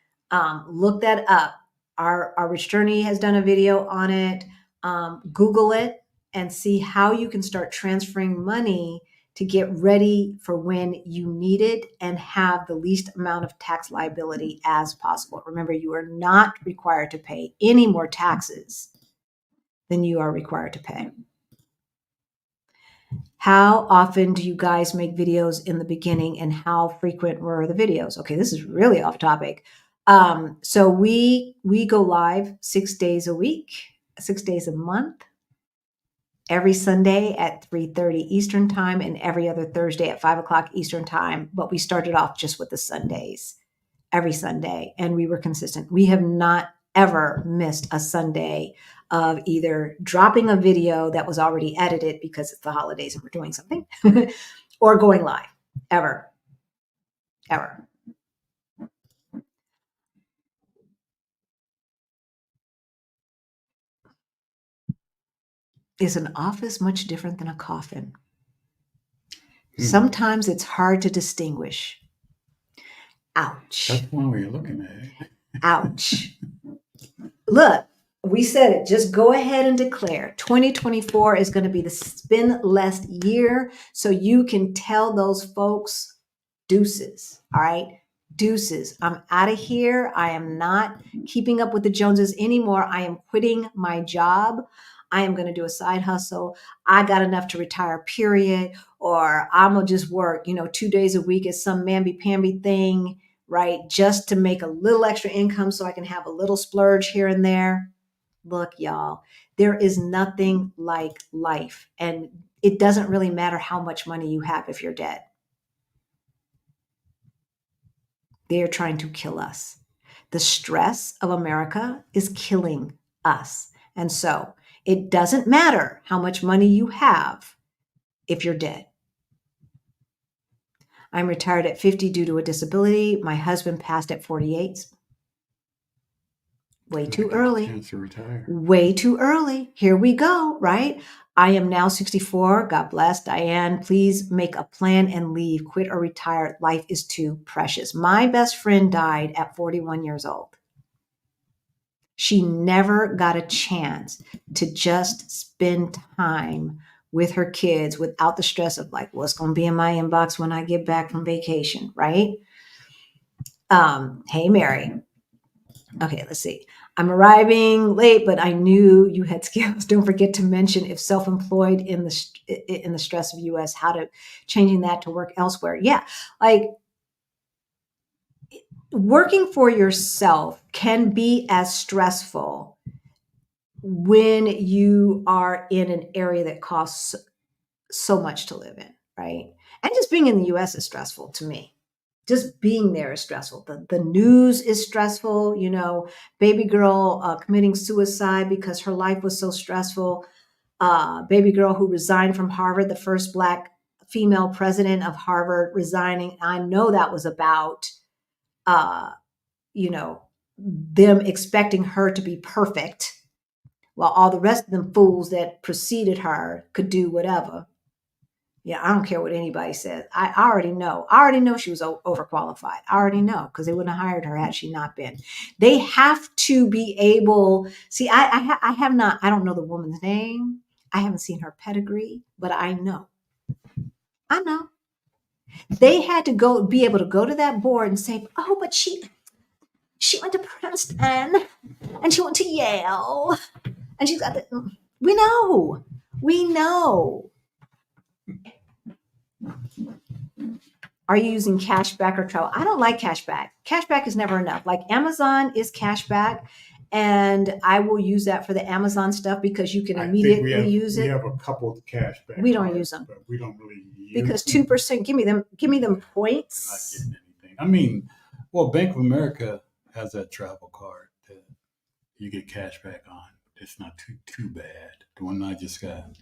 Look that up. Our rich journey has done a video on it. Google it and see how you can start transferring money to get ready for when you need it and have the least amount of tax liability as possible. Remember, you are not required to pay any more taxes than you are required to pay. How often do you guys make videos in the beginning and how frequent were the videos? Okay, this is really off topic. So we go live 6 days a week, 6 days a month, every Sunday at 3:30 Eastern time and every other Thursday at 5 o'clock Eastern time. But we started off just with the Sundays, every Sunday, and we were consistent. We have not ever missed a Sunday of either dropping a video that was already edited because it's the holidays and we're doing something or going live, ever. Is an office much different than a coffin? Sometimes it's hard to distinguish. Ouch. That's one way you're looking at it. Ouch. Look, we said it. Just go ahead and declare 2024 is going to be the spend less year so you can tell those folks deuces. All right. Deuces. I'm out of here. I am not keeping up with the Joneses anymore. I am quitting my job. I am going to do a side hustle. I got enough to retire, period. Or I'm going to just work, 2 days a week at some mamby-pamby thing, right? Just to make a little extra income so I can have a little splurge here and there. Look, y'all, there is nothing like life. And it doesn't really matter how much money you have if you're dead. They're trying to kill us. The stress of America is killing us. And so it doesn't matter how much money you have if you're dead. I'm retired at 50 due to a disability. My husband passed at 48. Way And I too got a early. chance to retire. Way too early. Here we go, right? I am now 64. God bless. Diane, please make a plan and leave. Quit or retire. Life is too precious. My best friend died at 41 years old. She never got a chance to just spend time with her kids without the stress of like, what's going to be in my inbox when I get back from vacation, right? Hey, Mary. Okay, let's see. I'm arriving late, but I knew you had skills. Don't forget to mention if self-employed in the stress of US, how to changing that to work elsewhere. Yeah, like working for yourself can be as stressful when you are in an area that costs so much to live in, right? And just being in the US is stressful to me. Just being there is stressful. The news is stressful, baby girl committing suicide because her life was so stressful. Baby girl who resigned from Harvard, the first Black female president of Harvard resigning. I know that was about, uh, them expecting her to be perfect while all the rest of them fools that preceded her could do whatever. Yeah, I don't care what anybody says. I already know. I already know she was overqualified. I already know because they wouldn't have hired her had she not been. They have to be able. See, I have not. I don't know the woman's name. I haven't seen her pedigree, but I know. I know. They had to be able to go to that board and say, "Oh, but she went to Princeton and she went to Yale and she's got the." We know. We know. Are you using cashback or travel? I don't like cashback. Cashback is never enough. Like Amazon is cashback, and I will use that for the Amazon stuff because you can immediately use it. We have a couple of cashback. We don't use them, but we don't really use because them. 2%. Give me them points. Not getting anything. I mean, well, Bank of America has that travel card that you get cashback on. It's not too bad. The one I just got.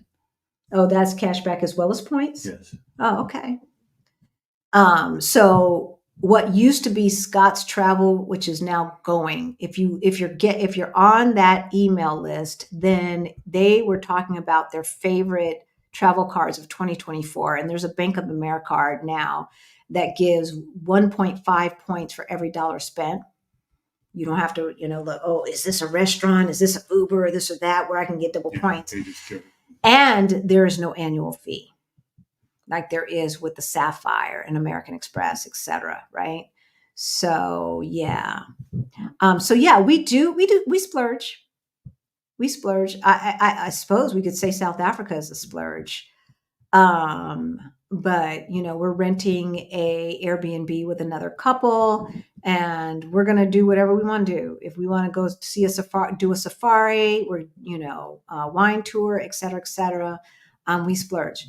Oh, that's cashback as well as points? Yes. Oh, okay. So what used to be Scott's Travel, which is now going, if you're on that email list, then they were talking about their favorite travel cards of 2024. And there's a Bank of America card now that gives 1.5 points for every dollar spent. You don't have to, look, oh, is this a restaurant? Is this an Uber or this or that where I can get double points? And there is no annual fee, like there is with the Sapphire and American Express, etc. Right? So yeah, we splurge. We splurge. I suppose we could say South Africa is a splurge, but we're renting a Airbnb with another couple, and we're gonna do whatever we want to do. If we want to go see a safari, do a safari, or wine tour, etc., etc. We splurge.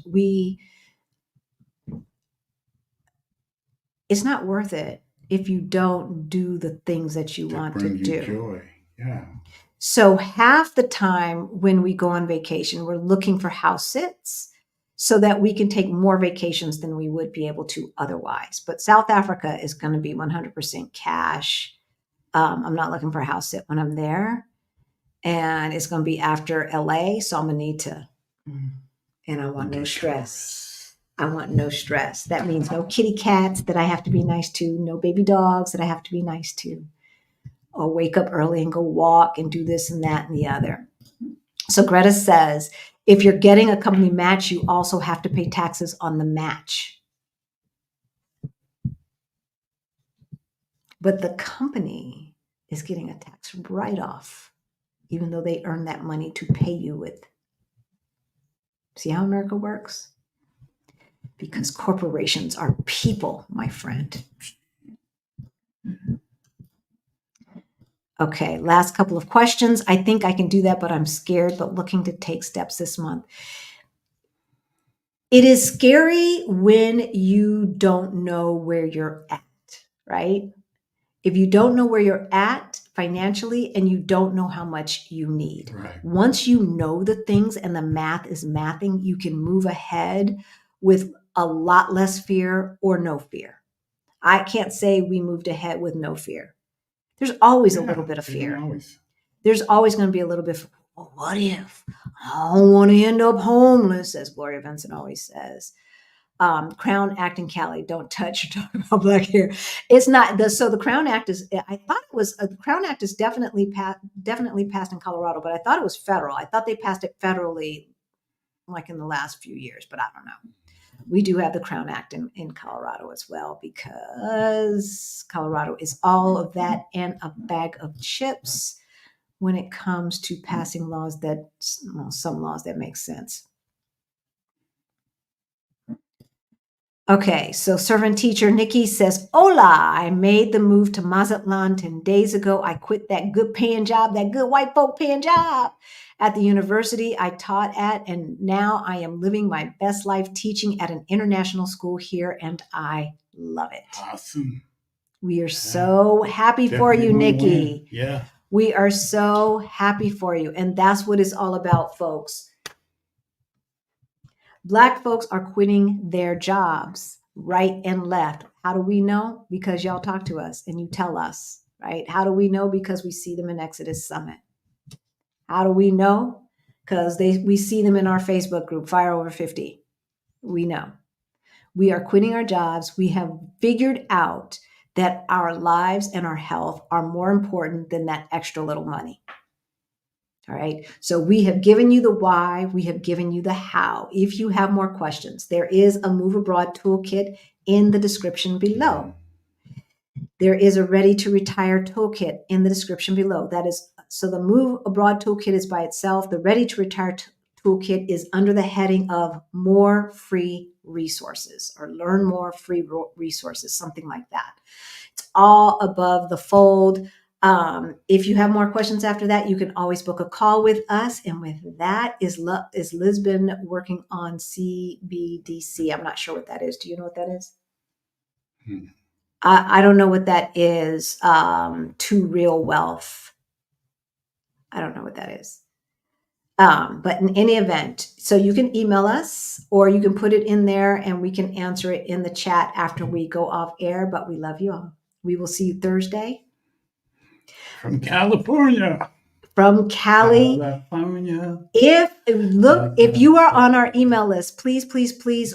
It's not worth it if you don't do the things that you want to do. Joy. Yeah. So half the time when we go on vacation, we're looking for house sits so that we can take more vacations than we would be able to otherwise. But South Africa is going to be 100% cash. I'm not looking for a house sit when I'm there. And it's going to be after LA. So I'm going to need to, and I want no stress. I want no stress. That means no kitty cats that I have to be nice to, no baby dogs that I have to be nice to, or wake up early and go walk and do this and that and the other. So Greta says, if you're getting a company match, you also have to pay taxes on the match. But the company is getting a tax write-off, even though they earn that money to pay you with. See how America works? Because corporations are people, my friend. Okay, last couple of questions. I think I can do that, but I'm scared, but looking to take steps this month. It is scary when you don't know where you're at, right? If you don't know where you're at financially and you don't know how much you need. Right. Once you know the things and the math is mathing, you can move ahead with a lot less fear or no fear. I can't say we moved ahead with no fear. There's always a little bit of fear. There's always going to be a little bit of, well, what if I don't want to end up homeless, as Gloria Vincent always says. Crown Act in Cali, don't touch or talk about black hair. It's not so the Crown Act is, I thought it was, the Crown Act is definitely passed in Colorado, but I thought it was federal. I thought they passed it federally like in the last few years, but I don't know. We do have the Crown Act in Colorado as well, because Colorado is all of that and a bag of chips when it comes to passing laws that, well, some laws that make sense. Okay, so servant teacher Nikki says, hola, I made the move to Mazatlan 10 days ago. I quit that good paying job, that good white folk paying job at the university I taught at, and now I am living my best life teaching at an international school here, and I love it. Awesome. We are so happy for you, Nikki. Yeah. We are so happy for you, and that's what it's all about, folks. Black folks are quitting their jobs right and left. How do we know? Because y'all talk to us and you tell us, right? How do we know? Because we see them in Exodus Summit. How do we know? Because we see them in our Facebook group, Fire Over 50. We know. We are quitting our jobs. We have figured out that our lives and our health are more important than that extra little money. All right. So we have given you the why. We have given you the how. If you have more questions, there is a Move Abroad toolkit in the description below. There is a Ready to Retire toolkit in the description below. That is, so the Move Abroad toolkit is by itself. The Ready to Retire toolkit is under the heading of more free resources, or learn more free resources, something like that. It's all above the fold. If you have more questions after that, you can always book a call with us. And with that, is Lisbon working on CBDC? I'm not sure what that is. Do you know what that is? I don't know what that is. To real wealth. I don't know what that is. But in any event, so you can email us or you can put it in there and we can answer it in the chat after we go off air. But we love you all. We will see you Thursday. From California. From Cali. California. If you are on our email list, please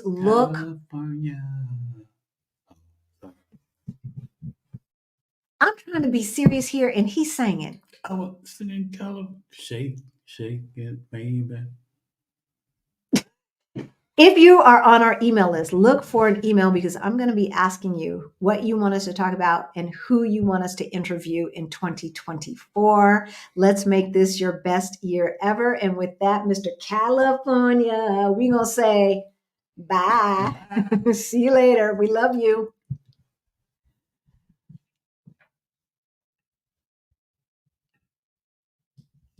look. California. I'm trying to be serious here, and he's singing. I was singing California. Shake it, baby. If you are on our email list, look for an email, because I'm going to be asking you what you want us to talk about and who you want us to interview in 2024. Let's make this your best year ever. And with that, Mr. California, we're going to say bye. See you later. We love you.